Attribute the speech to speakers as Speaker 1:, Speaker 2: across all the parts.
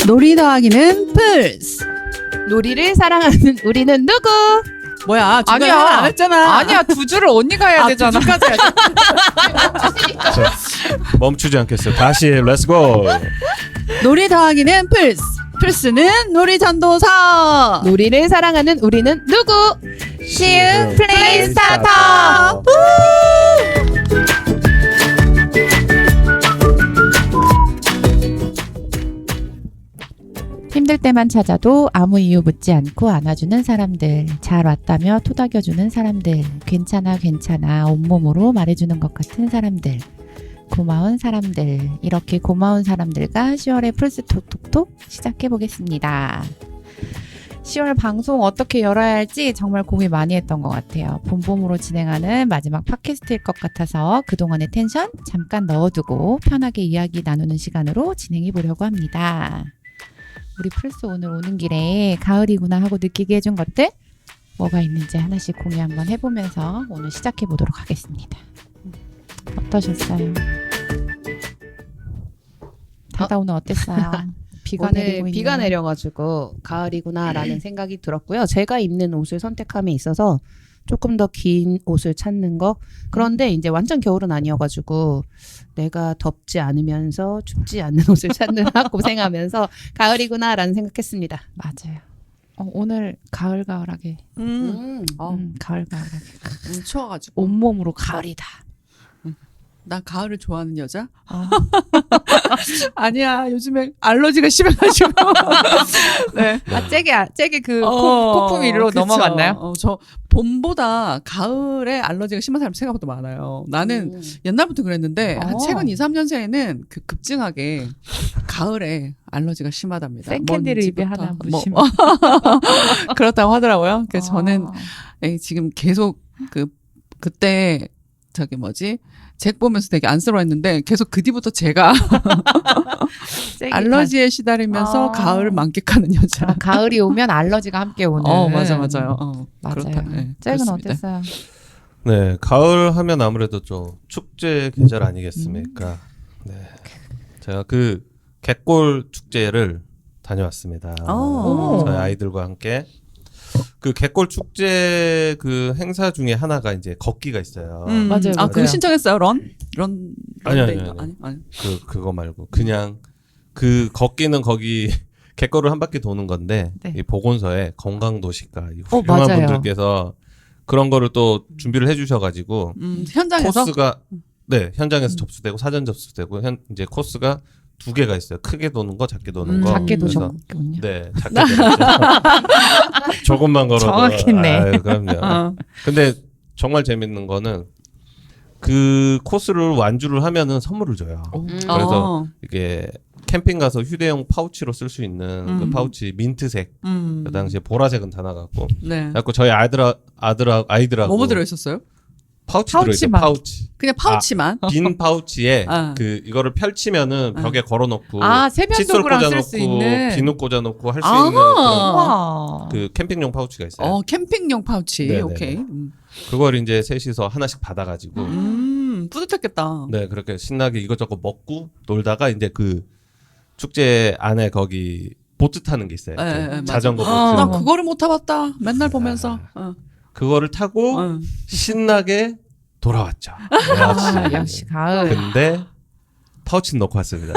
Speaker 1: 놀이 더하기는 플스.
Speaker 2: 놀이를 사랑하는 우리는 누구?
Speaker 1: 뭐야? 중간에
Speaker 3: 아니야.
Speaker 1: 하나 안 했잖아.
Speaker 3: 아니야, 두 줄을 언니가 해야 되잖아.
Speaker 1: 두 줄까지 해야 돼.
Speaker 4: 자, 멈추지 않겠어요. 다시 렛츠고.
Speaker 1: 놀이 더하기는 플스. 플스는 놀이 전도사.
Speaker 2: 놀이를 사랑하는 우리는 누구? 시우 플레이 스타터. 힘들 때만 찾아도 아무 이유 묻지 않고 안아주는 사람들, 잘 왔다며 토닥여주는 사람들, 괜찮아 괜찮아 온몸으로 말해주는 것 같은 사람들, 고마운 사람들, 이렇게 고마운 사람들과 10월의 플스 톡톡톡 시작해보겠습니다. 10월 방송 어떻게 열어야 할지 정말 고민 많이 했던 것 같아요. 봄봄으로 진행하는 마지막 팟캐스트일 것 같아서 그동안의 텐션 잠깐 넣어두고 편하게 이야기 나누는 시간으로 진행해보려고 합니다. 우리 플스 오늘 오는 길에 가을이구나 하고 느끼게 해준 것들 뭐가 있는지 하나씩 공유 한번 해보면서 오늘 시작해보도록 하겠습니다. 어떠셨어요? 다다 오늘 어땠어요? 비가 내리고 오늘 비가
Speaker 1: 있네요.
Speaker 2: 내려가지고 가을이구나라는 생각이 들었고요. 제가 입는 옷을 선택함에 있어서 조금 더 긴 옷을 찾는 거. 그런데 이제 완전 겨울은 아니어가지고 내가 덥지 않으면서 춥지 않는 옷을 찾느라 고생하면서 가을이구나라는 생각했습니다.
Speaker 3: 맞아요. 오늘 가을가을하게. 가을가을하게.
Speaker 1: 추워가지고.
Speaker 3: 온몸으로 가을이다.
Speaker 1: 나 가을을 좋아하는 여자?
Speaker 3: 아,
Speaker 1: 아니야. 요즘에 알러지가 심해가지고. 네.
Speaker 3: 째게 그
Speaker 1: 어,
Speaker 3: 코품 위로
Speaker 1: 그쵸.
Speaker 3: 넘어갔나요?
Speaker 1: 저 봄보다 가을에 알러지가 심한 사람이 생각보다 많아요. 나는 옛날부터 그랬는데 한 최근 2, 3년 새에는 그 급증하게 가을에 알러지가 심하답니다.
Speaker 3: 생캔디를 입에
Speaker 1: 먼지부터.
Speaker 3: 하나
Speaker 1: 뭐,
Speaker 3: 무시면.
Speaker 1: 그렇다고 하더라고요. 그래서 저는
Speaker 3: 아,
Speaker 1: 지금 계속 그때 저기 뭐지? 잭 보면서 되게 안쓰러워했는데 계속 그 뒤부터 제가 알러지에 시달리면서
Speaker 3: 아.
Speaker 1: 가을을 만끽하는 여자.
Speaker 3: 가을이 오면 알러지가 함께 오는.
Speaker 1: 맞아요.
Speaker 3: 맞아요.
Speaker 1: 그렇다. 네,
Speaker 3: 잭은
Speaker 1: 그렇습니다.
Speaker 3: 어땠어요?
Speaker 4: 네, 가을 하면 아무래도 좀 축제 계절 아니겠습니까? 네, 제가 그 갯골 축제를 다녀왔습니다.
Speaker 1: 오.
Speaker 4: 저희 아이들과 함께 그 갯골 축제 그 행사 중에 하나가 이제 걷기가 있어요.
Speaker 3: 맞아요,
Speaker 1: 아, 그거
Speaker 3: 맞아요.
Speaker 1: 신청했어요?
Speaker 4: 아니요,
Speaker 1: 런데인가?
Speaker 4: 아니요.
Speaker 1: 아니.
Speaker 4: 그거 말고 그냥 그 걷기는 거기 갯골을 한 바퀴 도는 건데
Speaker 3: 네.
Speaker 4: 이 보건소에 건강도시과 이
Speaker 3: 맞아요.
Speaker 4: 훌륭한 분들께서 그런 거를 또 준비를 해주셔가지고
Speaker 1: 현장에서
Speaker 4: 코스가 네 현장에서 접수되고 사전 접수되고 이제 코스가 두 개가 있어요. 크게 도는 거, 작게 도는 거.
Speaker 3: 작게
Speaker 4: 그래서
Speaker 3: 도셨군요.
Speaker 4: 네, 작게 도는 조금만 걸어도
Speaker 3: 정확했네.
Speaker 4: 아유, 그럼요. 근데 정말 재밌는 거는 그 코스를 완주를 하면은 선물을 줘요. 그래서 이게 캠핑 가서 휴대용 파우치로 쓸 수 있는 그 파우치 민트색. 그 당시에 보라색은 다 나갔고.
Speaker 1: 네.
Speaker 4: 그래갖고 저희 아이들하고
Speaker 1: 뭐뭐 들어있었어요?
Speaker 4: 파우치 들어있어요.
Speaker 3: 파우치만.
Speaker 4: 파우치.
Speaker 1: 그냥 파우치만.
Speaker 4: 빈 파우치에
Speaker 1: 아.
Speaker 4: 그 이거를 펼치면은 벽에 걸어놓고
Speaker 3: 세면도구랑 쓸 수
Speaker 4: 꽂아놓고
Speaker 3: 있는.
Speaker 4: 비누 꽂아놓고 할 수
Speaker 1: 아.
Speaker 4: 있는 그런
Speaker 3: 와.
Speaker 4: 그 캠핑용 파우치가 있어요.
Speaker 1: 캠핑용 파우치.
Speaker 4: 네네네.
Speaker 1: 오케이.
Speaker 4: 그걸 이제 셋이서 하나씩 받아가지고
Speaker 1: 뿌듯했겠다.
Speaker 4: 네 그렇게 신나게 이것저것 먹고 놀다가 이제 그 축제 안에 거기 보트 타는 게 있어요.
Speaker 1: 네,
Speaker 4: 그
Speaker 1: 네,
Speaker 4: 자전거
Speaker 1: 나
Speaker 4: 보트.
Speaker 3: 아.
Speaker 1: 그거를 못 타봤다. 맨날 보면서.
Speaker 4: 그거를 타고 신나게 돌아왔죠.
Speaker 3: 역시 가을.
Speaker 4: 근데 파우치는 넣고 왔습니다.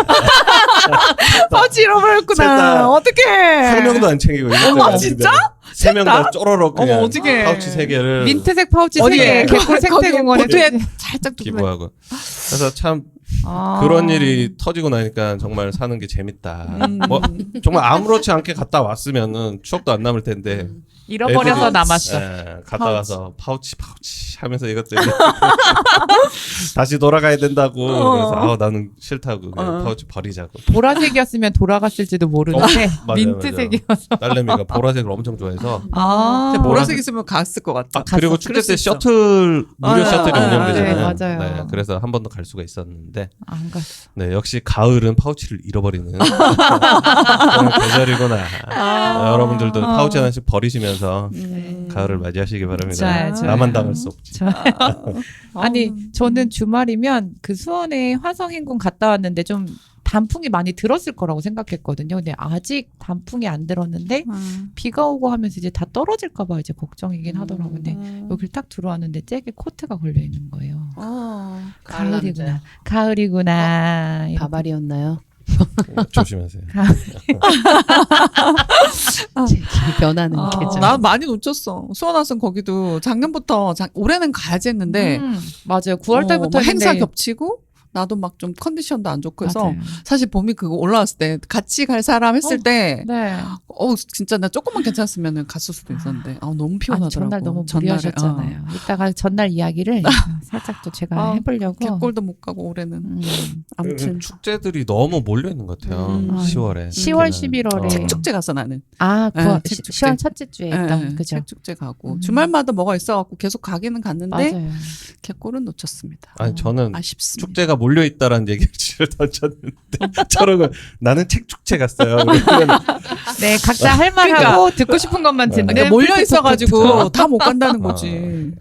Speaker 1: 파우치 잃어버렸구나. 어떡해.
Speaker 4: 한 명도 안 챙기고
Speaker 1: 어머, 진짜?
Speaker 4: 세 명 다 쪼로록 그냥
Speaker 1: 어머, 어떡해.
Speaker 4: 파우치 3개를
Speaker 3: 민트색 파우치
Speaker 1: 어디에?
Speaker 3: 3개. 갯골 생태공원에
Speaker 1: 보트에 살짝
Speaker 4: 기부하고 그래서 참
Speaker 3: 아.
Speaker 4: 그런 일이 터지고 나니까 정말 사는 게 재밌다. 뭐 정말 아무렇지 않게 갔다 왔으면은 추억도 안 남을 텐데
Speaker 3: 잃어버려서
Speaker 4: 애들이-
Speaker 3: 남았어.
Speaker 4: 갔다 가서 파우치 하면서 이것들이 다시 돌아가야 된다고 그래서 나는 싫다고 그냥 파우치 버리자고.
Speaker 3: 보라색이었으면 돌아갔을지도 모르는데
Speaker 4: 맞아요,
Speaker 3: 민트색이어서.
Speaker 4: 딸내미가 보라색을 엄청 좋아해서
Speaker 1: 근데 보라색 있으면 갔을 것 같다.
Speaker 4: 그리고
Speaker 1: 갔어.
Speaker 4: 축제
Speaker 1: 그럴 수
Speaker 4: 때
Speaker 1: 있어.
Speaker 4: 셔틀 무료 셔틀이 운영되잖아요.
Speaker 3: 네, 맞아요.
Speaker 4: 그래서 한 번 더 갈 수가 있었는데
Speaker 3: 안 갔어.
Speaker 4: 네 역시 가을은 파우치를 잃어버리는 그런 계절이구나. 여러분들도 파우치 하나씩 버리시면서 가을을 맞이하시기 바랍니다.
Speaker 3: 좋아요.
Speaker 4: 나만 당할 수 없지.
Speaker 3: 아니 저는 주말이면 그 수원에 화성행군 갔다 왔는데 좀 단풍이 많이 들었을 거라고 생각했거든요. 근데 아직 단풍이 안 들었는데 비가 오고 하면서 이제 다 떨어질까 봐 이제 걱정이긴 하더라고요. 근데 여기를 딱 들어왔는데 잭에 코트가 걸려 있는 거예요. 가을이구나. 가을이구나.
Speaker 2: 바바리였나요?
Speaker 4: 조심하세요.
Speaker 2: 변하는 계절.
Speaker 1: 나 많이 놓쳤어. 수원화순 거기도 작년부터 올해는 가야지 했는데
Speaker 3: 맞아요. 9월 달부터
Speaker 1: 막 행사
Speaker 3: 했는데
Speaker 1: 겹치고 나도 막 좀 컨디션도 안 좋고 해서
Speaker 3: 맞아요.
Speaker 1: 사실 봄이 그거 올라왔을 때 같이 갈 사람 했을 때
Speaker 3: 네.
Speaker 1: 진짜 나 조금만 괜찮았으면 갔을 수도 있었는데 너무 피곤하더라고.
Speaker 3: 아니, 전날 너무
Speaker 1: 전날에,
Speaker 3: 무리하셨잖아요. 이따가 전날 이야기를 살짝 또 제가 해보려고.
Speaker 1: 갯골도 못 가고 올해는 아무튼
Speaker 4: 축제들이 너무 몰려 있는 것 같아요. 10월에.
Speaker 3: 10월, 11월에.
Speaker 1: 책축제 갔어 나는.
Speaker 3: 아,
Speaker 1: 네, 책축제.
Speaker 3: 10월 첫째 주에 했던
Speaker 1: 네,
Speaker 3: 그죠?
Speaker 1: 책축제 가고 주말마다 뭐가 있어갖고 계속 가기는 갔는데
Speaker 3: 맞아요.
Speaker 1: 갯골은 놓쳤습니다.
Speaker 4: 아니 저는
Speaker 1: 아쉽습니다.
Speaker 4: 축제가 몰려 있다라는 얘기를 던졌는데 저러고 나는 책 축제 갔어요. 그러면
Speaker 3: 네, 각자 할 말하고 듣고 싶은 것만 듣는.
Speaker 1: 그러니까 몰려 있어가지고 다 못 간다는 거지.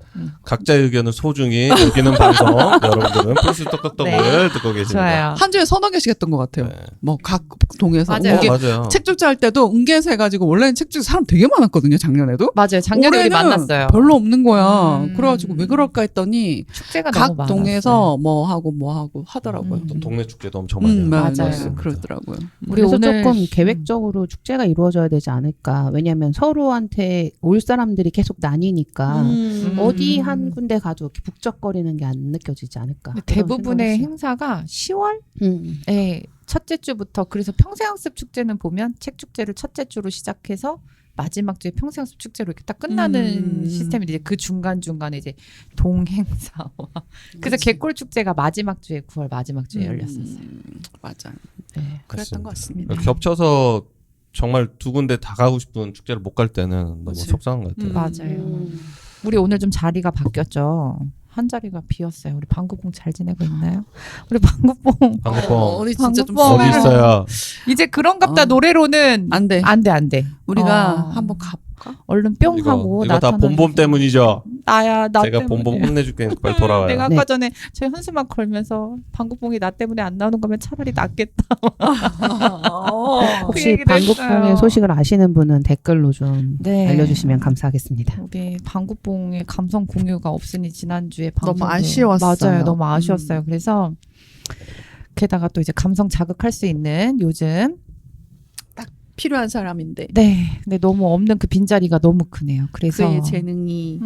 Speaker 4: 각자의 의견을 소중히 여기는 방송 여러분들은 플스 떡떡떡을
Speaker 3: 네.
Speaker 4: 듣고 계십니다.
Speaker 3: 좋아요.
Speaker 1: 한 주에 서너 개씩 했던 것 같아요.
Speaker 4: 네.
Speaker 1: 뭐 각 동에서
Speaker 3: 맞아요.
Speaker 4: 맞아요.
Speaker 1: 책축제 할 때도 은계에서 해가지고 원래는 책축제 사람 되게 많았거든요 작년에도.
Speaker 3: 맞아요. 작년에 우리
Speaker 1: 올해는
Speaker 3: 만났어요.
Speaker 1: 별로 없는 거야.
Speaker 3: 음.
Speaker 1: 그래가지고 왜 그럴까 했더니
Speaker 3: 축제가 너무
Speaker 1: 각
Speaker 3: 많았어요.
Speaker 1: 동에서 뭐 하고 하더라고요.
Speaker 3: 음.
Speaker 4: 또 동네 축제도 엄청 많이
Speaker 3: 맞아요.
Speaker 4: 있습니다.
Speaker 1: 그러더라고요.
Speaker 3: 우리
Speaker 2: 그래서
Speaker 3: 오늘
Speaker 2: 조금 계획적으로 축제가 이루어져야 되지 않을까. 왜냐하면 서로한테 올 사람들이 계속 나뉘니까 어디 한 군데 가도 이렇게 북적거리는 게 안 느껴지지 않을까.
Speaker 3: 근데
Speaker 2: 그런
Speaker 3: 대부분의
Speaker 2: 생각을
Speaker 3: 행사가 10월
Speaker 2: 했어요.
Speaker 3: 에 첫째 주부터 그래서 평생학습 축제는 보면 책 축제를 첫째 주로 시작해서 마지막 주에 평생학습 축제로 이렇게 딱 끝나는 시스템인데 이제 그 중간 중간에 이제 동행사와 그래서 갯골 축제가 마지막 주에 9월 마지막 주에 열렸었어요.
Speaker 1: 맞아.
Speaker 3: 네.
Speaker 1: 그랬던 것 같습니다.
Speaker 4: 겹쳐서 정말 두 군데 다 가고 싶은 축제를 못 갈 때는 너무
Speaker 1: 그치.
Speaker 4: 속상한 것 같아요.
Speaker 3: 맞아요. 우리 오늘 좀 자리가 바뀌었죠. 한 자리가 비었어요. 우리 방구봉 잘 지내고 있나요? 우리 방구봉
Speaker 4: 방구뽕
Speaker 1: 우리 진짜 좀
Speaker 3: 방구뽕.
Speaker 4: 어디 있어요?
Speaker 3: 이제 그런갑다 노래로는
Speaker 1: 안 돼.
Speaker 3: 안 돼.
Speaker 1: 우리가
Speaker 3: 어.
Speaker 1: 한번 가볼까?
Speaker 3: 얼른 뿅 하고
Speaker 4: 이거 다
Speaker 3: 나타나는
Speaker 4: 봄봄 때문이죠.
Speaker 3: 나야 나
Speaker 4: 제가
Speaker 3: 때문에.
Speaker 4: 봄봄 혼내줄게. 빨리 돌아와요.
Speaker 3: 내가
Speaker 2: 네.
Speaker 3: 아까 전에 저희 현수막 걸면서 방구뽕이 나 때문에 안 나오는 거면 차라리 낫겠다. 그
Speaker 2: 혹시
Speaker 3: 얘기를
Speaker 2: 방구뽕의
Speaker 3: 했어요.
Speaker 2: 소식을 아시는 분은 댓글로 좀
Speaker 3: 네.
Speaker 2: 알려주시면 감사하겠습니다.
Speaker 3: 우리 방구뽕의 감성 공유가 없으니 지난주에
Speaker 1: 너무
Speaker 3: 방송도
Speaker 1: 아쉬웠어요.
Speaker 3: 맞아요. 너무 아쉬웠어요. 그래서 게다가 또 이제 감성 자극할 수 있는 요즘
Speaker 1: 필요한 사람인데
Speaker 3: 네. 근데 너무 없는 그 빈자리가 너무 크네요. 그래서
Speaker 1: 그의 재능이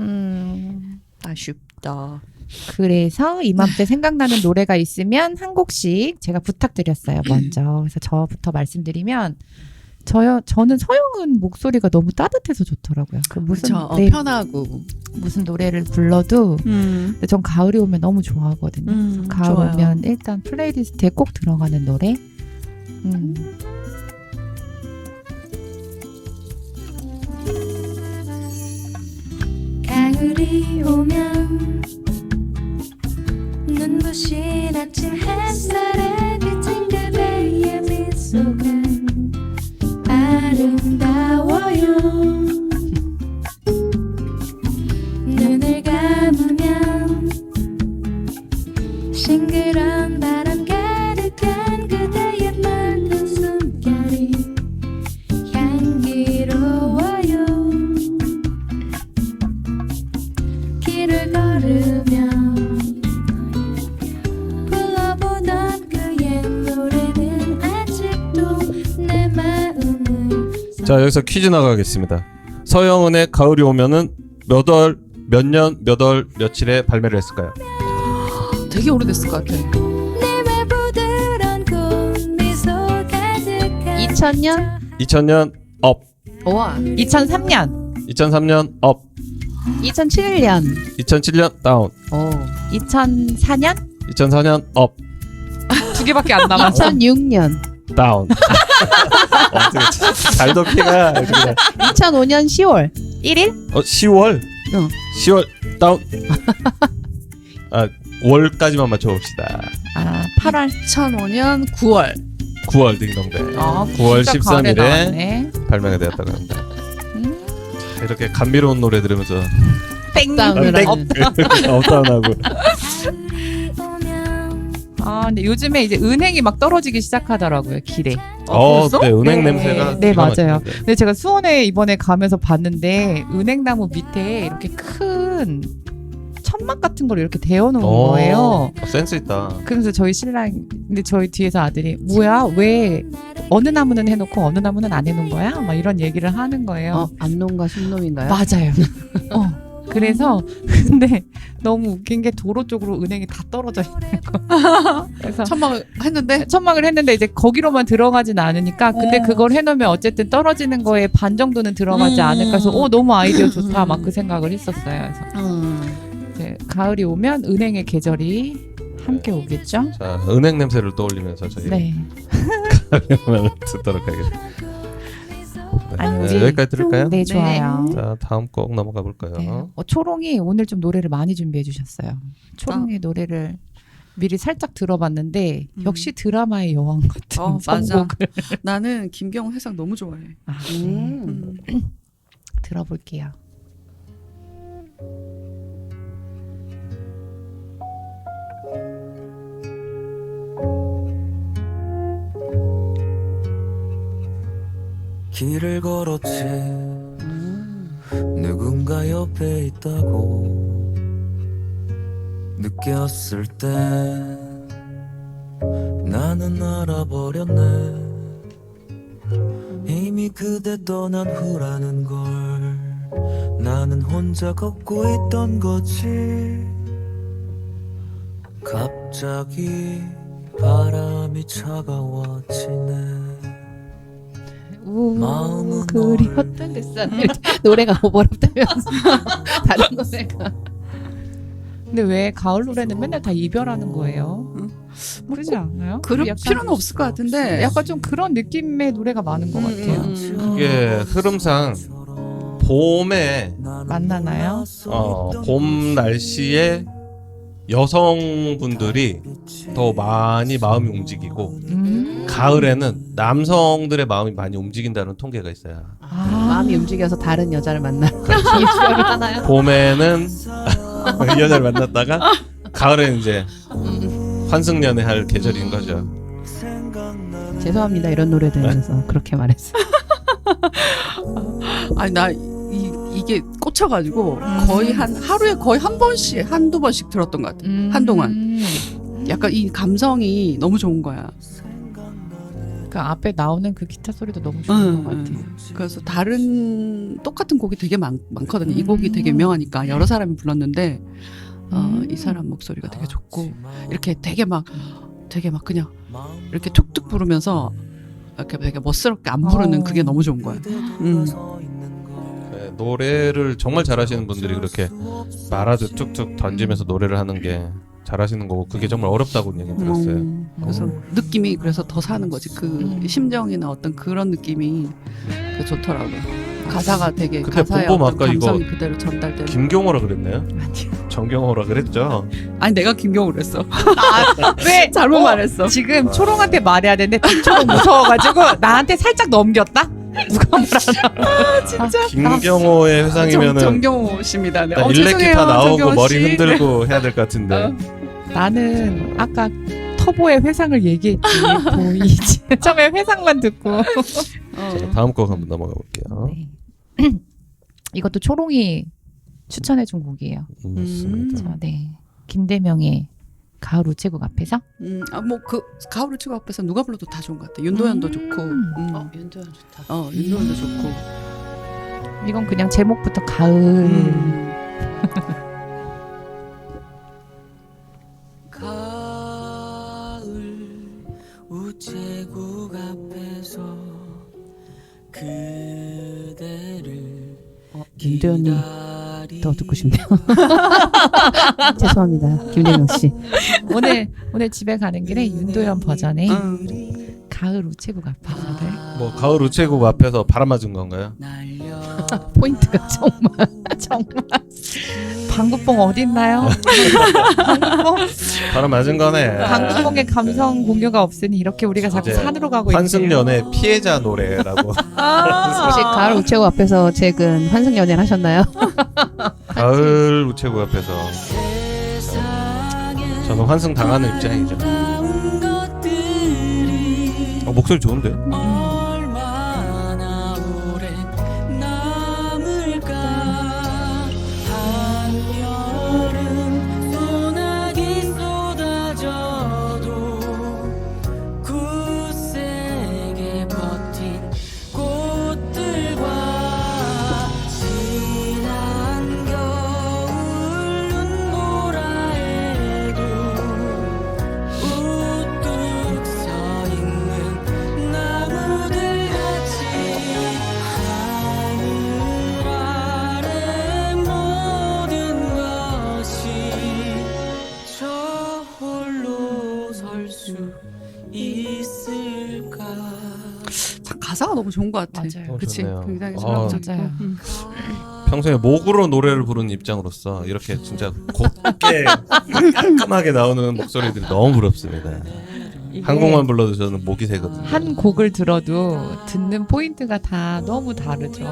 Speaker 3: 아쉽다. 그래서 이맘때 생각나는 노래가 있으면 한 곡씩 제가 부탁드렸어요. 먼저. 그래서 저부터 말씀드리면 저는 서영은 목소리가 너무 따뜻해서 좋더라고요. 그 무슨 네,
Speaker 1: 편하고
Speaker 3: 무슨 노래를 불러도 근데 전 가을이 오면 너무 좋아하거든요. 가을
Speaker 1: 좋아요.
Speaker 3: 오면 일단 플레이리스트에 꼭 들어가는 노래.
Speaker 5: 가을이 오면 눈부신 아침 햇살에 비친 그대의 미소가 아름다워요. 눈을 감으면 싱그러운 바람 가득한 그대의 맑은 숨결이 향기로워요. 길을 걸으며 불러보던 그의 노래는 아직도 내 마음을
Speaker 4: 자 여기서 퀴즈 나가겠습니다. 서영은의 가을이 오면은 몇 년, 몇 월, 며칠에 발매를 했을까요?
Speaker 1: 되게 오래됐을 것 같아.
Speaker 5: 내말 부드러운 꽃미소 가득한
Speaker 2: 2000년?
Speaker 4: 2000년 업,
Speaker 1: 와
Speaker 3: 2003년,
Speaker 4: 2003년 업,
Speaker 2: 2007년.
Speaker 4: 2007년 다운,
Speaker 3: 2004년
Speaker 4: 2004년 업,
Speaker 3: 두 개밖에 안 남았어.
Speaker 2: 2006년.
Speaker 4: 다운. 어떻게 잘 덮기가 그냥
Speaker 2: 2005년 10월.
Speaker 3: 1일?
Speaker 4: 10월.
Speaker 2: 어.
Speaker 4: 10월 다운. 아 월까지만 맞춰봅시다.
Speaker 3: 8월.
Speaker 1: 2005년 9월
Speaker 4: 9월 딩동대.
Speaker 3: 아,
Speaker 4: 9월
Speaker 3: 진짜 가을에
Speaker 4: 13일에
Speaker 3: 나왔네.
Speaker 4: 발매가 되었다고 합니다. 자, 이렇게 감미로운 노래 들으면서
Speaker 3: 땡.
Speaker 2: 다운을
Speaker 4: 땡.
Speaker 2: 하는.
Speaker 4: 업다운하고
Speaker 5: 가을이 오면
Speaker 3: 근데 요즘에 이제 은행이 막 떨어지기 시작하더라고요, 길에.
Speaker 1: 벌써?
Speaker 4: 네, 은행
Speaker 3: 네,
Speaker 4: 냄새가
Speaker 3: 네,
Speaker 4: 기가
Speaker 3: 맞아요.
Speaker 4: 막히는데.
Speaker 3: 근데 제가 수원에 이번에 가면서 봤는데 은행나무 밑에 이렇게 큰 천막 같은 걸 이렇게 데워놓은 거예요.
Speaker 4: 센스 있다.
Speaker 3: 그래서 저희 신랑, 근데 저희 뒤에서 아들이 뭐야, 왜 어느 나무는 해놓고 어느 나무는 안 해놓은 거야? 막 이런 얘기를 하는 거예요.
Speaker 2: 암놈과 순놈인가요?
Speaker 3: 맞아요. 그래서 근데 너무 웃긴 게 도로 쪽으로 은행이 다 떨어져 있는 거. 그래서
Speaker 1: 천막 했는데
Speaker 3: 천막을 했는데 이제 거기로만 들어가진 않으니까 근데 그걸 해놓으면 어쨌든 떨어지는 거에 반 정도는 들어가지 않을까 해서 너무 아이디어 좋다 막 그 생각을 했었어요. 그래서 이제 가을이 오면 은행의 계절이 함께 오겠죠.
Speaker 4: 자, 은행 냄새를 떠올리면서 저희
Speaker 3: 네.
Speaker 4: 음악을 듣도록 하겠습니다.
Speaker 3: 아니,
Speaker 4: 네,
Speaker 3: 우리-
Speaker 4: 여기까지 들을까요?
Speaker 3: 네, 좋아요.
Speaker 4: 자, 다음 곡 넘어가 볼까요?
Speaker 3: 네. 초롱이 오늘 좀 노래를 많이 준비해 주셨어요. 초롱이 노래를 미리 살짝 들어봤는데 역시 드라마의 여왕 같은
Speaker 1: 맞아.
Speaker 3: 선곡을
Speaker 1: 나는 김경호 회상 너무 좋아해.
Speaker 3: 들어볼게요.
Speaker 6: 길을 걸었지 누군가 옆에 있다고 느꼈을 때 나는 알아버렸네 이미 그대 떠난 후라는 걸 나는 혼자 걷고 있던 거지 갑자기 바람이 차가워지네 마음은
Speaker 2: 그리웠던 그 산 노래가 오버랩되면서 다른 노래가
Speaker 3: 근데 왜 가을 노래는 맨날 다 이별하는 거예요? 그러지 않아요?
Speaker 1: 그럴
Speaker 3: 약간-
Speaker 1: 필요는 없을 것 같은데.
Speaker 3: 약간 좀 그런 느낌의 노래가 많은 것 같아요.
Speaker 4: 이게 흐름상 봄에
Speaker 3: 만나나요?
Speaker 4: 봄 날씨에 여성분들이 더 많이 마음이 움직이고 가을에는 남성들의 마음이 많이 움직인다는 통계가 있어요.
Speaker 2: 마음이 움직여서 다른 여자를 만나 이별을 하나요?
Speaker 4: 봄에는 이 여자를 만났다가 가을에는 이제 환승연애 할 계절인 거죠.
Speaker 2: 죄송합니다 이런 노래 들으면서 그렇게 말했어.
Speaker 1: 아니 나 이게 꽂혀가지고 거의 하루에 거의 한 번씩 한두 번씩 들었던 것 같아. 한동안 약간 이 감성이 너무 좋은 거야.
Speaker 3: 그 앞에 나오는 그 기타 소리도 너무 좋은 것 같아요.
Speaker 1: 그래서 다른 똑같은 곡이 되게 많거든요. 이 곡이 되게 유명하니까 여러 사람이 불렀는데 이 사람 목소리가 되게 좋고 이렇게 되게 막 그냥 이렇게 툭툭 부르면서 이렇게 되게 멋스럽게 안 부르는 그게 너무 좋은 거야.
Speaker 4: 네, 노래를 정말 잘하시는 분들이 그렇게 말하듯 툭툭 던지면서 노래를 하는 게 잘하시는 거고 그게 정말 어렵다고 얘기 들었어요.
Speaker 1: 그래서 느낌이 그래서 더 사는 거지. 그 심정이나 어떤 그런 느낌이 되게 좋더라고요. 가사가 되게
Speaker 4: 그때
Speaker 1: 가사의
Speaker 4: 봄봄
Speaker 1: 어떤
Speaker 4: 아까 이거
Speaker 1: 감성이 그대로 전달되는.
Speaker 4: 김경호라 그랬나요? 정경호라 그랬죠.
Speaker 1: 아니 내가 김경호를 했어.
Speaker 3: 왜
Speaker 1: 잘못 말했어.
Speaker 3: 지금 초롱한테 말해야 되는데 초롱 무서워가지고 나한테 살짝 넘겼다? 누가 뭐라나?
Speaker 1: 진짜.
Speaker 4: 김경호의 회상이면은
Speaker 1: 정경호 씨입니다. 네.
Speaker 4: 일렉 기타
Speaker 1: 죄송해요,
Speaker 4: 나오고
Speaker 1: 정경호
Speaker 4: 머리
Speaker 1: 씨.
Speaker 4: 흔들고 해야 될 것 같은데.
Speaker 3: 나는 아까 터보의 회상을 얘기했지 보이지. 처음에 회상만 듣고.
Speaker 4: 자, 다음 곡 한번 넘어가 볼게요.
Speaker 3: 네. 이것도 초롱이 추천해준 곡이에요.
Speaker 4: 맞습니다.
Speaker 3: 네. 김대명의 가을 우체국 앞에서.
Speaker 1: 뭐 그 가을 우체국 앞에서 누가 불러도 다 좋은 것 같아. 윤도현도 좋고.
Speaker 2: 윤도현 좋다.
Speaker 1: 윤도현도 좋고.
Speaker 3: 이건 그냥 제목부터 가을.
Speaker 6: 가을 우체국 앞에서 그대를
Speaker 2: 윤도현이 더 듣고 싶네요. 죄송합니다 김대명 씨.
Speaker 3: 오늘 집에 가는 길에 윤도현 버전의 가을 우체국 앞에서를
Speaker 4: 뭐 가을 우체국 앞에서 바람 맞은 건가요?
Speaker 3: 포인트가 정말 방구뽕 어디 있나요? 방구뽕
Speaker 4: 바람 맞은 거네.
Speaker 3: 방구뽕의 감성 공유가 없으니 이렇게 우리가 자꾸
Speaker 4: 이제
Speaker 3: 산으로 가고 있네요.
Speaker 4: 환승연애 피해자 노래라고.
Speaker 2: 혹시 가을 우체국 앞에서 최근 환승 연애를 하셨나요?
Speaker 4: 가을 우체국 앞에서 저는 환승 당하는 입장이죠. 목소리 좋은데?
Speaker 6: 얼마나 오래 남을까 한여름 소나기 쏟아져도 굳세게 버틴 꽃들과 지난 겨울 눈보라에도 우뚝 서 있는 나무들 같이 하늘 아래 모든 것이 저 홀로 설 수 있을까.
Speaker 1: 가사가 너무 좋은 것 같아.
Speaker 3: 맞아요.
Speaker 1: 그치?
Speaker 4: 좋네요.
Speaker 1: 굉장히
Speaker 4: 아,
Speaker 1: 철학적이고.
Speaker 3: 맞아요.
Speaker 4: 평소에 목으로 노래를 부르는 입장으로서 이렇게 진짜 곱게 깔끔하게 나오는 목소리들이 너무 부럽습니다.
Speaker 3: 이게
Speaker 4: 한국만 불러도 저는 목이 새거든요.
Speaker 3: 한 곡을 들어도 듣는 포인트가 다 너무 다르죠.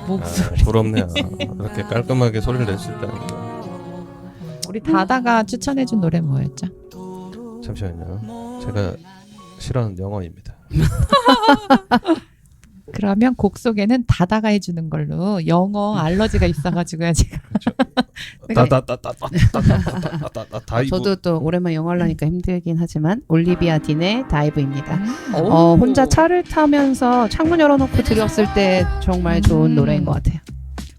Speaker 3: 목소리.
Speaker 4: 부럽네요. 이렇게 깔끔하게 소리를 낼 수 있다는 거.
Speaker 3: 우리 다다가 추천해준 노래 뭐였죠?
Speaker 4: 잠시만요. 제가 싫어하는 영어입니다.
Speaker 3: 그러면 곡 속에는 다다가 해주는 걸로 영어 알러지가 있어가지고요 제가. 내가
Speaker 4: 다이브.
Speaker 7: 저도 또 오랜만에 영어를 하니까 힘들긴 하지만 올리비아 딘의 다이브입니다.
Speaker 3: 오.
Speaker 7: 혼자 차를 타면서 창문 열어놓고 들었을 때 정말 좋은 노래인 것 같아요.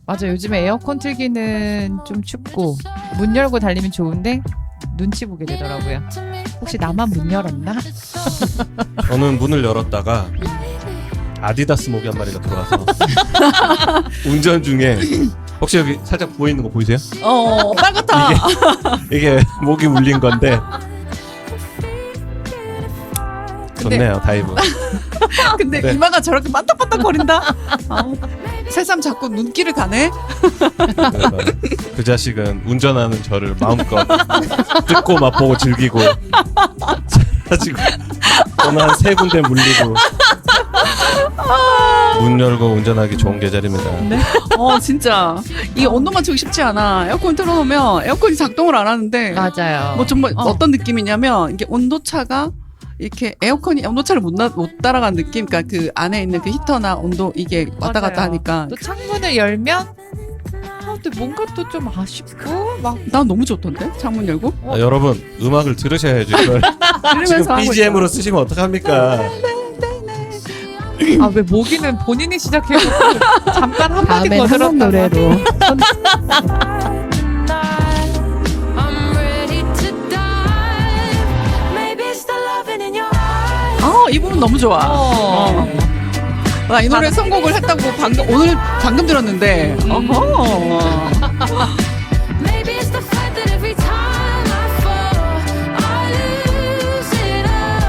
Speaker 3: 맞아, 요즘에 에어컨 틀기는 좀 춥고 문 열고 달리면 좋은데 눈치 보게 되더라고요. 혹시 나만 문 열었나?
Speaker 4: 저는 문을 열었다가 아디다스 모기 한 마리가 들어와서 운전 중에 혹시 여기 살짝 부어 있는 거 보이세요?
Speaker 1: 빨갛다.
Speaker 4: 이게 모기 물린 건데 좋네요. 다이브.
Speaker 1: 근데
Speaker 4: 네.
Speaker 1: 이마가 저렇게 반딱반딱거린다. 새삼 자꾸 눈길을 가네.
Speaker 4: 그래서 그 자식은 운전하는 저를 마음껏 듣고 맛보고 즐기고 가지고 저는 한 3군데 물리고 문 열고 운전하기 좋은 계절입니다.
Speaker 1: 진짜 이 온도 맞추기 쉽지 않아. 에어컨 틀어놓으면 에어컨이 작동을 안 하는데
Speaker 3: 맞아요.
Speaker 1: 뭐 정말 어떤 느낌이냐면 이게 온도차가 이렇게 에어컨이 온도차를 못 따라가는 느낌. 그러니까 그 안에 있는 그 히터나 온도 이게 왔다 갔다
Speaker 3: 맞아요.
Speaker 1: 하니까
Speaker 3: 또 창문을 열면 근데 뭔가 또 좀 아쉽고 막
Speaker 1: 난 너무 좋던데 창문 열고
Speaker 4: 여러분 음악을 들으셔야죠. 이걸 지금
Speaker 1: 들으면서 하고
Speaker 4: BGM으로 쓰시면 어떡합니까?
Speaker 3: 아 왜 모기는 본인이 시작해서 잠깐 한마디
Speaker 7: 다음엔
Speaker 3: 더
Speaker 7: 한국
Speaker 3: 들었다가
Speaker 7: 노래로
Speaker 5: I'm ready to dive. Maybe it's the loving in your eyes.
Speaker 1: 이 부분 너무 좋아. 나 이 노래 선곡을 했다고 방금 들었는데.
Speaker 5: Maybe it's the fact that every time I fall, I lose it all.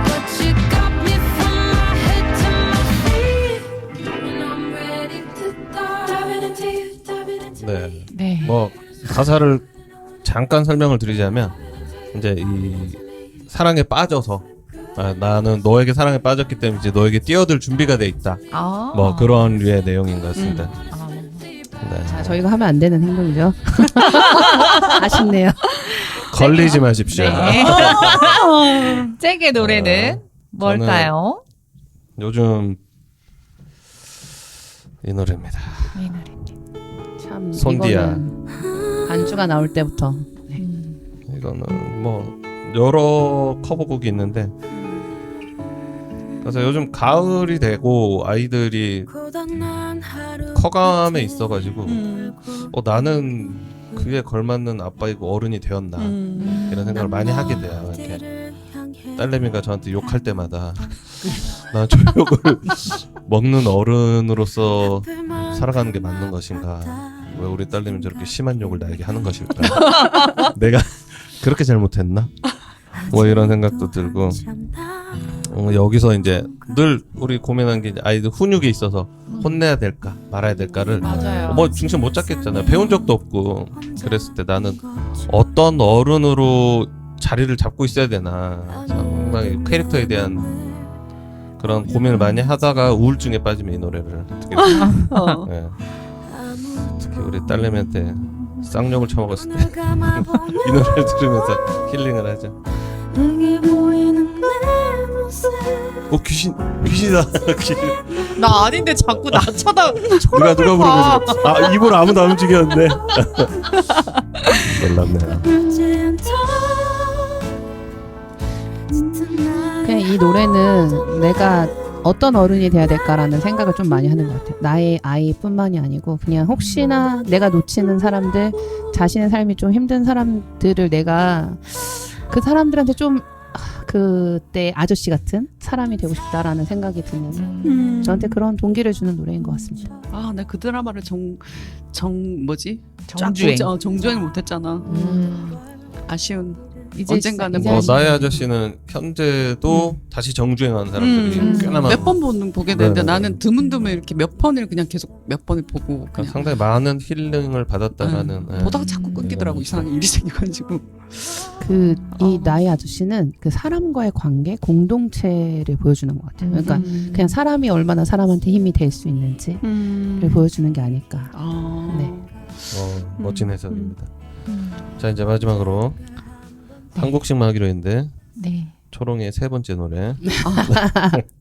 Speaker 5: But you got me from my head to my feet, and I'm ready to dive into you, diving into
Speaker 4: 네.
Speaker 3: 네.
Speaker 4: 뭐 가사를 잠깐 설명을 드리자면 이제 이 사랑에 빠져서 나는 너에게 사랑에 빠졌기 때문에 이제 너에게 뛰어들 준비가 돼 있다. 뭐 그런 류의 내용인 것 같습니다. 네.
Speaker 7: 자, 저희가 하면 안 되는 행동이죠. 아쉽네요.
Speaker 4: 걸리지 마십시오.
Speaker 3: 네. 잭의 노래는 뭘까요?
Speaker 4: 요즘 이 노래입니다.
Speaker 3: 이 노래.
Speaker 7: 참
Speaker 4: 손디아.
Speaker 7: 이거는 반주가 나올 때부터
Speaker 4: 이거는 뭐 여러 커버곡이 있는데 그래서 요즘 가을이 되고 아이들이
Speaker 5: 고단한 하루
Speaker 4: 커감에 있어가지고 나는 그에 걸맞는 아빠이고 어른이 되었나 이런 생각을 많이 하게 돼요. 이렇게 딸내미가 저한테 욕할 때마다 난 저 욕을 먹는 어른으로서 살아가는 게 맞는 것인가? 왜 우리 딸내미 저렇게 심한 욕을 나에게 하는 것일까? 내가 그렇게 잘못했나? 뭐 이런 생각도 들고 여기서 이제 늘 우리 고민한 게 이제 아이들 훈육에 있어서 혼내야 될까 말아야 될까를
Speaker 3: 맞아요.
Speaker 4: 뭐 중심 못 잡겠잖아요. 배운 적도 없고 그랬을 때 나는 어떤 어른으로 자리를 잡고 있어야 되나 정말 캐릭터에 대한 그런 고민을 많이 하다가 우울증에 빠지면 이 노래를 듣게 돼요. 네. 특히 우리 딸내미한테 쌍욕을 처먹었을 때 이 노래를 들으면서 힐링을 하죠.
Speaker 5: 내게 보이는 내 모습
Speaker 4: 귀신이다. 귀신.
Speaker 3: 나 아닌데 자꾸 나 쳐다
Speaker 4: 누가 부르고 있어. 아 입을 아무도 안 움직였는데. 놀랍네요.
Speaker 7: 그냥 이 노래는 내가 어떤 어른이 돼야 될까라는 생각을 좀 많이 하는 것 같아요. 나의 아이뿐만이 아니고 그냥 혹시나 내가 놓치는 사람들, 자신의 삶이 좀 힘든 사람들을 내가 그 사람들한테 좀 그때 아저씨 같은 사람이 되고 싶다라는 생각이 드는 저한테 그런 동기를 주는 노래인 것 같습니다.
Speaker 1: 아, 나 그 드라마를 뭐지?
Speaker 3: 정주행.
Speaker 1: 정주행 못했잖아. 아쉬운.
Speaker 3: 이제
Speaker 1: 언젠가는
Speaker 3: 이제
Speaker 1: 뭐
Speaker 4: 나의 아저씨는 현재도 다시 정주행하는 사람들이 꽤나 많아.
Speaker 1: 몇 번 보게 되는데
Speaker 4: 네네네.
Speaker 1: 나는 드문드문 이렇게 몇 번을 그냥 계속 몇 번을 보고 그냥
Speaker 4: 상당히 많은 힐링을 받았다라는. 예.
Speaker 1: 보다가 자꾸 끊기더라고. 이상하게 일이 생겨가지고.
Speaker 7: 이 나의 아저씨는 그 사람과의 관계, 공동체를 보여주는 것 같아요. 그러니까 그냥 사람이 얼마나 사람한테 힘이 될 수 있는지를 보여주는 게 아닐까. 네.
Speaker 4: 멋진 해석입니다. 자 이제 마지막으로 한 곡씩만 하기로 했는데
Speaker 3: 네.
Speaker 4: 초롱의 세 번째 노래.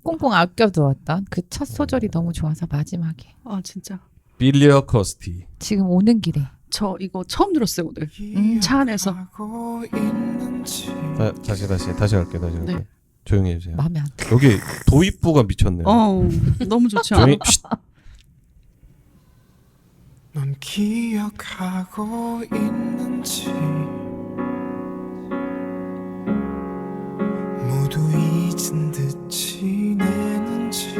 Speaker 3: 꽁꽁 아껴두었던 그 첫 소절이 너무 좋아서 마지막에
Speaker 1: 아 진짜.
Speaker 4: 빌리어 코스티.
Speaker 3: 지금 오는 길에
Speaker 1: 저 이거 처음 들었어요 오늘. 차 안에서.
Speaker 4: 다시 할게.
Speaker 1: 네.
Speaker 4: 조용히 해주세요.
Speaker 3: 마음에 안 들어.
Speaker 4: 여기 도입부가 미쳤네요.
Speaker 1: 너무 좋지 않아?
Speaker 4: 조용히.
Speaker 6: 넌 기억하고 있는지 모두 잊은 듯 지내는지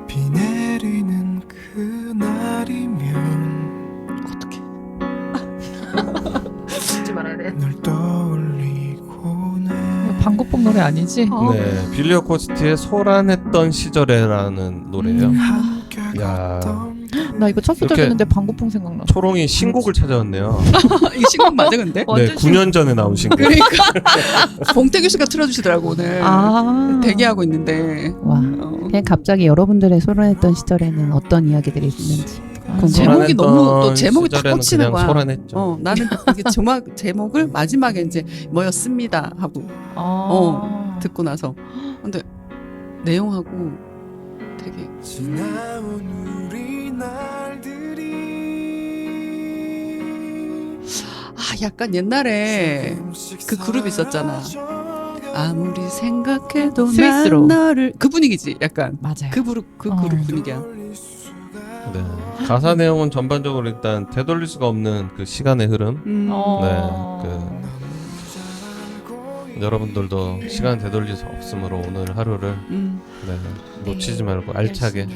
Speaker 6: 비 내리는 그날이면
Speaker 1: 어떻게?
Speaker 6: 널 떠올리고 내
Speaker 3: 방구뽕 노래 아니지?
Speaker 4: 네, 빌리어 코스티의 소란했던 시절에라는 노래예요.
Speaker 6: 함께
Speaker 4: 야.
Speaker 6: 걷던
Speaker 3: 나 이거 첫 소절
Speaker 4: 이렇게
Speaker 3: 듣는데 방구뽕 생각나.
Speaker 4: 초롱이 신곡을 찾아왔네요.
Speaker 1: 이거 신곡 맞아 근데?
Speaker 4: 네,
Speaker 3: 완전
Speaker 4: 9년 전에 나온 신곡.
Speaker 1: 그러니까 봉태규 씨가 틀어주시더라고 오늘.
Speaker 3: 아
Speaker 1: 대기하고 있는데.
Speaker 7: 와. 그냥 갑자기 여러분들의 소란했던 시절에는 어떤 이야기들이 있는지 궁금해요.
Speaker 1: 제목이 너무 또
Speaker 4: 소란했던
Speaker 1: 제목이 딱
Speaker 4: 시절에는
Speaker 1: 꽂히는
Speaker 4: 그냥
Speaker 1: 거야.
Speaker 4: 소란했죠.
Speaker 1: 나는 이게 제목을 마지막에 이제 뭐였습니다 하고 듣고 나서 근데 내용하고 되게
Speaker 6: 지나온 우리 날들이
Speaker 1: 약간 옛날에 그 그룹 있었잖아. 아무리 생각해도
Speaker 3: 스위스로.
Speaker 1: 난 너를 그 분위기지 약간
Speaker 3: 맞아요.
Speaker 1: 그 그룹 분위기야.
Speaker 4: 네. 가사 내용은 전반적으로 일단 되돌릴 수가 없는 그 시간의 흐름. 여러분들도 시간 되돌릴 수 없으므로 오늘 하루를 놓치지 말고 알차게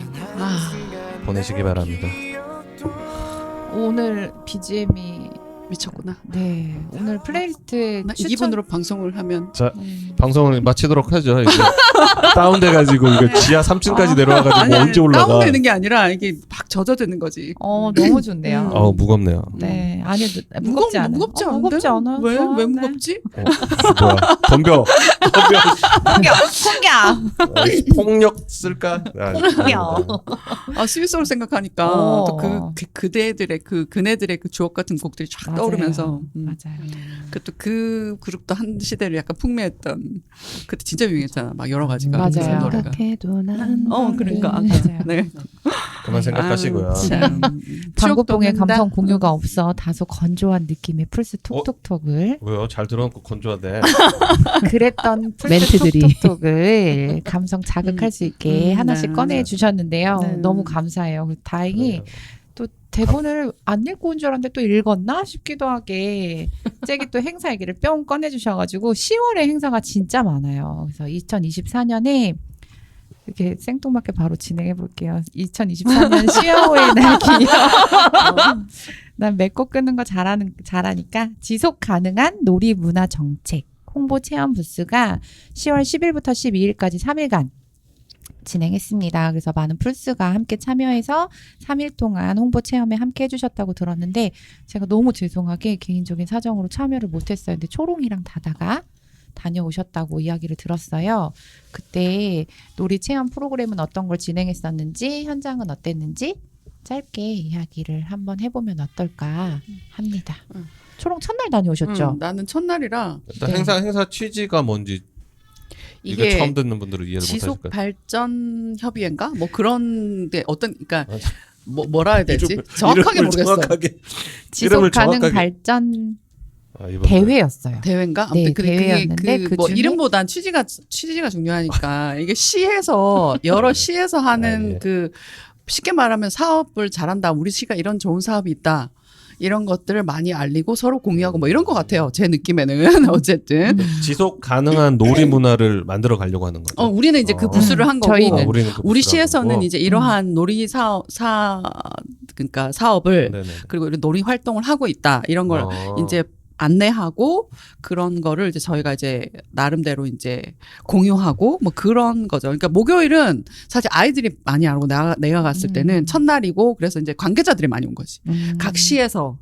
Speaker 4: 보내시기 바랍니다.
Speaker 3: 오늘 BGM이
Speaker 1: 미쳤구나.
Speaker 3: 네 오늘 플레이리스트에
Speaker 1: 이 기분으로 방송을 하면
Speaker 4: 자, 방송을 마치도록 하죠. 이제 다운돼가지고 이거 지하 3층까지 내려와가지고 언제 올라가?
Speaker 1: 다운되는 게 아니라 이게 막 젖어드는 거지.
Speaker 3: 너무 좋네요.
Speaker 4: 무겁네요.
Speaker 3: 네 아니 무겁지 않아요.
Speaker 1: 무겁지 않은데?
Speaker 3: 무겁지 않아요.
Speaker 1: 왜
Speaker 3: 좋아. 네.
Speaker 1: 무겁지?
Speaker 4: 뭐야? 덤벼.
Speaker 3: 풍겨.
Speaker 4: 폭력 쓸까?
Speaker 1: 스위스로 생각하니까 또 그대들의 그네들의 그 주옥 같은 곡들이 쫙
Speaker 3: 맞아요.
Speaker 1: 떠오르면서
Speaker 3: 맞아요.
Speaker 1: 그것도 그 그룹도 한 시대를 약간 풍미했던 그때 진짜 유행했잖아. 막 여러 가지가
Speaker 3: 맞아요.
Speaker 1: 그 노래가.
Speaker 7: 생각해도 난
Speaker 1: 그러니까
Speaker 3: 맞아요.
Speaker 1: 네.
Speaker 4: 그만 생각하시고요.
Speaker 1: 참.
Speaker 3: 방구뽕에
Speaker 1: 추억도
Speaker 3: 감성
Speaker 1: 없는다.
Speaker 3: 공유가 없어 다소 건조한 느낌의 플스 톡톡톡을
Speaker 4: 왜요? 잘 들어놓고 건조하대.
Speaker 3: 그랬던 플스
Speaker 7: 멘트들이.
Speaker 3: 톡톡톡을 감성 자극할 수 있게 하나씩
Speaker 1: 네.
Speaker 3: 꺼내 주셨는데요.
Speaker 1: 네.
Speaker 3: 너무 감사해요. 다행히 또 대본을 안 읽고 온 줄 알았는데 또 읽었나 싶기도 하게 잭이 또 행사 얘기를 뿅 꺼내주셔가지고 10월에 행사가 진짜 많아요. 그래서 2024년에 이렇게 생뚱맞게 바로 진행해 볼게요. 2024년 10월의 날 기념. 난 맺고 끊는 거 잘하니까 지속 가능한 놀이 문화 정책 홍보 체험 부스가 10월 10일부터 12일까지 3일간 진행했습니다. 그래서 많은 플스가 함께 참여해서 3일 동안 홍보 체험에 함께 해주셨다고 들었는데 제가 너무 죄송하게 개인적인 사정으로 참여를 못했어요. 근데 초롱이랑 다다가 다녀오셨다고 이야기를 들었어요. 그때 놀이 체험 프로그램은 어떤 걸 진행했었는지 현장은 어땠는지
Speaker 2: 짧게 이야기를 한번 해보면 어떨까 합니다.
Speaker 3: 초롱 첫날 다녀오셨죠?
Speaker 1: 나는 첫날이라
Speaker 4: 일단
Speaker 2: 네.
Speaker 4: 행사 취지가 뭔지 이거
Speaker 1: 이게
Speaker 4: 처음 듣는 분들은 이해를 못하실
Speaker 1: 지속
Speaker 4: 거예요.
Speaker 1: 발전 협의회인가 뭐 그런데 어떤 그러니까
Speaker 4: 맞아.
Speaker 1: 뭐라 해야 되지?
Speaker 4: 이름을-
Speaker 1: 정확하게
Speaker 4: 이름을
Speaker 1: 모르겠어요.
Speaker 4: 정확하게
Speaker 3: 지속
Speaker 4: 이름을
Speaker 3: 가능
Speaker 4: 정확하게-
Speaker 3: 발전
Speaker 4: 아, 이번
Speaker 3: 대회였어요.
Speaker 1: 대회인가?
Speaker 3: 네,
Speaker 1: 아무튼 그게
Speaker 3: 대회였는데 그
Speaker 1: 뭐
Speaker 3: 중에-
Speaker 1: 이름보단 취지가 중요하니까 이게 시에서 여러 시에서 하는
Speaker 4: 아, 예.
Speaker 1: 그 쉽게 말하면 사업을 잘한다. 우리 시가 이런 좋은 사업이 있다. 이런 것들을 많이 알리고 서로 공유하고 뭐 이런 것 같아요. 제 느낌에는 어쨌든.
Speaker 4: 지속 가능한 놀이 문화를 만들어 가려고 하는 거죠.
Speaker 1: 우리는 이제 그
Speaker 4: 어.
Speaker 1: 부수를 한 거고
Speaker 3: 저희는
Speaker 4: 우리는 그
Speaker 1: 우리
Speaker 4: 부스를
Speaker 1: 시에서는
Speaker 4: 하고.
Speaker 1: 이제 이러한 놀이 그러니까 사업을
Speaker 4: 네네네.
Speaker 1: 그리고 이런 놀이 활동을 하고 있다. 이런 걸 이제 안내하고 그런 거를 이제 저희가 이제 나름대로 이제 공유하고 뭐 그런 거죠. 그러니까 목요일은 사실 아이들이 많이 알고 내가 갔을 때는 첫날이고 그래서 이제 관계자들이 많이 온 거지. 각 시에서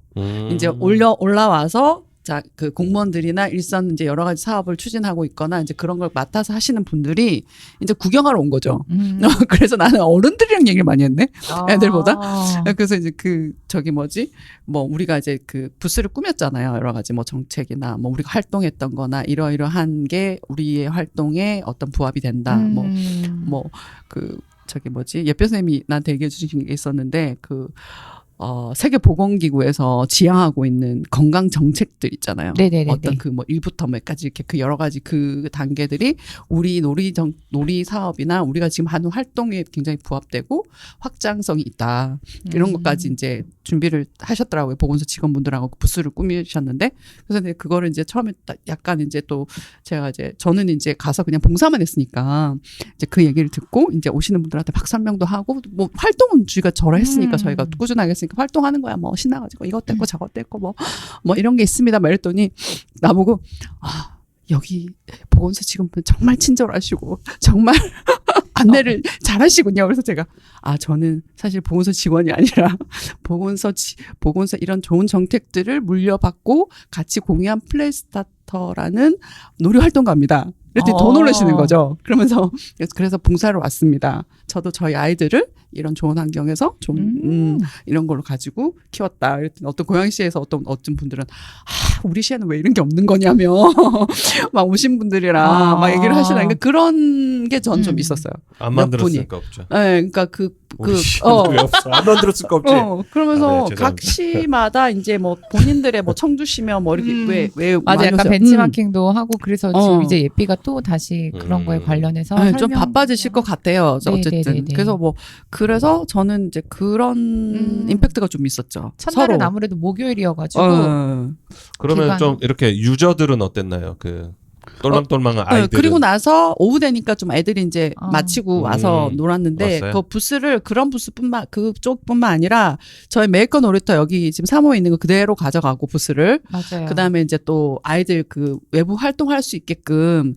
Speaker 1: 이제 올라와서 자, 그 공무원들이나 일선 이제 여러 가지 사업을 추진하고 있거나 이제 그런 걸 맡아서 하시는 분들이 이제 구경하러 온 거죠. 그래서 나는 어른들이랑 얘기를 많이 했네. 애들보다. 그래서 이제 뭐 우리가 이제 그 부스를 꾸몄잖아요. 여러 가지 뭐 정책이나 뭐 우리가 활동했던 거나 이러이러한 게 우리의 활동에 어떤 부합이 된다. 예표 선생님이 나한테 얘기해 주신 게 있었는데 세계보건기구에서 지향하고 있는 건강 정책들 있잖아요.
Speaker 3: 네네네네.
Speaker 1: 어떤 그 뭐 1부터 몇까지 이렇게 그 여러 가지 그 단계들이 우리 놀이 사업이나 우리가 지금 하는 활동에 굉장히 부합되고 확장성이 있다. 이런 것까지 이제 준비를 하셨더라고요. 보건소 직원분들하고 부스를 꾸미셨는데 그래서 이제 그거를 이제 처음에 약간 이제 또 제가 이제 저는 이제 가서 그냥 봉사만 했으니까 이제 그 얘기를 듣고 이제 오시는 분들한테 막 설명도 하고 뭐 활동은 주의가 저러 했으니까 저희가 꾸준하게 했으니까 활동하는 거야 뭐 신나가지고 이것 됐고 저것 됐고 뭐 이런 게 있습니다. 막 이랬더니 나보고 여기 보건소 직원분 정말 친절하시고 정말 안내를 잘하시군요. 그래서 제가 저는 사실 보건소 직원이 아니라 보건소 이런 좋은 정책들을 물려받고 같이 공유한 플레이스타터라는 놀이 활동가입니다. 그랬더니 더 놀라시는 거죠. 그러면서 그래서 봉사를 왔습니다. 저도 저희 아이들을 이런 좋은 환경에서 좀 이런 걸로 가지고 키웠다. 그랬더니 어떤 고양시에서 어떤 분들은 우리 시에는 왜 이런 게 없는 거냐며 막 오신 분들이랑 막 얘기를 하시다니까 그런 게 전 좀 있었어요.
Speaker 4: 안
Speaker 1: 몇 분이.
Speaker 4: 만들었으니까 없죠.
Speaker 1: 네, 그러니까
Speaker 4: 우리 시는 왜 없어? 안 만들었을까 없지.
Speaker 1: 그러면서
Speaker 4: 네,
Speaker 1: 각
Speaker 4: 죄송합니다.
Speaker 1: 시마다 이제 뭐 본인들의 뭐 청주시면 뭐 이렇게 왜
Speaker 3: 맞아, 약간 벤치마킹도 하고 그래서 지금 이제 예삐가 또 다시 그런 거에 관련해서
Speaker 1: 좀 바빠지실 것 같아요. 어쨌든
Speaker 3: 네네네네.
Speaker 1: 그래서 저는 이제 그런 임팩트가 좀 있었죠.
Speaker 3: 첫날은
Speaker 1: 서로.
Speaker 3: 아무래도 목요일이어가지고
Speaker 4: 그러면
Speaker 3: 기간-
Speaker 4: 좀 이렇게 유저들은 어땠나요? 그 똘망똘망한 아이들.
Speaker 1: 그리고 나서 오후 되니까 좀 애들이 이제 마치고 와서 놀았는데
Speaker 4: 왔어요?
Speaker 1: 그 부스를 그런 부스뿐만 그쪽뿐만 아니라 저희 메이커 놀이터 여기 지금 3호에 있는 거 그대로 가져가고 부스를
Speaker 3: 맞아요.
Speaker 1: 그다음에 이제 또 아이들 그 외부 활동할 수 있게끔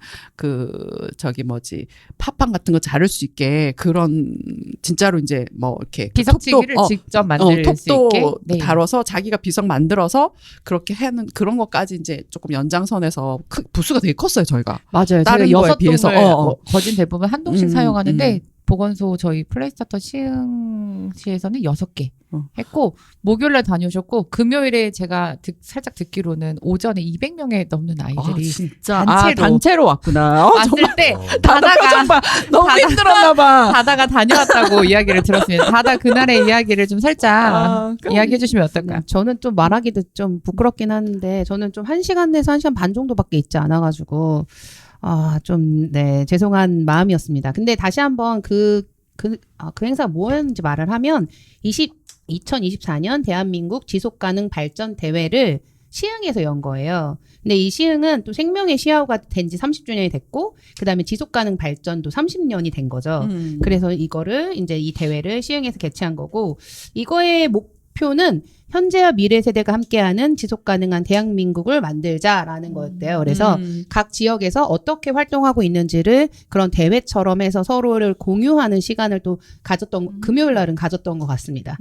Speaker 1: 팝빵 같은 거 자를 수 있게 그런 진짜로 이제 뭐 이렇게
Speaker 3: 비석치기를 직접 만들 수
Speaker 1: 톡도
Speaker 3: 있게 네.
Speaker 1: 다뤄서 자기가 비석 만들어서 그렇게 하는 그런 것까지 이제 조금 연장선에서 부스가 되게 컸어요 저희가.
Speaker 3: 맞아요.
Speaker 1: 다른
Speaker 3: 저희가
Speaker 1: 거에
Speaker 3: 6동을
Speaker 1: 비해서.
Speaker 3: 거진 대부분 한 동씩
Speaker 1: 음,
Speaker 3: 사용하는데 보건소 저희 플레이스타터 시흥시에서는 6개 했고 목요일날 다녀오셨고 금요일에 제가 살짝 듣기로는 오전에 200명에 넘는 아이들이
Speaker 1: 진짜
Speaker 3: 단체로
Speaker 1: 왔구나.
Speaker 3: 왔을 때
Speaker 1: 다다 표정 봐. 너무 힘들었나 봐.
Speaker 3: 다다가 다녀왔다고 이야기를 들었습니다. 다다 그날의 이야기를 좀 살짝 이야기해 주시면 어떨까요?
Speaker 7: 저는 좀 말하기도 좀 부끄럽긴 한데 저는 좀 1시간 내서 1시간 반 정도밖에 있지 않아가지고 죄송한 마음이었습니다. 근데 다시 한번 그 행사가 뭐였는지 말을 하면 2024년 대한민국 지속가능 발전 대회를 시흥에서 연 거예요. 근데 이 시흥은 또 생명의 시야호가 된 지 30주년이 됐고 그다음에 지속가능 발전도 30년이 된 거죠. 그래서 이거를 이제 이 대회를 시흥에서 개최한 거고 이거의 목표는 현재와 미래 세대가 함께하는 지속가능한 대한민국을 만들자라는 거였대요. 그래서 각 지역에서 어떻게 활동하고 있는지를 그런 대회처럼 해서 서로를 공유하는 시간을 또 금요일 날은 가졌던 것 같습니다.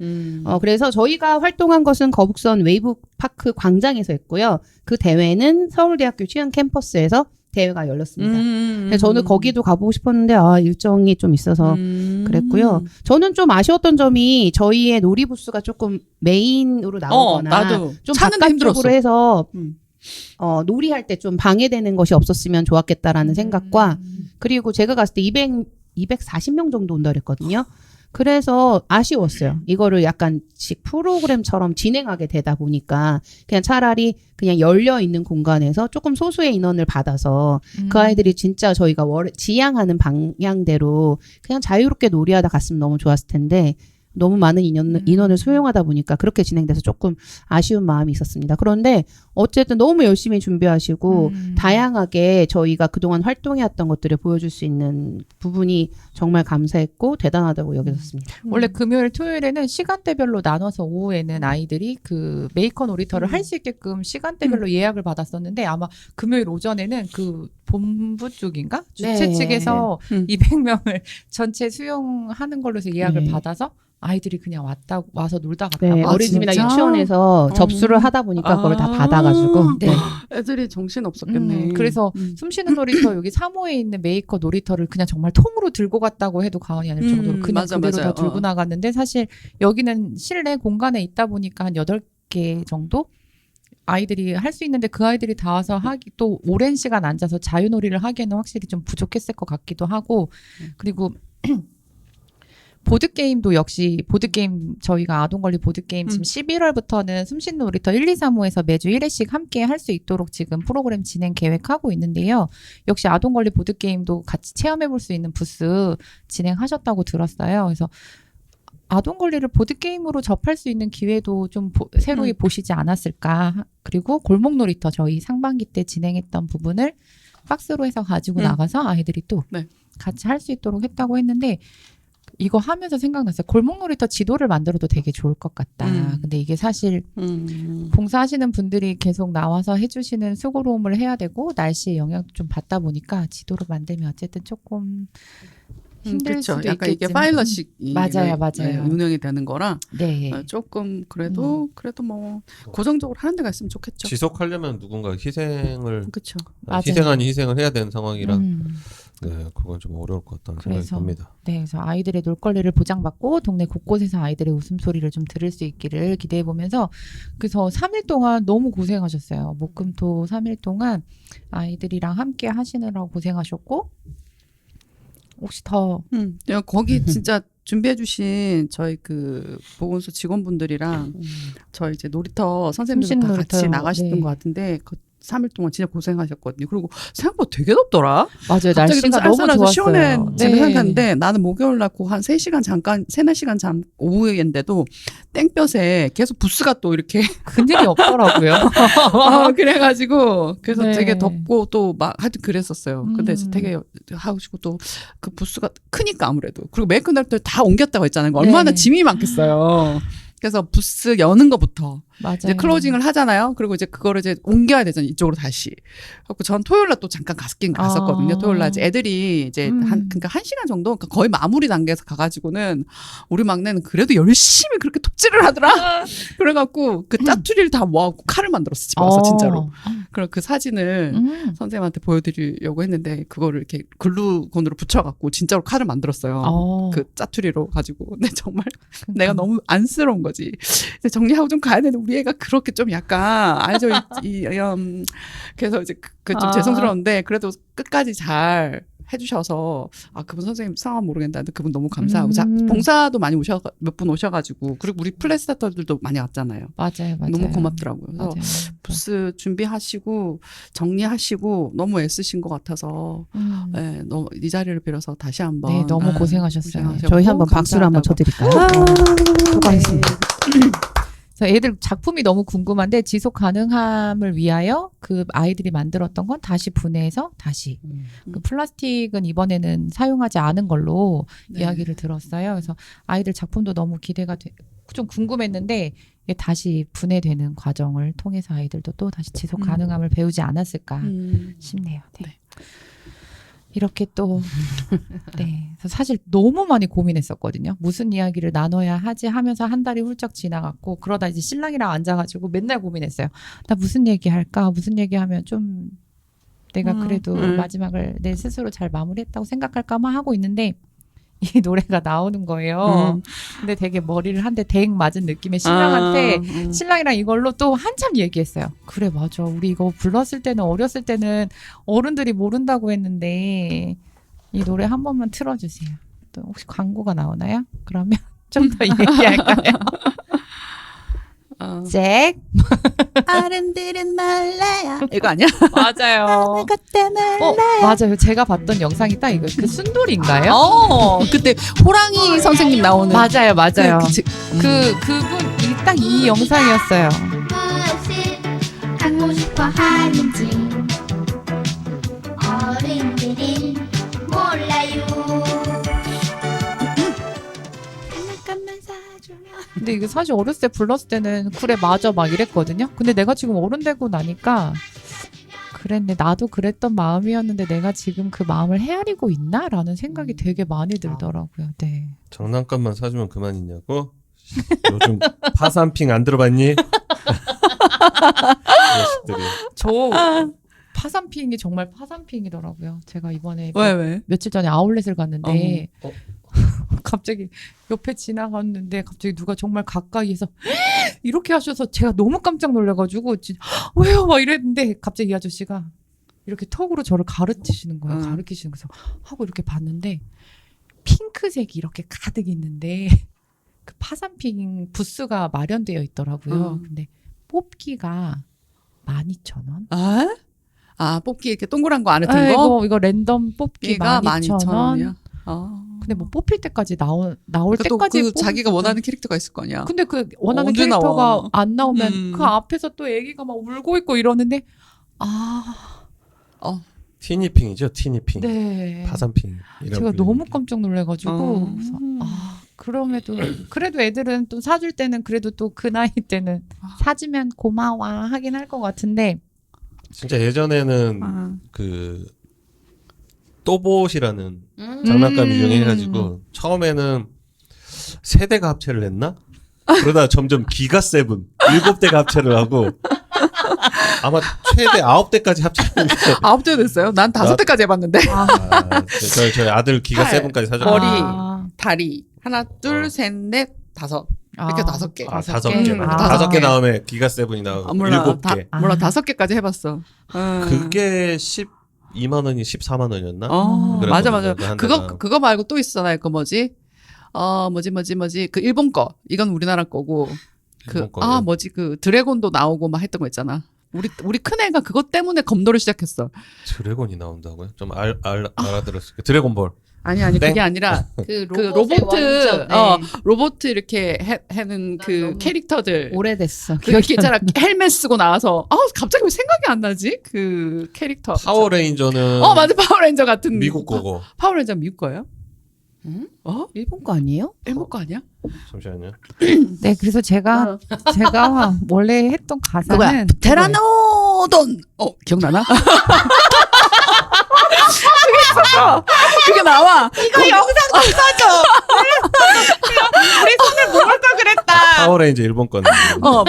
Speaker 7: 그래서 저희가 활동한 것은 거북선 웨이브파크 광장에서 했고요. 그 대회는 서울대학교 시흥 캠퍼스에서 대회가 열렸습니다. 근데 저는 거기도 가보고 싶었는데 일정이 좀 있어서 그랬고요. 저는 좀 아쉬웠던 점이 저희의 놀이 부스가 조금 메인으로 나오거나
Speaker 1: 나도
Speaker 7: 좀
Speaker 1: 찾는데 힘들었어.
Speaker 7: 바깥쪽으로 해서
Speaker 1: 음.
Speaker 7: 놀이할 때 좀 방해되는 것이 없었으면 좋았겠다라는 생각과 그리고 제가 갔을 때 240명 정도 온다 그랬거든요. 그래서 아쉬웠어요. 이거를 약간씩 프로그램처럼 진행하게 되다 보니까 그냥 차라리 그냥 열려 있는 공간에서 조금 소수의 인원을 받아서 그 아이들이 진짜 저희가 지향하는 방향대로 그냥 자유롭게 놀이하다 갔으면 너무 좋았을 텐데 너무 많은 인원을 수용하다 보니까 그렇게 진행돼서 조금 아쉬운 마음이 있었습니다. 그런데 어쨌든 너무 열심히 준비하시고 다양하게 저희가 그동안 활동해왔던 것들을 보여줄 수 있는 부분이 정말 감사했고 대단하다고 여겼습니다.
Speaker 3: 원래 금요일, 토요일에는 시간대별로 나눠서 오후에는 아이들이 그 메이커 놀이터를 할 수 있게끔 시간대별로 예약을 받았었는데 아마 금요일 오전에는 그 본부 쪽인가? 주최
Speaker 7: 네.
Speaker 3: 측에서 200명을 전체 수용하는 걸로 해서 예약을
Speaker 7: 네.
Speaker 3: 받아서 아이들이 그냥 와서 놀다 갔다.
Speaker 7: 네,
Speaker 1: 아,
Speaker 7: 어린이집이나
Speaker 1: 진짜?
Speaker 7: 유치원에서 접수를 하다 보니까 그걸 다 받아가지고
Speaker 3: 네.
Speaker 1: 애들이 정신 없었겠네.
Speaker 3: 그래서 숨쉬는 놀이터 여기 3호에 있는 메이커 놀이터를 그냥 정말 통으로 들고 갔다고 해도 과언이 아닐 정도로 그냥
Speaker 1: 맞아,
Speaker 3: 그대로
Speaker 1: 맞아요.
Speaker 3: 다 들고 나갔는데 사실 여기는 실내 공간에 있다 보니까 한 8개 정도 아이들이 할 수 있는데 그 아이들이 다 와서 또 오랜 시간 앉아서 자유놀이를 하기에는 확실히 좀 부족했을 것 같기도 하고 그리고 보드게임도 역시 보드게임 저희가 아동권리 보드게임 지금 11월부터는 숨쉬는 놀이터 1, 2, 3호에서 매주 1회씩 함께 할 수 있도록 지금 프로그램 진행 계획하고 있는데요. 역시 아동권리 보드게임도 같이 체험해볼 수 있는 부스 진행하셨다고 들었어요. 그래서 아동권리를 보드게임으로 접할 수 있는 기회도 좀 새로이 보시지 않았을까. 그리고 골목놀이터 저희 상반기 때 진행했던 부분을 박스로 해서 가지고 나가서 아이들이 또
Speaker 1: 네.
Speaker 3: 같이 할 수 있도록 했다고 했는데 이거 하면서 생각났어요. 골목놀이터 지도를 만들어도 되게 좋을 것 같다. 근데 이게 사실 봉사하시는 분들이 계속 나와서 해주시는 수고로움을 해야 되고 날씨의 영향도 좀 받다 보니까 지도를 만들면 어쨌든 조금 힘들
Speaker 1: 그렇죠.
Speaker 3: 수도
Speaker 1: 약간 이게
Speaker 3: 있겠지만
Speaker 1: 파일럿이
Speaker 3: 맞아요.
Speaker 1: 운영이 되는 거라
Speaker 3: 네.
Speaker 1: 조금 그래도 뭐 고정적으로 하는 데가 있으면 좋겠죠.
Speaker 4: 지속하려면 누군가 희생을
Speaker 1: 그렇죠.
Speaker 3: 맞아요.
Speaker 4: 희생 아닌 희생을 해야 되는 상황이라
Speaker 3: 음.
Speaker 4: 네, 그건 좀 어려울 것 같다는 생각이
Speaker 3: 그래서
Speaker 4: 듭니다.
Speaker 3: 네, 그래서 아이들의 놀 권리를 보장받고 동네 곳곳에서 아이들의 웃음소리를 좀 들을 수 있기를 기대해 보면서 그래서 3일 동안 너무 고생하셨어요. 목금토 3일 동안 아이들이랑 함께 하시느라고 고생하셨고 혹시 더
Speaker 1: 거기 진짜 준비해주신 저희 그 보건소 직원분들이랑 저희 이제 놀이터 선생님들 다 같이
Speaker 3: 놀이터요.
Speaker 1: 나가셨던
Speaker 3: 네.
Speaker 1: 것 같은데 3일 동안 진짜 고생하셨거든요. 그리고 생각보다 되게 덥더라.
Speaker 3: 맞아요.
Speaker 1: 갑자기 좀
Speaker 3: 날씨가 너무
Speaker 1: 쌀쌀해서
Speaker 3: 좋았어요.
Speaker 1: 시원해지는
Speaker 3: 네.
Speaker 1: 생각하는데 나는 목요일 날 한 3시간 잠깐 4시간 오후인데도 땡볕에 계속 부스가 또 이렇게
Speaker 3: 그늘이 없더라고요.
Speaker 1: 그래가지고 그래서
Speaker 3: 네.
Speaker 1: 되게 덥고 또 막 하여튼 그랬었어요. 근데
Speaker 3: 음.
Speaker 1: 되게 하시고 또 그 부스가 크니까 아무래도 그리고 메이크 날들 다 옮겼다고 했잖아요. 얼마나
Speaker 3: 네.
Speaker 1: 짐이 많겠어요. 그래서 부스 여는 것부터
Speaker 3: 맞아요.
Speaker 1: 이제 클로징을 하잖아요. 그리고 이제 그거를 이제 옮겨야 되잖아요. 이쪽으로 다시. 그래서 전 토요일 날 또 잠깐 갔었거든요.
Speaker 3: 아.
Speaker 1: 토요일 날 이제 애들이 이제 그러니까 1시간 정도 그러니까 거의 마무리 단계에서 가가지고는 우리 막내는 그래도 열심히 그렇게 톱질을 하더라. 그래갖고 그 짜투리를 다 모아갖고 칼을 만들었어 집에 와서 진짜로. 그럼 그 사진을 선생님한테 보여드리려고 했는데 그거를 이렇게 글루건으로 붙여갖고 진짜로 칼을 만들었어요. 그 짜투리로 가지고. 근데 정말 내가 너무 안쓰러운 거지. 이제 정리하고 좀 가야 되는데 우리 애가 그렇게 좀 약간 알죠. 그래서 이제 좀 죄송스러운데 그래도 끝까지 잘 해주셔서 그분 선생님 상황 모르겠는데 그분 너무 감사하고 봉사도 많이 몇 분 오셔가지고 그리고 우리 플래스타터들도 많이 왔잖아요.
Speaker 3: 맞아요.
Speaker 1: 너무 고맙더라고요. 그래서
Speaker 3: 맞아요.
Speaker 1: 부스 준비하시고 정리하시고 너무 애쓰신 것 같아서 네, 이 자리를 빌어서 다시 한번
Speaker 3: 네, 너무 고생하셨어요.
Speaker 7: 저희 한번 박수를 한번 쳐드릴까요? 수고하셨습니다.
Speaker 3: 그래서 애들 작품이 너무 궁금한데 지속 가능함을 위하여 그 아이들이 만들었던 건 다시 분해해서 다시 그 플라스틱은 이번에는 사용하지 않은 걸로
Speaker 1: 네.
Speaker 3: 이야기를 들었어요. 그래서 아이들 작품도 너무 기대가 좀 궁금했는데 이게 다시 분해되는 과정을 통해서 아이들도 또 다시 지속 가능함을 배우지 않았을까 싶네요. 네. 이렇게 또 네. 그래서 사실 너무 많이 고민했었거든요. 무슨 이야기를 나눠야 하지 하면서 한 달이 훌쩍 지나갔고 그러다 이제 신랑이랑 앉아가지고 맨날 고민했어요. 나 무슨 얘기 할까? 무슨 얘기하면 좀 내가 그래도 마지막을 내 스스로 잘 마무리했다고 생각할까만 하고 있는데 이 노래가 나오는 거예요. 근데 되게 머리를 한 대 대행 맞은 느낌의 신랑한테 신랑이랑 이걸로 또 한참 얘기했어요. 그래 맞아. 우리 이거 불렀을 때는 어렸을 때는 어른들이 모른다고 했는데 이 노래 한 번만 틀어주세요. 또 혹시 광고가 나오나요? 그러면 좀 더 얘기할까요? 잭
Speaker 1: 어른들은 말라야 이거 아니야?
Speaker 3: 맞아요. 맞아요. 제가 봤던 영상이 딱 이거 그 순돌인가요?
Speaker 1: 그때 호랑이 선생님 나오는
Speaker 3: 맞아요, 맞아요.
Speaker 1: 그
Speaker 3: 그분이 딱 이 영상이었어요.
Speaker 8: 무엇을 하고 싶어 하는지 어른들은 몰라요. 장난감만 사주면
Speaker 3: 근데 이게 사실 어렸을 때 불렀을 때는 그래 맞아 막 이랬거든요. 근데 내가 지금 어른 되고 나니까 그랬네. 나도 그랬던 마음이었는데 내가 지금 그 마음을 헤아리고 있나라는 생각이 되게 많이 들더라고요. 네.
Speaker 4: 장난감만 사주면 그만이냐고? 요즘 파산핑 안 들어봤니? 자식들이.
Speaker 3: 저 파산핑이 정말 파산핑이더라고요. 제가 이번에
Speaker 1: 왜?
Speaker 3: 며칠 전에 아울렛을 갔는데
Speaker 4: 어.
Speaker 3: 갑자기 옆에 지나갔는데 갑자기 누가 정말 가까이에서 이렇게 하셔서 제가 너무 깜짝 놀라가지고 왜요? 막 이랬는데 갑자기 이 아저씨가 이렇게 턱으로 저를 가르치시는 거예요. 가르치시는 거서 하고 이렇게 봤는데 핑크색이 이렇게 가득 있는데 그 파산핑 부스가 마련되어 있더라고요. 근데 뽑기가 12,000원?
Speaker 1: 뽑기 이렇게 동그란 거 안에 든 거?
Speaker 3: 이거 랜덤 뽑기가 12,000원. 근데 뭐 뽑힐 때까지 나올 때까지
Speaker 1: 그 자기가 원하는 캐릭터가 있을 거 아니야.
Speaker 3: 근데 그 원하는
Speaker 1: 언제
Speaker 3: 캐릭터가
Speaker 1: 나와?
Speaker 3: 안 나오면 그 앞에서 또 애기가 막 울고 있고 이러는데
Speaker 4: 티니핑이죠, 티니핑.
Speaker 3: 네.
Speaker 4: 파산핑.
Speaker 3: 제가 너무 깜짝 놀래가지고 그래서 그래도 애들은 또 사줄 때는 그래도 또 그 나이 때는 사주면 고마워 하긴 할 것 같은데
Speaker 4: 진짜 예전에는 그 또봇이라는 장난감이 유행해가지고 처음에는 세대가 합체를 했나? 그러다 점점 기가 세븐 7대가 합체를 하고 아마 최대 9대까지 합체했는데
Speaker 1: 9대 됐어요? 난 5대까지 해봤는데.
Speaker 4: 저희 아들 기가
Speaker 1: 팔,
Speaker 4: 세븐까지 사줬거든요.
Speaker 1: 머리, 다리 하나, 둘, 셋, 넷, 다섯. 이렇게 5개.
Speaker 4: 5개.
Speaker 1: 다섯
Speaker 4: 5개
Speaker 1: 개.
Speaker 4: 다음에 기가 세븐이 나오고
Speaker 1: 몰라.
Speaker 4: 7개.
Speaker 1: 몰라 5개까지 해봤어.
Speaker 4: 그게 12만 원이 14만 원이었나?
Speaker 1: 맞아.
Speaker 4: 한 대당.
Speaker 1: 그거 말고 또 있었잖아요. 그 뭐지? 뭐지? 그 일본 거. 이건 우리나라 거고.
Speaker 4: 일본 거요?
Speaker 1: 뭐지? 그 드래곤도 나오고 막 했던 거 있잖아. 우리 큰애가 그것 때문에 검도를 시작했어.
Speaker 4: 드래곤이 나온다고요? 좀 알아들었어요. 드래곤볼.
Speaker 1: 아니
Speaker 4: 땡.
Speaker 1: 그게 아니라 그 로보트 로보트 이렇게 하는 그 캐릭터들
Speaker 7: 오래됐어.
Speaker 1: 그렇게 있잖아. 헬멧 쓰고 나와서 갑자기 왜 생각이 안 나지? 그 캐릭터.
Speaker 4: 파워레인저는
Speaker 1: 맞아. 파워레인저 같은
Speaker 4: 미국 거고.
Speaker 1: 파워레인저 미국 거예요?
Speaker 7: 일본 거 아니에요?
Speaker 1: 일본 거 아니야?
Speaker 4: 잠시만요.
Speaker 3: 네 그래서 제가 원래 했던 가사는
Speaker 1: 테라노돈 기억나나? 그게 나와. 이거 영상 좀 써줘. 우리 손을 먹을 걸 그랬다.
Speaker 4: 파워레인저 일본 거는.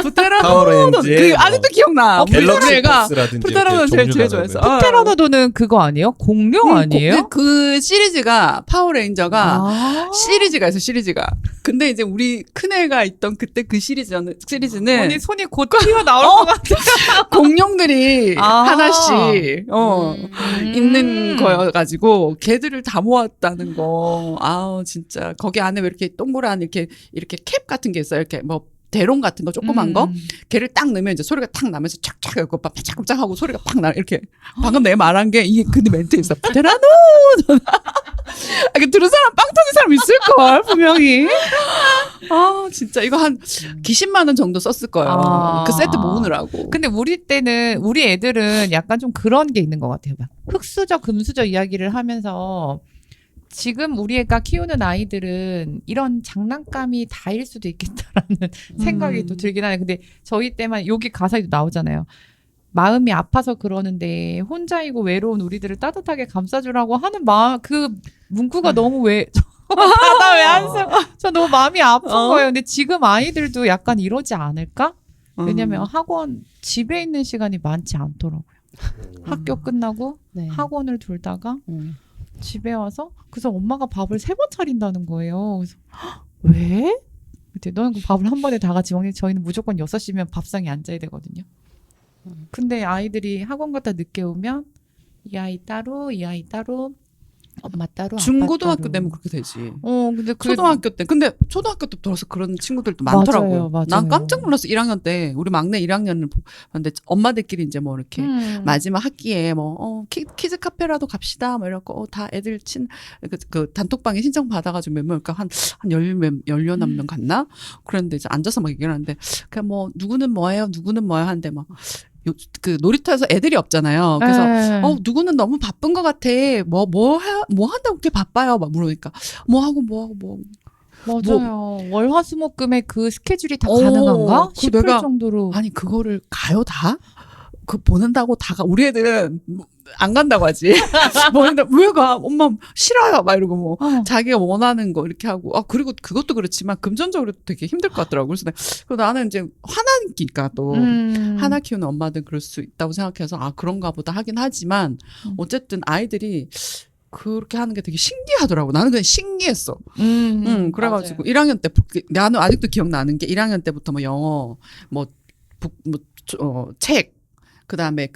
Speaker 1: 부테라노돈.
Speaker 4: 파워레인저.
Speaker 1: 그 아직도 기억나.
Speaker 4: 갤럭시
Speaker 1: 애가
Speaker 4: 박스라든지
Speaker 1: 부테라노돈 제일 좋아했어.
Speaker 3: 테라노도는 그거 아니에요? 공룡 아니에요?
Speaker 1: 그 시리즈가 파워레인저가 시리즈가 있어. 시리즈가. 근데 이제 우리 큰애가 있던 그때 그 시리즈는
Speaker 3: 언니 손이 곧 튀어나올 것 같아.
Speaker 1: 공룡들이 하나씩 있는 거여가지고 걔들을 다 모았다는 거. 진짜 거기 안에 왜 이렇게 동그란 이렇게 캡 같은 게 있어요. 이렇게 뭐 대롱 같은 거 조그만 거 걔를 딱 넣으면 이제 소리가 탁 나면서 촥촥 이렇게 반짝반짝 하고 소리가 팍 나. 이렇게 방금 내 말한 게 이게 근데 멘트에 있어. 테라노. 이게 들은 사람 빵 터진 사람 있을 걸 분명히. 진짜 이거 한 기십만 원 정도 썼을 거예요. 그 세트 모으느라고.
Speaker 3: 근데 우리 때는 우리 애들은 약간 좀 그런 게 있는 것 같아요. 막 흑수저 금수저 이야기를 하면서 지금 우리 애가 키우는 아이들은 이런 장난감이 다일 수도 있겠다라는 생각이 또 들긴 하네. 근데 저희 때만 여기 가사에도 나오잖아요. 마음이 아파서 그러는데 혼자이고 외로운 우리들을 따뜻하게 감싸주라고 하는 그 문구가 너무 나 왜 안 써? 저 너무 마음이 아픈 거예요. 근데 지금 아이들도 약간 이러지 않을까? 왜냐면 학원 집에 있는 시간이 많지 않더라고요. 학교 끝나고
Speaker 7: 네.
Speaker 3: 학원을 돌다가
Speaker 7: 음.
Speaker 3: 집에 와서 그래서 엄마가 밥을 3번 차린다는 거예요. 그래서 "헉, 왜? 그때 너는 그 밥을 한 번에 다 같이 먹니? 저희는 무조건 6시면 밥상에 앉아야 되거든요. 근데 아이들이 학원 갔다 늦게 오면 이 아이 따로 이 아이 따로
Speaker 7: 엄마 따로
Speaker 1: 중고등학교
Speaker 7: 아빠 따로.
Speaker 1: 때면 그렇게 되지.
Speaker 3: 근데 그게
Speaker 1: 초등학교 때. 근데 초등학교 때 돌아서 그런 친구들도 많더라고요.
Speaker 3: 맞아요.
Speaker 1: 난 깜짝 놀랐어. 1학년 때 우리 막내 1학년을 봤는데 엄마들끼리 이제 뭐 이렇게 마지막 학기에 뭐 키즈 카페라도 갑시다. 뭐 이러고 다 애들 그 단톡방에 신청 받아가지고 몇 명, 그러니까 한 열여 명 갔나? 그랬는데 이제 앉아서 막 얘기를 하는데 그냥 뭐 누구는 뭐예요, 누구는 뭐예요 하는데 막. 그 놀이터에서 애들이 없잖아요. 그래서 누구는 너무 바쁜 것 같아. 뭐 한다고 그렇게 바빠요. 막 물으니까 뭐 하고.
Speaker 3: 맞아요. 월화수목금에 그 스케줄이 다 가능한가?
Speaker 1: 그
Speaker 3: 싶을
Speaker 1: 내가
Speaker 3: 정도로.
Speaker 1: 아니 그거를 가요 다? 그 보낸다고 다가 우리 애들은 안 간다고 하지. 보낸다 왜 가? 엄마 싫어요. 막 이러고 뭐 자기가 원하는 거 이렇게 하고. 그리고 그것도 그렇지만 금전적으로 되게 힘들 것 같더라고. 그래서 나는 이제 하나니까 또 하나 키우는 엄마들 그럴 수 있다고 생각해서 그런가 보다 하긴 하지만 어쨌든 아이들이 그렇게 하는 게 되게 신기하더라고. 나는 그냥 신기했어. 그래가지고 1학년 때 나는 아직도 기억나는 게 1학년 때부터 뭐 영어 책 그다음에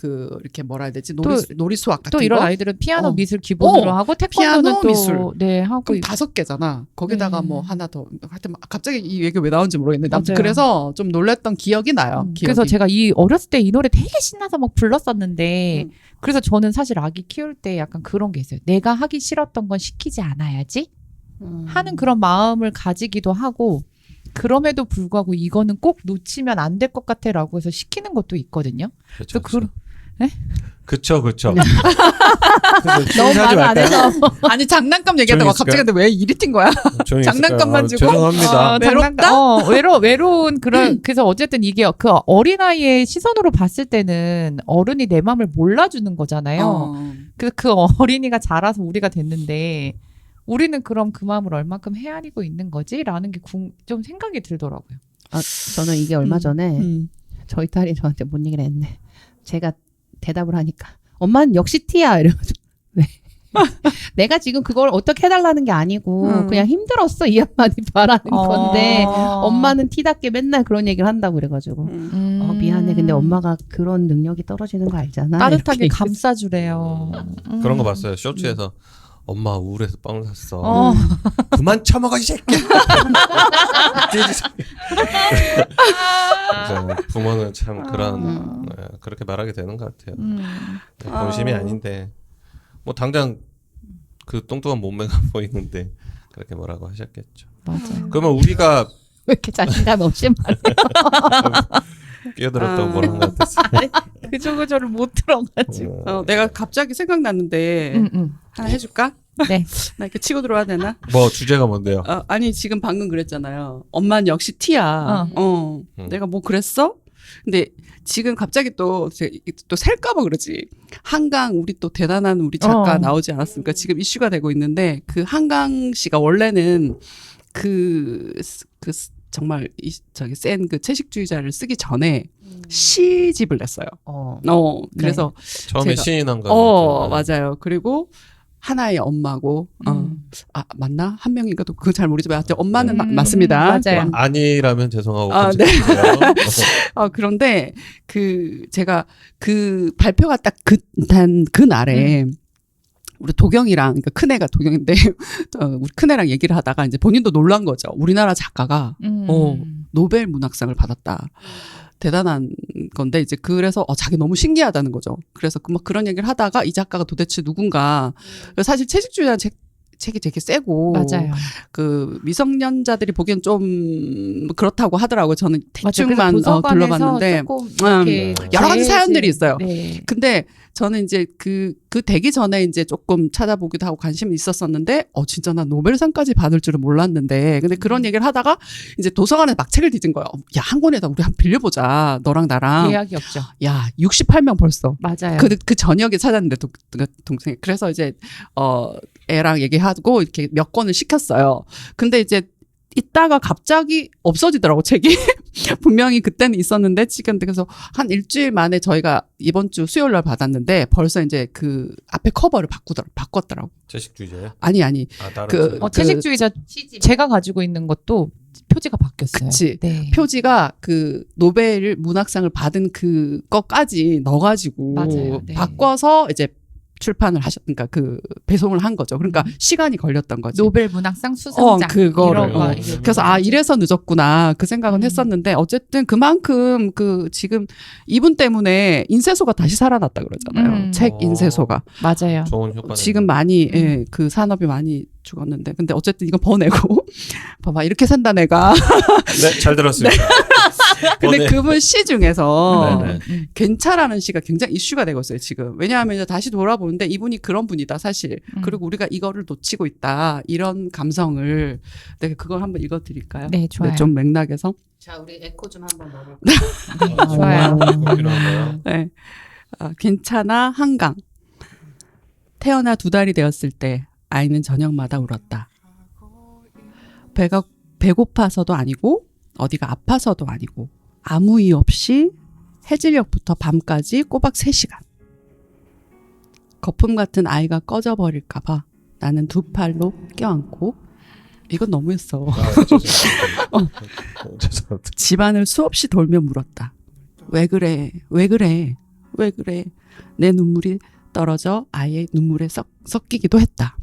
Speaker 1: 이렇게 뭐라 해야 되지? 놀이 수학 같은
Speaker 3: 또 이런
Speaker 1: 거.
Speaker 3: 아이들은 피아노 미술 기본으로 하고 태권도는
Speaker 1: 피아노
Speaker 3: 또
Speaker 1: 미술.
Speaker 3: 네, 하고
Speaker 1: 그럼
Speaker 3: 있고.
Speaker 1: 5개잖아. 거기다가
Speaker 3: 네.
Speaker 1: 뭐 하나 더. 하여튼 갑자기 이 얘기 왜 나온지 모르겠는데. 아무튼
Speaker 3: 맞아요.
Speaker 1: 그래서 좀 놀랬던 기억이 나요. 기억이.
Speaker 3: 그래서 제가 이 어렸을 때 이 노래 되게 신나서 막 불렀었는데 그래서 저는 사실 아기 키울 때 약간 그런 게 있어요. 내가 하기 싫었던 건 시키지 않아야지 하는 그런 마음을 가지기도 하고 그럼에도 불구하고 이거는 꼭 놓치면 안 될 것 같아라고 해서 시키는 것도 있거든요.
Speaker 4: 그렇죠.
Speaker 3: 그래서
Speaker 4: 그렇죠.
Speaker 7: 너무 말 안 해서
Speaker 1: 아니 장난감 얘기하다가
Speaker 4: 조용히
Speaker 1: 갑자기 근데 왜 이리 튄 거야? 장난감만 주고?
Speaker 4: 죄송합니다.
Speaker 1: 외롭다?
Speaker 3: 외로운 그래서 어쨌든 이게 그 어린아이의 시선으로 봤을 때는 어른이 내 마음을 몰라주는 거잖아요. 그래서 그 어린이가 자라서 우리가 됐는데 우리는 그럼 그 마음을 얼만큼 헤아리고 있는 거지? 라는 게 좀 생각이 들더라고요.
Speaker 7: 저는 이게 얼마 전에 저희 딸이 저한테 뭔 얘기를 했네. 제가 대답을 하니까 엄마는 역시 T야 이래가지고 네. 내가 지금 그걸 어떻게 해달라는 게 아니고 그냥 힘들었어 이 한마디 바라는 건데 엄마는 T답게 맨날 그런 얘기를 한다고 그래가지고 미안해. 근데 엄마가 그런 능력이 떨어지는 거 알잖아.
Speaker 3: 따뜻하게 감싸주래요.
Speaker 4: 그런 거 봤어요. 쇼츠에서 엄마 우울해서 빵을 샀어. 그만 처먹어 이 새끼야. 그래서 부모는 참 그런 그렇게 말하게 되는 것 같아요. 본심이 아닌데 뭐 당장 그 뚱뚱한 몸매가 보이는데 그렇게 뭐라고 하셨겠죠.
Speaker 3: 맞아요.
Speaker 4: 그러면 우리가
Speaker 7: 왜 이렇게 자신감 없이 말해?
Speaker 4: 끼어들었다고 뭐라는 것 같았어.
Speaker 3: 그저를 못 들어가지고.
Speaker 1: 내가 갑자기 생각났는데 하나 해줄까?
Speaker 3: 네.
Speaker 1: 나 이렇게 치고 들어와야 되나?
Speaker 4: 뭐 주제가 뭔데요?
Speaker 1: 아니 지금 방금 그랬잖아요. 엄마는 역시 T야. 내가 뭐 그랬어? 근데 지금 갑자기 또 셀까봐 그러지. 한강 우리 또 대단한 우리 작가 나오지 않았습니까? 지금 이슈가 되고 있는데 그 한강 씨가 원래는 정말 저기 센 그 채식주의자를 쓰기 전에 시집을 냈어요. 그래서
Speaker 4: 처음에 시인한 거.
Speaker 1: 맞아요. 그리고 하나의 엄마고, 맞나? 한 명인가도 그거 잘 모르지만, 하여튼 엄마는 맞습니다.
Speaker 3: 맞아요.
Speaker 4: 아니라면 죄송하고.
Speaker 1: 네. 그런데, 제가 발표가 딱 그날에, 우리 도경이랑, 그러니까 큰애가 도경인데, 우리 큰애랑 얘기를 하다가 이제 본인도 놀란 거죠. 우리나라 작가가, 노벨 문학상을 받았다. 대단한 건데 이제 그래서 자기 너무 신기하다는 거죠. 그래서 막 그런 얘기를 하다가 이 작가가 도대체 누군가. 사실 채식주의자는 책이 되게 세고
Speaker 3: 맞아요.
Speaker 1: 그 미성년자들이 보기엔 좀 그렇다고 하더라고요. 저는 대충만
Speaker 3: 도서관에서
Speaker 1: 둘러봤는데
Speaker 3: 조금 이렇게
Speaker 1: 여러 가지 사연들이 있어요.
Speaker 3: 네.
Speaker 1: 근데 저는 이제 그 되기 전에 이제 조금 찾아보기도 하고 관심이 있었었는데, 진짜 나 노벨상까지 받을 줄은 몰랐는데, 근데 그런 얘기를 하다가 이제 도서관에 막 책을 뒤진 거예요. 야, 한 권에다 우리 한번 빌려보자. 너랑 나랑.
Speaker 3: 예약이 없죠.
Speaker 1: 야, 68명 벌써.
Speaker 3: 맞아요.
Speaker 1: 그 저녁에 찾았는데 동생이. 그래서 이제 애랑 얘기하고 이렇게 몇 권을 시켰어요. 근데 이제 있다가 갑자기 없어지더라고 책이. 분명히 그때는 있었는데 지금 그래서 한 일주일 만에 저희가 이번 주 수요일 날 받았는데 벌써 이제 그 앞에 커버를 바꿨더라고.
Speaker 4: 채식주의자요?
Speaker 1: 아니
Speaker 4: 다른
Speaker 1: 그-
Speaker 4: 주의.
Speaker 3: 채식주의자 제가 가지고 있는 것도 표지가 바뀌었어요.
Speaker 1: 그치.
Speaker 3: 네.
Speaker 1: 표지가 그 노벨 문학상을 받은 그거까지 넣어가지고
Speaker 3: 맞아요. 네.
Speaker 1: 바꿔서 이제 출판을 그러니까 그 배송을 한 거죠. 그러니까 시간이 걸렸던 거지.
Speaker 3: 노벨 문학상 수상자
Speaker 1: 그거를.
Speaker 3: 이런 거.
Speaker 4: 어.
Speaker 3: 이게
Speaker 1: 그래서 이래서 늦었구나 그 생각은 했었는데 어쨌든 그만큼 그 지금 이분 때문에 인쇄소가 다시 살아났다 그러잖아요. 책 인쇄소가
Speaker 3: 맞아요.
Speaker 4: 좋은 효과.
Speaker 1: 지금 많이 예, 그 산업이 많이 죽었는데 근데 어쨌든 이건 버내고 봐봐 이렇게 산다 내가.
Speaker 4: 네, 잘 들었습니다.
Speaker 1: 근데
Speaker 4: 번외.
Speaker 1: 그분 시 중에서
Speaker 4: 네네.
Speaker 1: 괜찮아는 시가 굉장히 이슈가 되고 있어요 지금. 왜냐하면 이제 다시 돌아보는데 이분이 그런 분이다 사실. 그리고 우리가 이거를 놓치고 있다 이런 감성을 내가 그걸 한번 읽어드릴까요?
Speaker 3: 네, 좋아요.
Speaker 1: 좀 맥락에서.
Speaker 7: 자, 우리 에코 좀 한번 넣어볼게요.
Speaker 3: 좋아요.
Speaker 4: 그거 필요한가요?
Speaker 1: 네. 괜찮아 한강. 태어나 2달이 되었을 때 아이는 저녁마다 울었다. 배가 배고파서도 아니고 어디가 아파서도 아니고 아무 이유 없이 해질녘부터 밤까지 꼬박 3시간. 거품 같은 아이가 꺼져버릴까봐 나는 2팔로 껴안고 이건 너무했어.
Speaker 4: 죄송합니다.
Speaker 1: 집안을 수없이 돌며 물었다. 왜 그래? 왜 그래? 왜 그래? 내 눈물이 떨어져 아이의 눈물에 섞이기도 했다.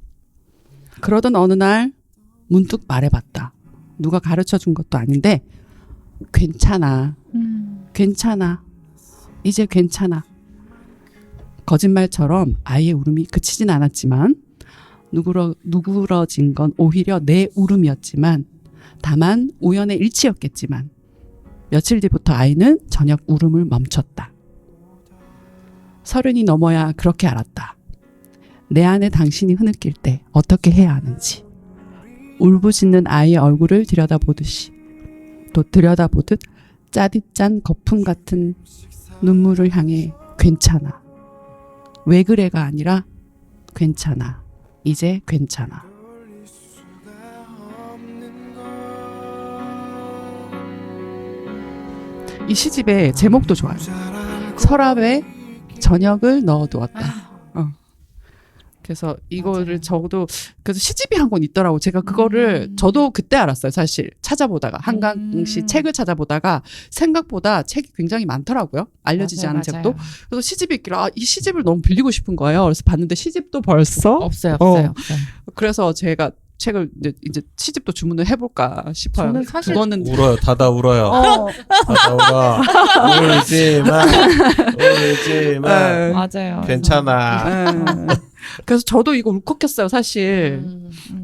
Speaker 1: 그러던 어느 날 문득 말해봤다. 누가 가르쳐준 것도 아닌데 괜찮아. 괜찮아. 이제 괜찮아. 거짓말처럼 아이의 울음이 그치진 않았지만 누그러진 건 오히려 내 울음이었지만 다만 우연의 일치였겠지만 며칠 뒤부터 아이는 저녁 울음을 멈췄다. 30이 넘어야 그렇게 알았다. 내 안에 당신이 흐느낄 때 어떻게 해야 하는지. 울부짖는 아이의 얼굴을 들여다보듯이 또 들여다보듯 짜릿짠 거품 같은 눈물을 향해 괜찮아. 왜 그래가 아니라 괜찮아. 이제 괜찮아. 이 시집의 제목도 좋아요. 서랍에 저녁을 넣어두었다. 그래서 이거를 저도 그래서 시집이 한 권 있더라고. 제가 그거를 저도 그때 알았어요. 사실 찾아보다가 한강 씨 책을 찾아보다가 생각보다 책이 굉장히 많더라고요. 알려지지 않은 책도. 그래서 시집이 있길래 이 시집을 너무 빌리고 싶은 거예요. 그래서 봤는데 시집도 벌써
Speaker 3: 없어요.
Speaker 1: 그래서 제가 책을 이제 시집도 주문을 해볼까 싶어요.
Speaker 3: 저는 사실
Speaker 1: 그거는
Speaker 4: 울어요. 다다 울어요. 다다 울어. 울지 마. 울지 마.
Speaker 3: 맞아요.
Speaker 4: 괜찮아.
Speaker 1: 그래서 저도 이거 울컥했어요, 사실.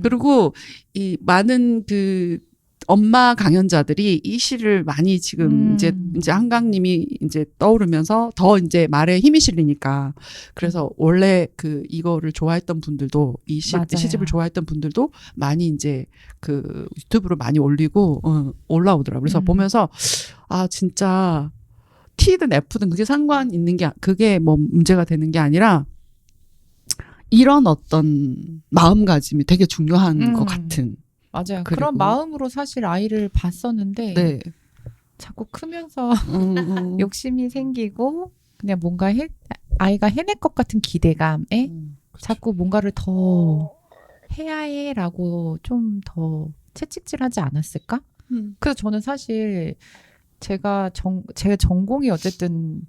Speaker 1: 그리고 이 많은 그 엄마 강연자들이 이 시를 많이 지금 이제 한강님이 이제 떠오르면서 더 이제 말에 힘이 실리니까 그래서 원래 그 이거를 좋아했던 분들도 이 시집을 좋아했던 분들도 많이 이제 그 유튜브로 많이 올리고 올라오더라고요. 그래서 보면서 아 진짜 T든 F든 그게 상관 있는 게 그게 뭐 문제가 되는 게 아니라 이런 어떤 마음가짐이 되게 중요한 것 같은.
Speaker 3: 맞아요.
Speaker 1: 그리고-
Speaker 3: 그런 마음으로 사실 아이를 봤었는데
Speaker 1: 네.
Speaker 3: 자꾸 크면서 욕심이 생기고 그냥 뭔가 아이가 해낼 것 같은 기대감에 자꾸 뭔가를 더 해야 해라고 좀 더 채찍질하지 않았을까? 그래서 저는 사실 제 전공이 어쨌든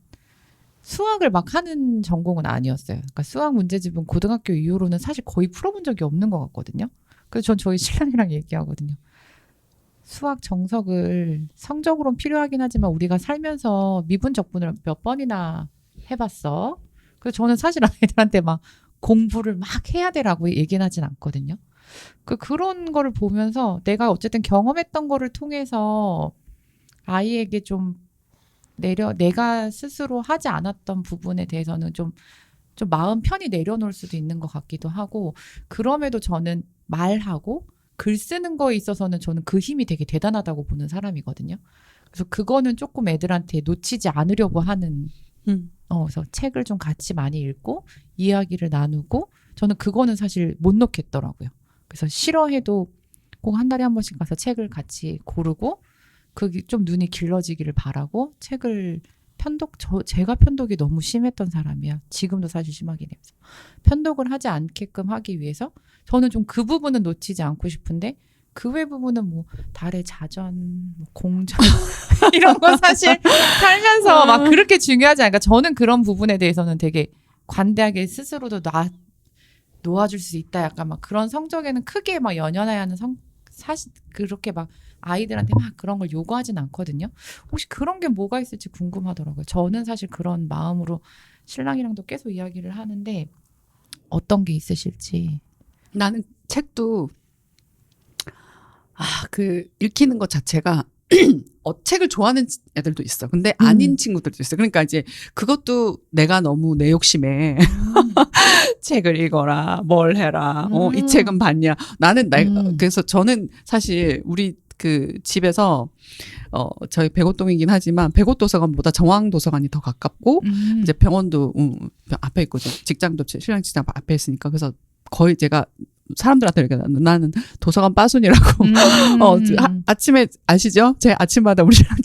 Speaker 3: 수학을 막 하는 전공은 아니었어요. 그러니까 수학 문제집은 고등학교 이후로는 사실 거의 풀어본 적이 없는 것 같거든요. 그래서 전 저희 신랑이랑 얘기하거든요. 수학 정석을 성적으로는 필요하긴 하지만 우리가 살면서 미분적분을 몇 번이나 해봤어. 그래서 저는 사실 아이들한테 막 공부를 막 해야 되라고 얘기는 하진 않거든요. 그런 거를 보면서 내가 어쨌든 경험했던 거를 통해서 아이에게 좀 내가 스스로 하지 않았던 부분에 대해서는 좀 마음 편히 내려놓을 수도 있는 것 같기도 하고 그럼에도 저는 말하고 글 쓰는 거에 있어서는 저는 그 힘이 되게 대단하다고 보는 사람이거든요. 그래서 그거는 조금 애들한테 놓치지 않으려고 하는 그래서 책을 좀 같이 많이 읽고 이야기를 나누고 저는 그거는 사실 못 놓겠더라고요. 그래서 싫어해도 꼭 한 달에 한 번씩 가서 책을 같이 고르고 그게 좀 눈이 길러지기를 바라고 책을 제가 편독이 너무 심했던 사람이야. 지금도 사실 심하긴 해요. 편독을 하지 않게끔 하기 위해서 저는 좀 그 부분은 놓치지 않고 싶은데 그 외 부분은 뭐 달의 자전, 뭐 공전 이런 거 사실 살면서 막 그렇게 중요하지 않으니까 저는 그런 부분에 대해서는 되게 관대하게 스스로도 놓아줄 수 있다. 약간 막 그런 성적에는 크게 막 연연해야 하는 사실 그렇게 막 아이들한테 막 그런 걸 요구하진 않거든요. 혹시 그런 게 뭐가 있을지 궁금하더라고요. 저는 사실 그런 마음으로 신랑이랑도 계속 이야기를 하는데 어떤 게 있으실지.
Speaker 1: 나는 책도 읽히는 것 자체가 책을 좋아하는 애들도 있어. 근데 아닌 친구들도 있어. 그러니까 이제 그것도 내가 너무 내 욕심에 책을 읽어라, 뭘 해라, 이 책은 봤냐. 그래서 저는 사실 우리 그 집에서 저희 백옷동이긴 하지만 백옷도서관보다 정왕도서관이 더 가깝고 이제 병원도 앞에 있고 직장도 신랑 직장 앞에 있으니까 그래서 거의 제가 사람들한테 이렇게 나는 도서관 빠순이라고 아침에 아시죠? 제 아침마다 우리 신랑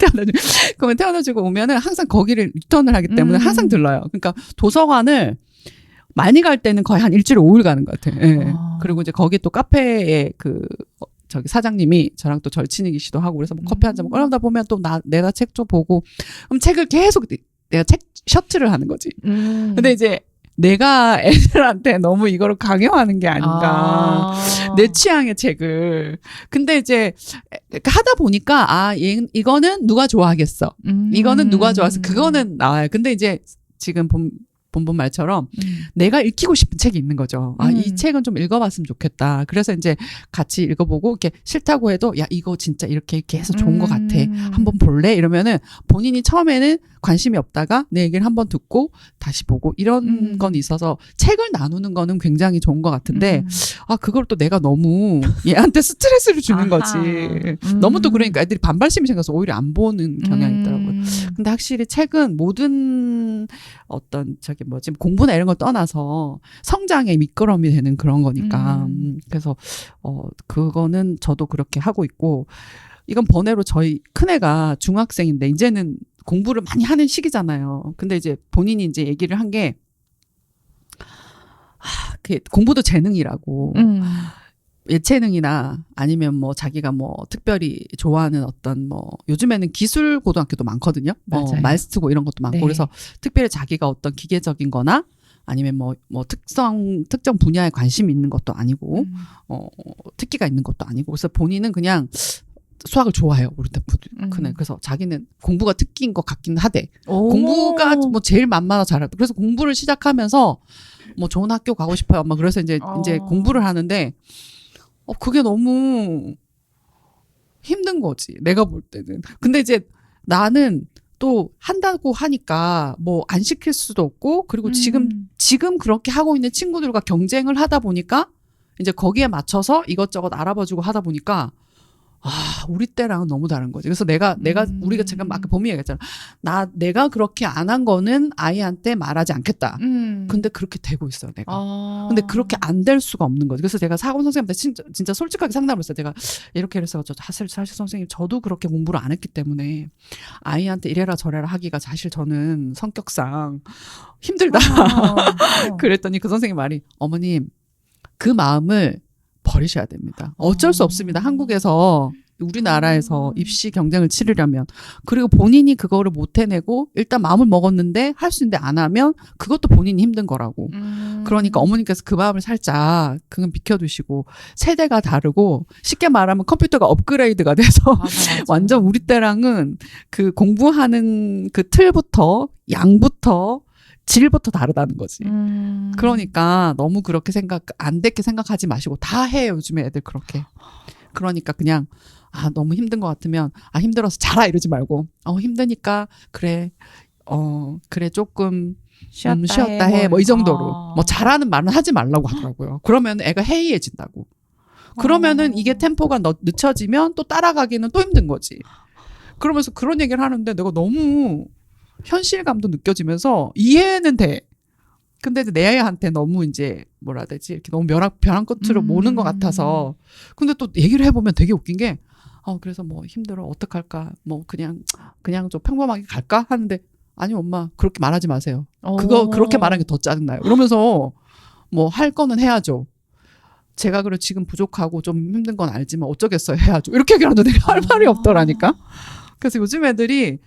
Speaker 1: 그러면 태어나주고 오면은 항상 거기를 리턴을 하기 때문에 항상 들러요. 그러니까 도서관을 많이 갈 때는 거의 한 일주일에 5일 가는 것 같아요. 예. 그리고 이제 거기 또 카페에 저기 사장님이 저랑 또 절친이기시도 하고 그래서 뭐 커피 한 잔 먹고 그러다 보면 또 내가 책 좀 보고 그럼 책을 계속 내가 책 셔틀을 하는 거지. 근데 이제 내가 애들한테 너무 이거를 강요하는 게 아닌가. 내 취향의 책을. 근데 이제 하다 보니까 이거는 누가 좋아하겠어. 이거는 누가 좋아해서 그거는 나와요. 근데 이제 지금 본본 말처럼 내가 읽히고 싶은 책이 있는 거죠. 이 책은 좀 읽어봤으면 좋겠다. 그래서 이제 같이 읽어보고 이렇게 싫다고 해도 야 이거 진짜 이렇게 해서 좋은 것 같아. 한번 볼래? 이러면은 본인이 처음에는 관심이 없다가 내 얘기를 한번 듣고 다시 보고 이런 건 있어서 책을 나누는 거는 굉장히 좋은 것 같은데 그걸 또 내가 너무 얘한테 스트레스를 주는 거지. 너무 또 그러니까 애들이 반발심이 생겨서 오히려 안 보는 경향이 있더라고요. 근데 확실히 책은 모든 어떤 공부나 이런 걸 떠나서 성장의 미끄럼이 되는 그런 거니까. 그래서 그거는 저도 그렇게 하고 있고 이건 번외로 저희 큰애가 중학생인데 이제는 공부를 많이 하는 시기잖아요. 근데 이제 본인이 이제 얘기를 한 게 공부도 재능이라고. 예체능이나 아니면 뭐 자기가 뭐 특별히 좋아하는 어떤 뭐 요즘에는 기술 고등학교도 많거든요. 말스트고 이런 것도 많고
Speaker 3: 네.
Speaker 1: 그래서 특별히 자기가 어떤 기계적인 거나 아니면 뭐 특정 분야에 관심이 있는 것도 아니고 특기가 있는 것도 아니고 그래서 본인은 그냥 수학을 좋아해요. 우리 때 큰애. 그래서 자기는 공부가 특기인 것 같긴 하대. 공부가 뭐 제일 만만하고 잘하고 그래서 공부를 시작하면서 뭐 좋은 학교 가고 싶어요. 엄마 그래서 이제 공부를 하는데 그게 너무 힘든 거지. 내가 볼 때는. 근데 이제 나는 또 한다고 하니까 뭐 안 시킬 수도 없고 그리고 지금 그렇게 하고 있는 친구들과 경쟁을 하다 보니까 이제 거기에 맞춰서 이것저것 알아봐주고 하다 보니까 우리 때랑은 너무 다른 거지. 그래서 우리가 지금 아까 범위 얘기했잖아. 내가 그렇게 안 한 거는 아이한테 말하지 않겠다. 근데 그렇게 되고 있어요, 내가. 근데 그렇게 안 될 수가 없는 거지. 그래서 제가 사고 선생님한테 진짜 솔직하게 상담을 했어요. 제가 이렇게 해서 사실 선생님 저도 그렇게 공부를 안 했기 때문에 아이한테 이래라 저래라 하기가 사실 저는 성격상 힘들다. 그랬더니 그 선생님 말이 어머님 그 마음을 버리셔야 됩니다. 어쩔 수 없습니다. 한국에서 우리나라에서 입시 경쟁을 치르려면 그리고 본인이 그거를 못 해내고 일단 마음을 먹었는데 할 수 있는데 안 하면 그것도 본인이 힘든 거라고. 그러니까 어머니께서 그 마음을 살짝 그건 비켜두시고 세대가 다르고 쉽게 말하면 컴퓨터가 업그레이드가 돼서
Speaker 3: 맞아.
Speaker 1: 완전 우리 때랑은 그 공부하는 그 틀부터 양부터 질부터 다르다는 거지. 그러니까 너무 그렇게 안 됐게 생각하지 마시고 다 해요. 요즘에 애들 그렇게. 그러니까 그냥 너무 힘든 것 같으면 힘들어서 자라 이러지 말고 힘드니까 그래 조금 쉬었다 해. 뭐 이 정도로. 뭐 잘하는 말은 하지 말라고 하더라고요. 그러면 애가 해이해진다고. 그러면은 이게 템포가 늦춰지면 또 따라가기는 또 힘든 거지. 그러면서 그런 얘기를 하는데 내가 너무 현실감도 느껴지면서 이해는 돼. 근데 내 아이한테 너무 이제 뭐라 해야 되지? 이렇게 너무 벼랑 끝으로 모는 것 같아서. 근데 또 얘기를 해보면 되게 웃긴 게 그래서 뭐 힘들어 어떡할까 뭐 그냥 좀 평범하게 갈까 하는데 아니 엄마 그렇게 말하지 마세요. 그거 그렇게 말하는 게 더 짜증나요. 이러면서 뭐 할 거는 해야죠. 제가 그래 지금 부족하고 좀 힘든 건 알지만 어쩌겠어요 해야죠. 이렇게 얘기하는데 내가 할 말이 없더라니까. 그래서 요즘 애들이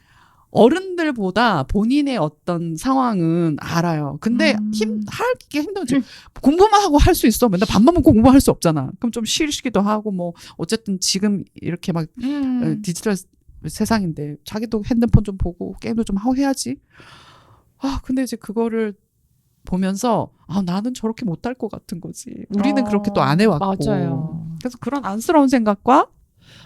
Speaker 1: 어른들보다 본인의 어떤 상황은 알아요. 근데 하기 힘들지. 공부만 하고 할 수 있어. 맨날 밥만 먹고 공부할 수 없잖아. 그럼 좀 쉬기도 하고 뭐 어쨌든 지금 이렇게 막 디지털 세상인데 자기도 핸드폰 좀 보고 게임도 좀 하고 해야지. 근데 이제 그거를 보면서 나는 저렇게 못할 것 같은 거지. 우리는 그렇게 또 안 해왔고.
Speaker 3: 맞아요.
Speaker 1: 그래서 그런 안쓰러운 생각과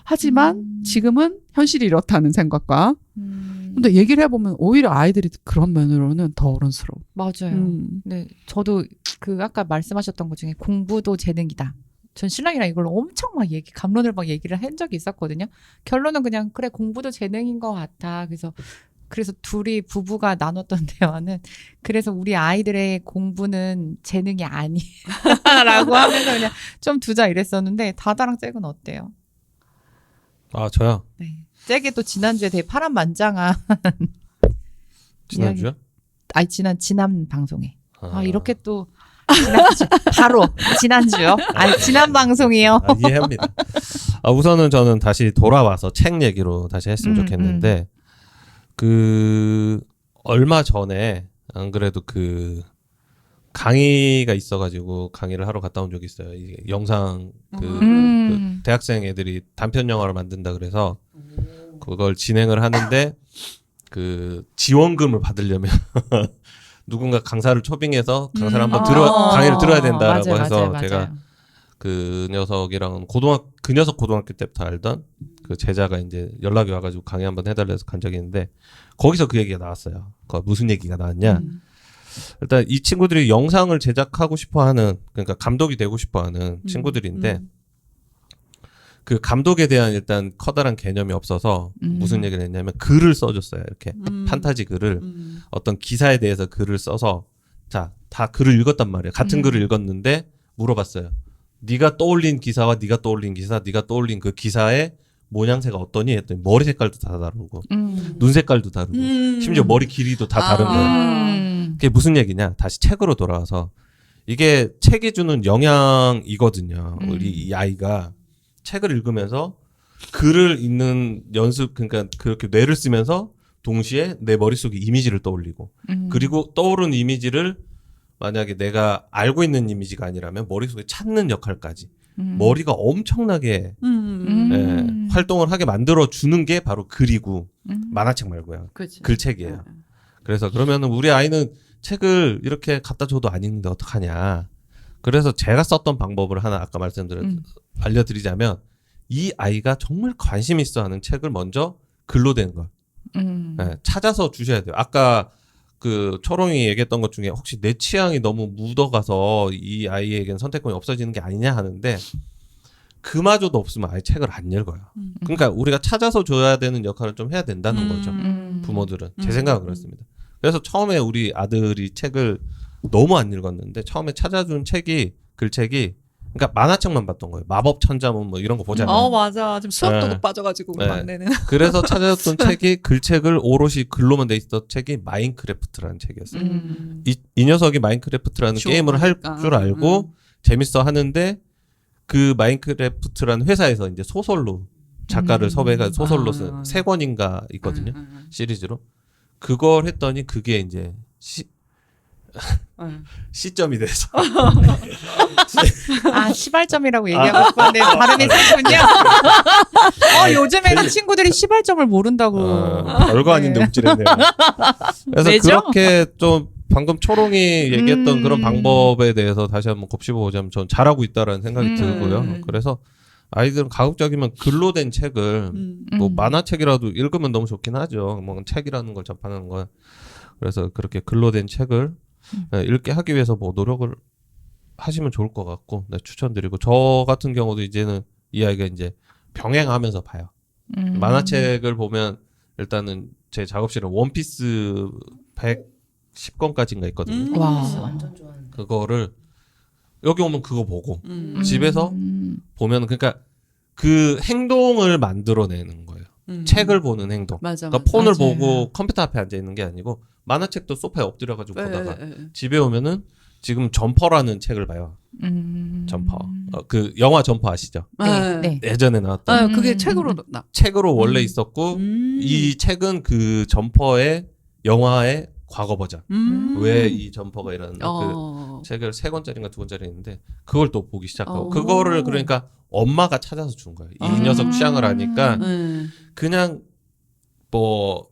Speaker 1: 하지만 지금은 현실이 이렇다는 생각과 근데 얘기를 해보면 오히려 아이들이 그런 면으로는 더 어른스러워.
Speaker 3: 맞아요. 네, 저도 그 아까 말씀하셨던 것 중에 공부도 재능이다. 전 신랑이랑 이걸 엄청 막 감론을 막 얘기를 한 적이 있었거든요. 결론은 그냥 그래 공부도 재능인 것 같아. 그래서 둘이 부부가 나눴던 대화는 그래서 우리 아이들의 공부는 재능이 아니라고 하면서 그냥 좀 두자 이랬었는데 다다랑 잭은 어때요?
Speaker 4: 저요.
Speaker 3: 네. 잭이 또 지난주에 되게 파란만장한
Speaker 4: 지난주요?
Speaker 3: 아니 지난 방송에 이렇게 또 바로 지난주요? 아니 지난 방송이요.
Speaker 4: 이해합니다. 우선은 저는 다시 돌아와서 책 얘기로 다시 했으면 좋겠는데 그 얼마 전에 안 그래도 그 강의가 있어가지고 강의를 하러 갔다 온 적이 있어요. 이게 영상 그 대학생 애들이 단편 영화를 만든다 그래서 그걸 진행을 하는데 그 지원금을 받으려면 누군가 강사를 초빙해서 강사를 한번 강의를 들어야 된다라고
Speaker 3: 맞아요,
Speaker 4: 해서
Speaker 3: 맞아요,
Speaker 4: 제가
Speaker 3: 맞아요.
Speaker 4: 그 녀석이랑 그 녀석 고등학교 때부터 알던 그 제자가 이제 연락이 와가지고 강의 한번 해달라 해서 간 적이 있는데 거기서 그 얘기가 나왔어요. 무슨 얘기가 나왔냐? 일단 이 친구들이 영상을 제작하고 싶어하는 그러니까 감독이 되고 싶어하는 친구들인데 그 감독에 대한 일단 커다란 개념이 없어서 무슨 얘기를 했냐면 글을 써줬어요. 이렇게 판타지 글을 어떤 기사에 대해서 글을 써서 자, 다 글을 읽었단 말이에요. 같은 글을 읽었는데 물어봤어요. 네가 떠올린 기사와 네가 떠올린 기사, 네가 떠올린 그 기사의 모양새가 어떠니 했더니 머리 색깔도 다 다르고 눈 색깔도 다르고 심지어 머리 길이도 다 다른 거예요. 그게 무슨 얘기냐? 다시 책으로 돌아와서 이게 책이 주는 영향이거든요. 우리 이 아이가 책을 읽으면서 글을 읽는 연습 그러니까 그렇게 뇌를 쓰면서 동시에 내 머릿속에 이미지를 떠올리고 그리고 떠오른 이미지를 만약에 내가 알고 있는 이미지가 아니라면 머릿속에 찾는 역할까지 머리가 엄청나게 활동을 하게 만들어 주는 게 바로 글이고 만화책 말고요.
Speaker 1: 그치.
Speaker 4: 글책이에요. 그래서 그러면은 우리 아이는 책을 이렇게 갖다 줘도 안 읽는데 어떡하냐. 그래서 제가 썼던 방법을 하나 아까 알려드리자면 이 아이가 정말 관심 있어 하는 책을 먼저 글로 된 걸 찾아서 주셔야 돼요. 아까 그 초롱이 얘기했던 것 중에 혹시 내 취향이 너무 묻어가서 이 아이에겐 선택권이 없어지는 게 아니냐 하는데 그마저도 없으면 아예 책을 안 읽어요. 그러니까 우리가 찾아서 줘야 되는 역할을 좀 해야 된다는 거죠. 부모들은. 제 생각은 그렇습니다. 그래서 처음에 우리 아들이 책을 너무 안 읽었는데 처음에 찾아준 책이 글책이 그러니까 만화책만 봤던 거예요. 마법 천자문 뭐 이런 거 보잖아요.
Speaker 1: 맞아. 지금 수업도
Speaker 4: 네.
Speaker 1: 빠져가지고 우리
Speaker 4: 네.
Speaker 1: 막내는.
Speaker 4: 그래서 찾아줬던 책이 글책을 오롯이 글로만 돼 있었던 책이 마인크래프트라는 책이었어요. 이 녀석이 마인크래프트라는 게임을 할 줄 알고 재밌어 하는데 그 마인크래프트라는 회사에서 이제 소설로 작가를 섭외해가 소설로 쓴 3권인가 있거든요. 시리즈로. 그걸 했더니 그게 이제 시점이 돼서
Speaker 3: 시발점이라고 얘기하고 싶었는데 발음이 세군요. 요즘에는 친구들이 시발점을 모른다고.
Speaker 4: 별거 아닌데 움찔했네요. 그래서
Speaker 3: 왜죠?
Speaker 4: 그렇게 좀 방금 초롱이 얘기했던 그런 방법에 대해서 다시 한번 곱씹어보자면 전 잘하고 있다라는 생각이 들고요. 그래서 아이들은 가급적이면 글로 된 책을 뭐 만화책이라도 읽으면 너무 좋긴 하죠. 뭐 책이라는 걸 접하는 건. 그래서 그렇게 글로 된 책을 읽게 하기 위해서 뭐 노력을 하시면 좋을 것 같고 추천드리고 저 같은 경우도 이제는 이 아이가 이제 병행하면서 봐요. 만화책을 보면 일단은 제 작업실에 원피스 110권까지인가 있거든요.
Speaker 3: 와.
Speaker 4: 그거를 여기 오면 그거 보고 집에서 보면 그러니까 그 행동을 만들어내는 거예요. 책을 보는 행동.
Speaker 1: 맞아.
Speaker 4: 그러니까 폰을
Speaker 3: 맞아요.
Speaker 4: 보고 컴퓨터 앞에 앉아 있는 게 아니고 만화책도 소파에 엎드려가지고 보다가
Speaker 1: 네.
Speaker 4: 집에 오면은 지금 점퍼라는 책을 봐요. 점퍼. 그 영화 점퍼 아시죠?
Speaker 3: 네. 네.
Speaker 4: 예전에 나왔던
Speaker 1: 그게 책으로 나.
Speaker 4: 책으로 원래 있었고
Speaker 1: 음.
Speaker 4: 이 책은 그 점퍼의 영화의 과거 버전. 왜 이 점퍼가 이런
Speaker 1: 어.
Speaker 4: 그 책을 3권짜리인가 2권짜리 있는데 그걸 또 보기 시작하고
Speaker 1: 어.
Speaker 4: 그거를 그러니까 엄마가 찾아서 준 거예요. 이 녀석 취향을 아니까 그냥 뭐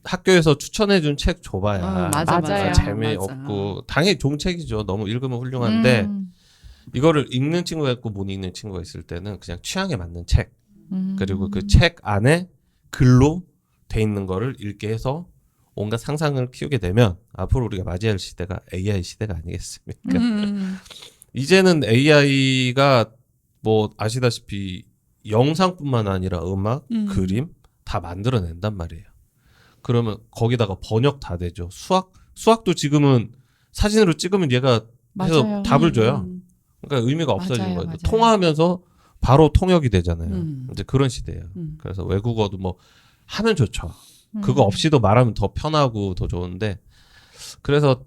Speaker 4: 학교에서 추천해준 책 줘봐야
Speaker 1: 맞아,
Speaker 3: 맞아요.
Speaker 4: 재미없고 당연히 좋은 책이죠. 너무 읽으면 훌륭한데 이거를 읽는 친구가 있고 못 읽는 친구가 있을 때는 그냥 취향에 맞는 책 그리고 그 책 안에 글로 돼 있는 거를 읽게 해서 온갖 상상을 키우게 되면 앞으로 우리가 맞이할 시대가 AI 시대가 아니겠습니까? 이제는 AI가 뭐 아시다시피 영상뿐만 아니라 음악, 그림 다 만들어낸단 말이에요. 그러면 거기다가 번역 다 되죠. 수학도 지금은 사진으로 찍으면 얘가 해서
Speaker 3: 맞아요.
Speaker 4: 답을 줘요. 그러니까 의미가 없어진
Speaker 3: 맞아요,
Speaker 4: 거예요.
Speaker 3: 맞아요.
Speaker 4: 통화하면서 바로 통역이 되잖아요. 이제 그런 시대예요.
Speaker 1: 음.
Speaker 4: 그래서 외국어도 뭐 하면 좋죠. 그거 없이도 말하면 더 편하고 더 좋은데 그래서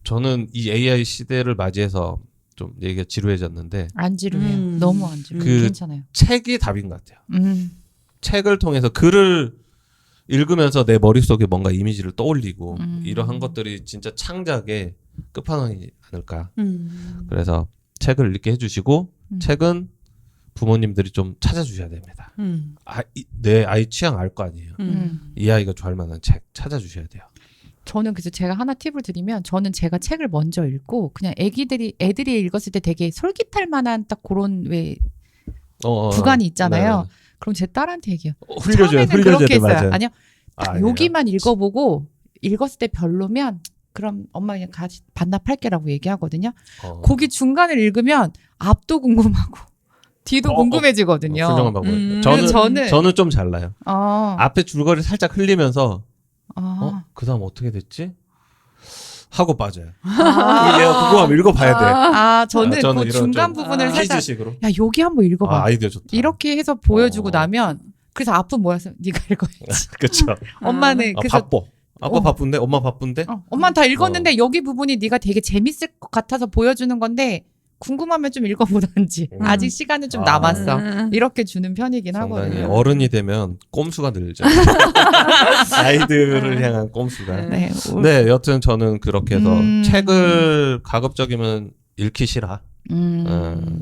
Speaker 4: 저는 이 AI 시대를 맞이해서 좀 얘기가 지루해졌는데
Speaker 3: 안 지루해요. 너무 안 지루해요.
Speaker 4: 그
Speaker 3: 괜찮아요.
Speaker 4: 책이 답인 것 같아요. 책을 통해서 글을 읽으면서 내 머릿속에 뭔가 이미지를 떠올리고 이러한 것들이 진짜 창작의 끝판왕이 아닐까. 그래서 책을 읽게 해주시고 책은 부모님들이 좀 찾아주셔야 됩니다. 내 아이 취향 알 거 아니에요. 이 아이가 좋아할 만한 책 찾아주셔야 돼요.
Speaker 3: 저는 그래서 제가 하나 팁을 드리면 저는 제가 책을 먼저 읽고 그냥 애들이 읽었을 때 되게 솔깃할 만한 딱 그런 왜 구간이 있잖아요.
Speaker 4: 네.
Speaker 3: 그럼 제 딸한테 얘기해요.
Speaker 4: 흘려줘야
Speaker 3: 처음에는
Speaker 4: 흘려줘야
Speaker 3: 그렇게
Speaker 4: 돼
Speaker 3: 했어요.
Speaker 4: 맞아요.
Speaker 3: 아니요. 딱
Speaker 4: 아니에요.
Speaker 3: 여기만 읽어보고 읽었을 때 별로면 그럼 엄마 그냥 같이 반납할게라고 얘기하거든요. 거기 중간을 읽으면 앞도 궁금하고 뒤도 궁금해지거든요.
Speaker 4: 훌륭한 방법이에요.
Speaker 3: 그래서
Speaker 4: 저는 좀 잘나요.
Speaker 3: 아,
Speaker 4: 앞에 줄거리 살짝 흘리면서
Speaker 3: 아,
Speaker 4: 그다음 어떻게 됐지? 하고 빠져요. 얘가 궁금하면 읽어봐야 돼.
Speaker 3: 저는
Speaker 4: 저는
Speaker 3: 그
Speaker 4: 이런
Speaker 3: 중간
Speaker 4: 좀
Speaker 3: 부분을 살짝
Speaker 4: 퀴즈식으로.
Speaker 3: 야 여기 한번 읽어봐.
Speaker 4: 아이디어 좋다.
Speaker 3: 이렇게 해서 보여주고
Speaker 4: 어.
Speaker 3: 나면 그래서 앞은 뭐였어? 네가 읽어야지.
Speaker 4: 그렇죠.
Speaker 3: 엄마는 그래서
Speaker 4: 바빠. 아빠 바쁜데 엄마 바쁜데.
Speaker 3: 엄마는 다 읽었는데 여기 부분이 네가 되게 재밌을 것 같아서 보여주는 건데 궁금하면 좀 읽어보던지. 아직 시간은 좀 남았어. 이렇게 주는 편이긴
Speaker 4: 상당히
Speaker 3: 하거든요.
Speaker 4: 어른이 되면 꼼수가 늘죠. 아이들을 향한 꼼수가.
Speaker 3: 네.
Speaker 4: 네, 여튼 저는 그렇게 해서 책을 가급적이면 읽기 싫어.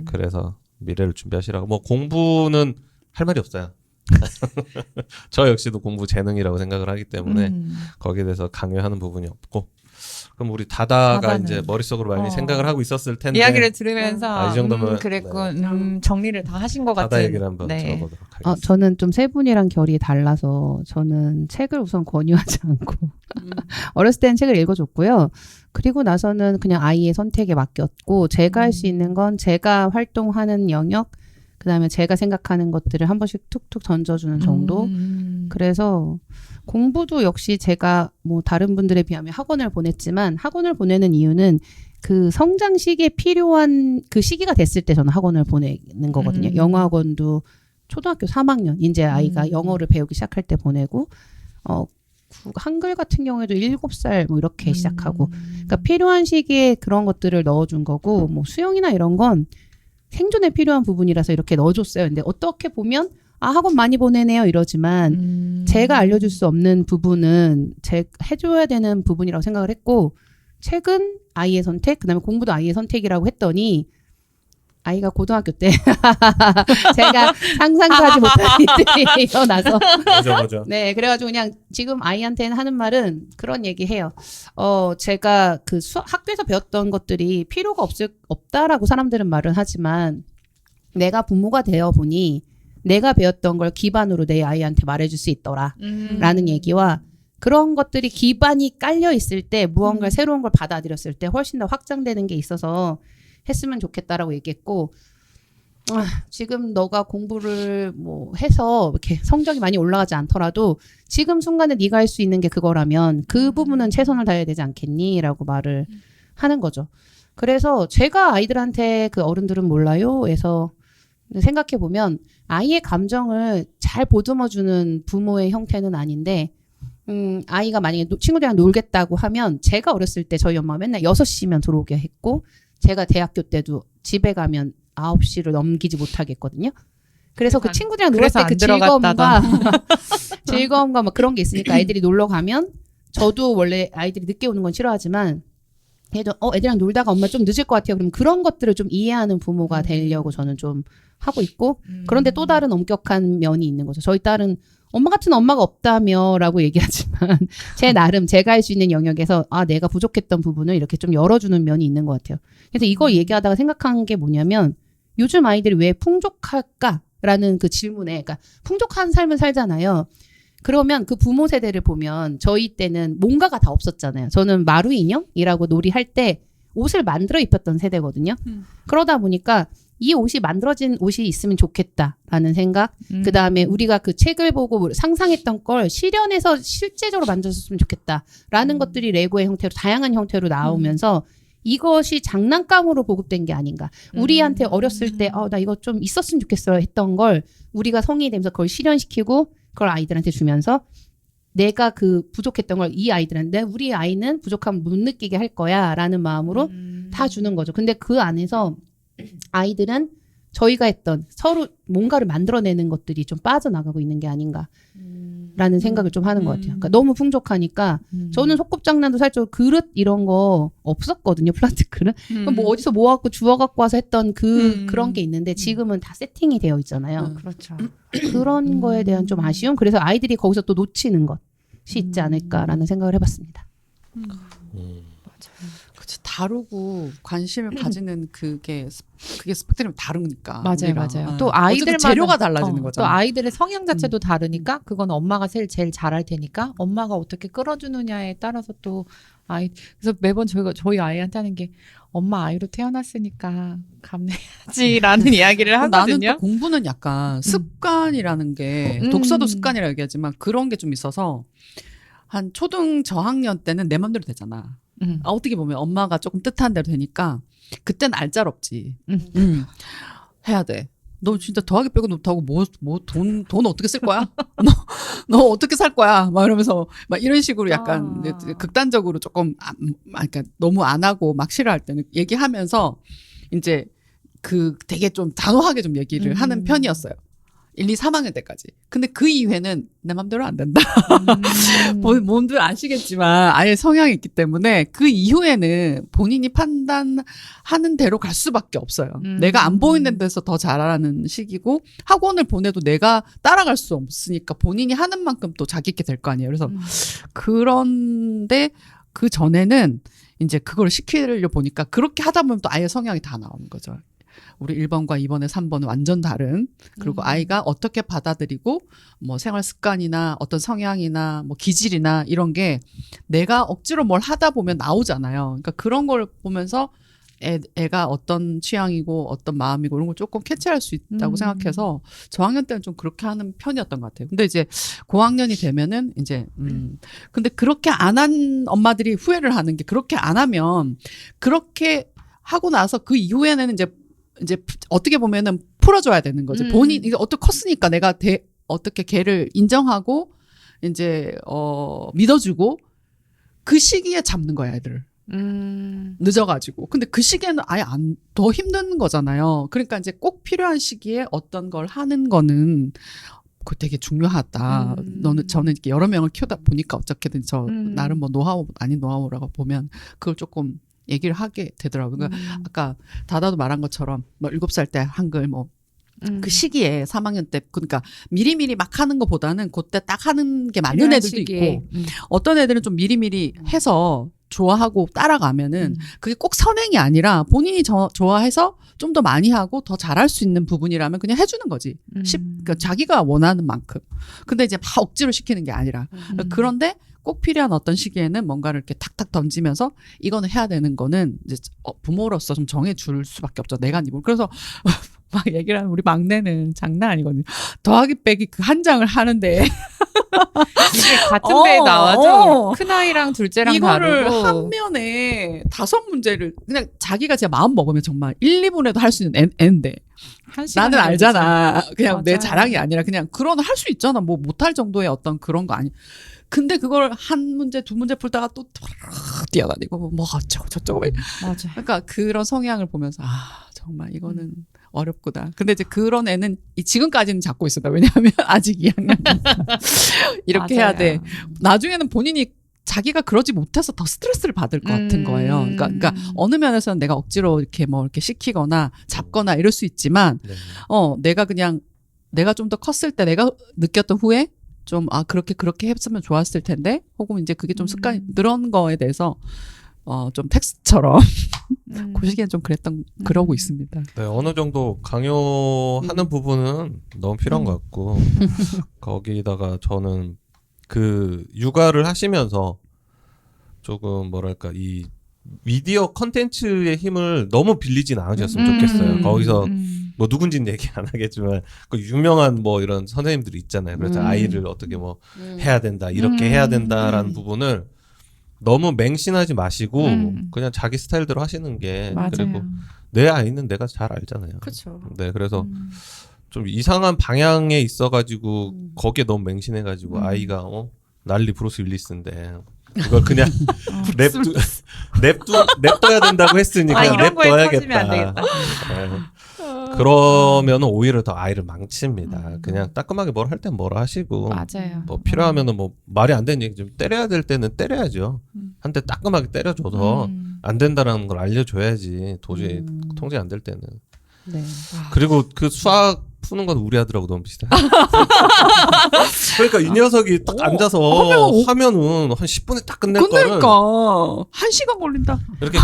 Speaker 4: 그래서 미래를 준비하시라고. 뭐 공부는 할 말이 없어요. 저 역시도 공부 재능이라고 생각을 하기 때문에 거기에 대해서 강요하는 부분이 없고. 그럼 우리 다다가
Speaker 3: 다다는.
Speaker 4: 이제 머릿속으로 많이 생각을 하고 있었을 텐데
Speaker 3: 이야기를 들으면서
Speaker 4: 이 정도면
Speaker 3: 그랬군. 정리를 다 하신 것
Speaker 4: 다다
Speaker 3: 같은.
Speaker 4: 얘기를 한번 들어보도록 하겠습니다.
Speaker 7: 저는 좀 세 분이랑 결이 달라서 저는 책을 우선 권유하지 않고 어렸을 때는 책을 읽어줬고요. 그리고 나서는 그냥 아이의 선택에 맡겼고 제가 할 수 있는 건 제가 활동하는 영역 그다음에 제가 생각하는 것들을 한 번씩 툭툭 던져주는 정도. 그래서 공부도 역시 제가 뭐 다른 분들에 비하면 학원을 보냈지만 학원을 보내는 이유는 그 성장 시기에 필요한 그 시기가 됐을 때 저는 학원을 보내는 거거든요. 영어 학원도 초등학교 3학년 이제 아이가 영어를 배우기 시작할 때 보내고 한글 같은 경우에도 7살 뭐 이렇게 시작하고 그러니까 필요한 시기에 그런 것들을 넣어준 거고 뭐 수영이나 이런 건 생존에 필요한 부분이라서 이렇게 넣어줬어요. 근데 어떻게 보면 학원 많이 보내네요 이러지만 제가 알려줄 수 없는 부분은 해줘야 되는 부분이라고 생각을 했고 책은 아이의 선택 그다음에 공부도 아이의 선택이라고 했더니 아이가 고등학교 때 제가 상상도 하지 못한 일들이 일어나서
Speaker 4: 맞아.
Speaker 7: 네 그래가지고 그냥 지금 아이한테는 하는 말은 그런 얘기해요. 제가 그 학교에서 배웠던 것들이 필요가 없다라고 사람들은 말은 하지만 내가 부모가 되어 보니 내가 배웠던 걸 기반으로 내 아이한테 말해줄 수 있더라 라는 얘기와 그런 것들이 기반이 깔려 있을 때 무언가 새로운 걸 받아들였을 때 훨씬 더 확장되는 게 있어서 했으면 좋겠다라고 얘기했고 지금 너가 공부를 뭐 해서 이렇게 성적이 많이 올라가지 않더라도 지금 순간에 네가 할 수 있는 게 그거라면 그 부분은 최선을 다해야 되지 않겠니? 라고 말을 하는 거죠. 그래서 제가 아이들한테 그 어른들은 몰라요 에서 생각해 보면 아이의 감정을 잘 보듬어주는 부모의 형태는 아닌데, 아이가 만약에 친구들이랑 놀겠다고 하면 제가 어렸을 때 저희 엄마가 맨날 6시면 들어오게 했고, 제가 대학교 때도 집에 가면 9시를 넘기지 못하게 했거든요. 그래서 그 친구들이랑 놀
Speaker 3: 그래서
Speaker 7: 때 그
Speaker 3: 안 들어갔다가.
Speaker 7: 즐거움과 막 그런 게 있으니까 아이들이 놀러 가면 저도 원래 아이들이 늦게 오는 건 싫어하지만 그래도 애들이랑 놀다가 엄마 좀 늦을 것 같아요. 그럼 그런 것들을 좀 이해하는 부모가 되려고 저는 좀 하고 있고, 그런데 또 다른 엄격한 면이 있는 거죠. 저희 딸은 엄마 같은 엄마가 없다며 라고 얘기하지만 제 나름 제가 할 수 있는 영역에서 내가 부족했던 부분을 이렇게 좀 열어주는 면이 있는 것 같아요. 그래서 이걸 얘기하다가 생각한 게 뭐냐면, 요즘 아이들이 왜 풍족할까라는 그 질문에, 그러니까 풍족한 삶을 살잖아요. 그러면 그 부모 세대를 보면 저희 때는 뭔가가 다 없었잖아요. 저는 마루 인형이라고 놀이할 때 옷을 만들어 입혔던 세대거든요. 그러다 보니까 이 옷이 만들어진 옷이 있으면 좋겠다라는 생각, 그 다음에 우리가 그 책을 보고 상상했던 걸 실현해서 실제적으로 만들었으면 좋겠다라는 것들이 레고의 형태로, 다양한 형태로 나오면서 이것이 장난감으로 보급된 게 아닌가. 우리한테 어렸을 때 나 이거 좀 있었으면 좋겠어 했던 걸 우리가 성인이 되면서 그걸 실현시키고 그걸 아이들한테 주면서 내가 그 부족했던 걸 이 아이들한테, 우리 아이는 부족함을 못 느끼게 할 거야 라는 마음으로 다 주는 거죠. 근데 그 안에서 아이들은 저희가 했던 서로 뭔가를 만들어내는 것들이 좀 빠져나가고 있는 게 아닌가 라는 생각을 좀 하는 것 같아요. 그러니까 너무 풍족하니까 저는 소꿉장난도 살짝 그릇 이런 거 없었거든요. 플라스틱 그릇. 뭐 어디서 모아갖고 주워갖고 와서 했던 그런 게 있는데 지금은 다 세팅이 되어 있잖아요.
Speaker 3: 그렇죠.
Speaker 7: 그런 거에 대한 좀 아쉬움. 그래서 아이들이 거기서 또 놓치는 것이 있지 않을까라는 생각을 해봤습니다.
Speaker 1: 그치, 다르고 관심을 가지는 그게 스펙트럼이 다르니까.
Speaker 3: 맞아요,
Speaker 1: 우리랑.
Speaker 3: 맞아요. 또 아이들마다
Speaker 1: 재료가 달라지는 거잖아.
Speaker 3: 또 아이들의 성향 자체도 다르니까 그건 엄마가 제일 잘할 테니까 엄마가 어떻게 끌어주느냐에 따라서 또 그래서 매번 저희 아이한테 하는 게 엄마 아이로 태어났으니까 감내야지라는 이야기를
Speaker 1: 나는
Speaker 3: 하거든요.
Speaker 1: 또 공부는 약간 습관이라는 게 독서도 습관이라고 얘기하지만 그런 게 좀 있어서 한 초등 저학년 때는 내 맘대로 되잖아. 어떻게 보면 엄마가 조금 뜻한 대로 되니까 그때는 알짤없지. 해야 돼. 너 진짜 더하기 빼고 못하고 돈 어떻게 쓸 거야? 너 어떻게 살 거야? 막 이러면서 막 이런 식으로 약간 극단적으로 조금 그러니까 너무 안 하고 막 싫어할 때는 얘기하면서 이제 그 되게 좀 단호하게 좀 얘기를 하는 편이었어요. 1, 2, 3학년 때까지. 근데 그 이후에는 내 맘대로 안 된다. 뭔들 아시겠지만 아예 성향이 있기 때문에 그 이후에는 본인이 판단하는 대로 갈 수밖에 없어요. 내가 안 보이는 데서 더 잘하는 시기고 학원을 보내도 내가 따라갈 수 없으니까 본인이 하는 만큼 또 자기 있게 될 거 아니에요. 그래서 그런데 그 전에는 이제 그걸 시키려 보니까 그렇게 하다 보면 또 아예 성향이 다 나오는 거죠. 우리 1번과 2번의 3번은 완전 다른, 그리고 아이가 어떻게 받아들이고 뭐 생활 습관이나 어떤 성향이나 뭐 기질이나 이런 게 내가 억지로 뭘 하다 보면 나오잖아요. 그러니까 그런 걸 보면서 애가 어떤 취향이고 어떤 마음이고 이런 걸 조금 캐치할 수 있다고 생각해서 저학년 때는 좀 그렇게 하는 편이었던 것 같아요. 근데 이제 고학년이 되면은 이제 근데 그렇게 안 한 엄마들이 후회를 하는 게, 그렇게 안 하면 그렇게 하고 나서 그 이후에는 이제 어떻게 보면은 풀어줘야 되는 거지. 본인 이게 어떻게 컸으니까 내가 어떻게 걔를 인정하고 이제 믿어주고 그 시기에 잡는 거야 애들을. 늦어가지고. 근데 그 시기에는 아예 더 힘든 거잖아요. 그러니까 이제 꼭 필요한 시기에 어떤 걸 하는 거는 그거 되게 중요하다. 저는 이렇게 여러 명을 키우다 보니까 어떻게든 나름 뭐 노하우 아닌 노하우라고 보면 그걸 조금 얘기를 하게 되더라고요. 그러니까 아까 다다도 말한 것처럼 뭐 7살 때 한글 뭐 그 시기에 3학년 때 그러니까 미리미리 막 하는 것보다는 그때 딱 하는 게 맞는 애들도
Speaker 3: 시기에.
Speaker 1: 있고 어떤 애들은 좀 미리미리 해서 좋아하고 따라가면은 그게 꼭 선행이 아니라 본인이 좋아해서 좀 더 많이 하고 더 잘할 수 있는 부분이라면 그냥 해주는 거지. 그러니까 자기가 원하는 만큼. 근데 이제 막 억지로 시키는 게 아니라. 그런데 꼭 필요한 어떤 시기에는 뭔가를 이렇게 탁탁 던지면서 이거는 해야 되는 거는 이제 부모로서 좀 정해줄 수밖에 없죠. 내가 아니고. 그래서 막 얘기를 하는 우리 막내는 장난 아니거든요. 더하기 빼기 그 한 장을 하는데
Speaker 3: 이게 같은 배에 나와도 큰 아이랑 둘째랑
Speaker 1: 이거를
Speaker 3: 다르고
Speaker 1: 한 면에 5문제를 그냥 자기가 진짜 마음 먹으면 정말 1, 2분에도 할 수 있는 애인데
Speaker 3: 한 시간
Speaker 1: 나는 알잖아. 그냥 내
Speaker 3: 맞아요.
Speaker 1: 자랑이 아니라 그냥 그런 할 수 있잖아. 뭐 못할 정도의 어떤 그런 거 아니. 근데 그걸 한 문제, 2문제 풀다가 또 뛰어다니고 뭐 어쩌고 저쩌고.
Speaker 3: 맞아.
Speaker 1: 그러니까 그런 성향을 보면서 아 정말 이거는 어렵구나. 근데 이제 그런 애는 지금까지는 잡고 있었다. 왜냐하면 아직 2학년 이렇게 해야 돼. 나중에는 본인이 자기가 그러지 못해서 더 스트레스를 받을 것 같은 거예요. 그러니까 어느 면에서는 내가 억지로 이렇게 뭐 이렇게 시키거나 잡거나 이럴 수 있지만,
Speaker 4: 네.
Speaker 1: 내가 그냥 내가 좀 더 컸을 때 내가 느꼈던 후에 좀 그렇게 했으면 좋았을 텐데, 혹은 이제 그게 좀 습관이 그런 거에 대해서 좀 텍스트처럼 그 시기엔 좀 그러고 있습니다.
Speaker 4: 네, 어느 정도 강요하는 부분은 너무 필요한 것 같고 거기다가 저는 그 육아를 하시면서 조금 뭐랄까 이 미디어 컨텐츠의 힘을 너무 빌리진 않으셨으면 좋겠어요. 거기서 뭐 누군지는 얘기 안 하겠지만 그 유명한 뭐 이런 선생님들이 있잖아요. 그래서 아이를 어떻게 뭐 해야 된다, 이렇게 해야 된다라는 부분을 너무 맹신하지 마시고 그냥 자기 스타일대로 하시는 게
Speaker 3: 맞아요.
Speaker 4: 그리고 내 아이는 내가 잘 알잖아요.
Speaker 1: 그렇죠.
Speaker 4: 네, 그래서 좀 이상한 방향에 있어가지고 거기에 너무 맹신해가지고 아이가 난리 브루스 윌리스인데 이걸 그냥 냅둬야 된다고 했으니 그냥
Speaker 3: 이런 거에 터지면 안
Speaker 4: 냅둬야겠다.
Speaker 3: 되겠다.
Speaker 4: 네. 그러면은 오히려 더 아이를 망칩니다. 그냥 따끔하게 뭘 할 땐 뭘 하시고
Speaker 3: 맞아요.
Speaker 4: 뭐 필요하면은 뭐 말이 안 되는 얘기 좀 때려야 될 때는 때려야죠. 한 대 따끔하게 때려줘서 안 된다라는 걸 알려줘야지 도저히 통제 안 될 때는.
Speaker 7: 네.
Speaker 4: 그리고 그 수학 푸는 건 우리 아들하고 너무 비슷해. 그러니까 이 녀석이 딱 앉아서 하면은 한 10분에 딱 끝낼 거를
Speaker 1: 그러니까 1시간 걸린다.
Speaker 4: 이렇게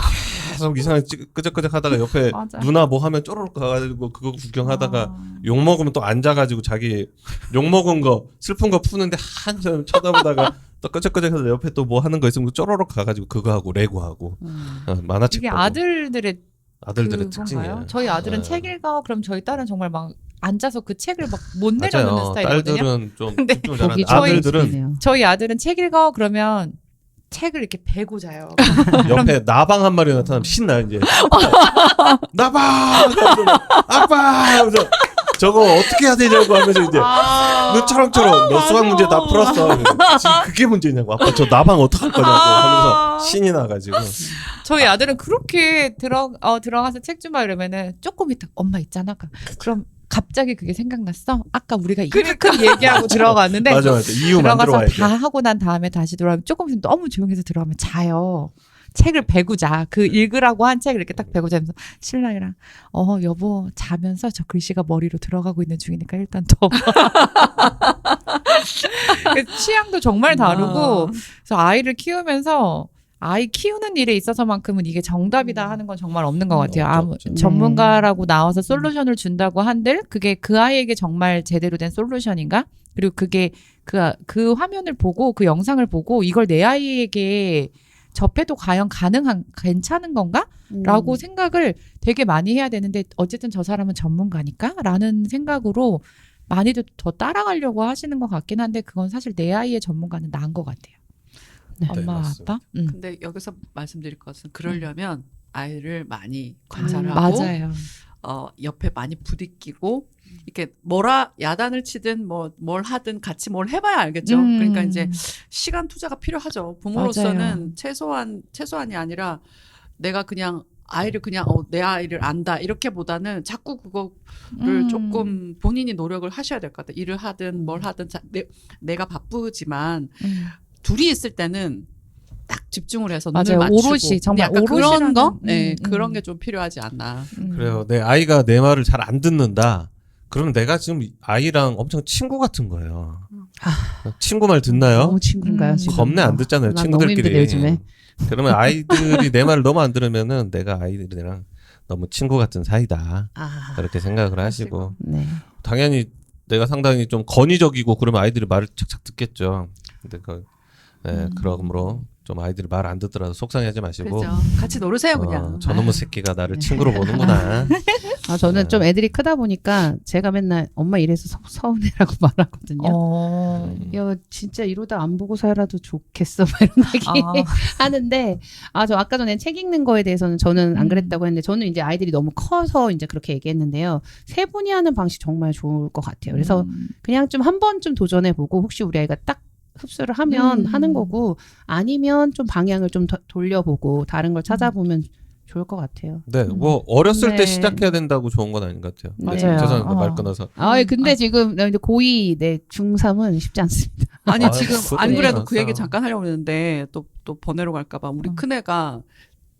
Speaker 4: 계속 이상하게 끄적끄적 하다가 옆에
Speaker 3: 맞아.
Speaker 4: 누나 뭐 하면 쪼르륵 가가지고 그거 구경하다가 욕 먹으면 또 앉아가지고 자기 욕 먹은 거 슬픈 거 푸는데 한참 쳐다보다가 또 끄적끄적해서 옆에 또 뭐 하는 거 있으면 쪼르륵 가가지고 그거 하고 레고 하고 만화책
Speaker 3: 이게
Speaker 4: 보고.
Speaker 3: 아들들의
Speaker 4: 아들들의
Speaker 3: 그건가요?
Speaker 4: 특징이에요.
Speaker 3: 저희 아들은
Speaker 4: 네.
Speaker 3: 책 읽어. 그럼 저희 딸은 정말 막 앉아서 그 책을 막 못 내려놓는
Speaker 4: 맞아요.
Speaker 3: 스타일이거든요.
Speaker 4: 딸들은 좀
Speaker 3: 근데
Speaker 4: 집중을
Speaker 7: 보기
Speaker 4: 잘하는데
Speaker 7: 좋은
Speaker 4: 아들들은
Speaker 7: 집이네요.
Speaker 3: 저희 아들은 책 읽어. 그러면 책을 이렇게 베고 자요.
Speaker 4: 옆에 나방 한 마리 나타나면 신나요 이제. 나방! 아빠! 하면서 저거 어떻게 해야 되냐고 하면서 이제 너 처럼처럼 너 수학 문제 다 풀었어. 지금 그게 문제냐고. 아빠 저 나방 어떡할 거냐고 하면서 신이 나가지고.
Speaker 3: 저희 아들은 그렇게 들어가서 책 좀 봐 이러면은 조금 있다 엄마 있잖아. 그럼 갑자기 그게 생각났어. 아까 우리가 이만큼 얘기하고 들어갔는데
Speaker 4: 맞아. 이유 만들어
Speaker 3: 들어가서
Speaker 4: 와야 돼.
Speaker 3: 다 하고 난 다음에 다시 들어가면 조금 있으면 너무 조용해서 들어가면 자요. 책을 베고 자. 그 읽으라고 한 책을 이렇게 딱 베고 자면서 신랑이랑 여보 자면서 저 글씨가 머리로 들어가고 있는 중이니까 일단 더 취향도 정말 다르고 그래서 아이를 키우면서 아이 키우는 일에 있어서만큼은 이게 정답이다 하는 건 정말 없는 것 같아요.
Speaker 4: 없죠.
Speaker 3: 전문가라고 나와서 솔루션을 준다고 한들 그게 그 아이에게 정말 제대로 된 솔루션인가? 그리고 그게 그 화면을 보고 그 영상을 보고 이걸 내 아이에게 접해도 과연 괜찮은 건가? 라고 생각을 되게 많이 해야 되는데 어쨌든 저 사람은 전문가니까? 라는 생각으로 많이들 더 따라가려고 하시는 것 같긴 한데 그건 사실 내 아이의 전문가는 나은 것 같아요.
Speaker 7: 네.
Speaker 3: 엄마,
Speaker 4: 맞습니다.
Speaker 3: 아빠?
Speaker 1: 근데 여기서 말씀드릴 것은 그러려면 아이를 많이 관찰하고
Speaker 3: 맞아요.
Speaker 1: 옆에 많이 부딪히고 이렇게 야단을 치든 뭘 하든 같이 뭘 해봐야 알겠죠. 그러니까 이제 시간 투자가 필요하죠. 부모로서는
Speaker 3: 맞아요.
Speaker 1: 최소한이 아니라 내가 그냥 아이를 그냥 내 아이를 안다 이렇게보다는 자꾸 그거를 조금 본인이 노력을 하셔야 될 것 같아요. 일을 하든 뭘 하든 내가 바쁘지만 둘이 있을 때는 딱 집중을 해서 눈을
Speaker 3: 맞아요.
Speaker 1: 맞추고
Speaker 3: 오롯이, 정말
Speaker 1: 약간 그런
Speaker 3: 오롯이라는,
Speaker 1: 거, 그런 게 좀 필요하지 않나.
Speaker 4: 그래요. 내 아이가 내 말을 잘 안 듣는다. 그러면 내가 지금 아이랑 엄청 친구 같은 거예요. 친구 말 듣나요?
Speaker 7: 너무 친구인가요? 지금?
Speaker 4: 겁내 안 듣잖아요.
Speaker 7: 난 너무 힘드네,
Speaker 4: 친구들끼리.
Speaker 7: 요즘에.
Speaker 4: 그러면 아이들이 내 말을 너무 안 들으면은 내가 아이들이랑 너무 친구 같은 사이다. 그렇게 생각을 하시고
Speaker 7: 네.
Speaker 4: 당연히 내가 상당히 좀 건의적이고 그러면 아이들이 말을 착착 듣겠죠. 근데 그러므로 좀 아이들이 말 안 듣더라도 속상해하지 마시고
Speaker 1: 그죠. 같이 놀으세요 그냥.
Speaker 4: 저놈의 새끼가 나를 친구로 보는구나.
Speaker 7: 저는
Speaker 4: 네.
Speaker 7: 좀 애들이 크다 보니까 제가 맨날 엄마 이래서 서운해라고 말하거든요. 야 진짜 이러다 안 보고 살아도 좋겠어 막 이런 얘기 하는데 저 아까 전에 책 읽는 거에 대해서는 저는 안 그랬다고 했는데 저는 이제 아이들이 너무 커서 이제 그렇게 얘기했는데요. 세 분이 하는 방식 정말 좋을 것 같아요. 그래서 그냥 좀 한 번쯤 도전해보고 혹시 우리 아이가 딱 흡수를 하면 하는 거고 아니면 좀 방향을 좀 돌려보고 다른 걸 찾아보면 좋을 것 같아요.
Speaker 4: 네, 뭐 어렸을 때
Speaker 7: 네.
Speaker 4: 시작해야 된다고 좋은 건 아닌 것 같아요. 네,
Speaker 7: 맞아요.
Speaker 4: 죄송합니다. 말 끊어서.
Speaker 7: 근데 지금 이제 고2, 중3은 쉽지 않습니다.
Speaker 1: 아니
Speaker 4: 아,
Speaker 1: 지금
Speaker 4: 그것도
Speaker 1: 안 그래도
Speaker 4: 괜찮았어.
Speaker 1: 그 얘기 잠깐 하려고 했는데 또 번외로 갈까봐 우리 큰애가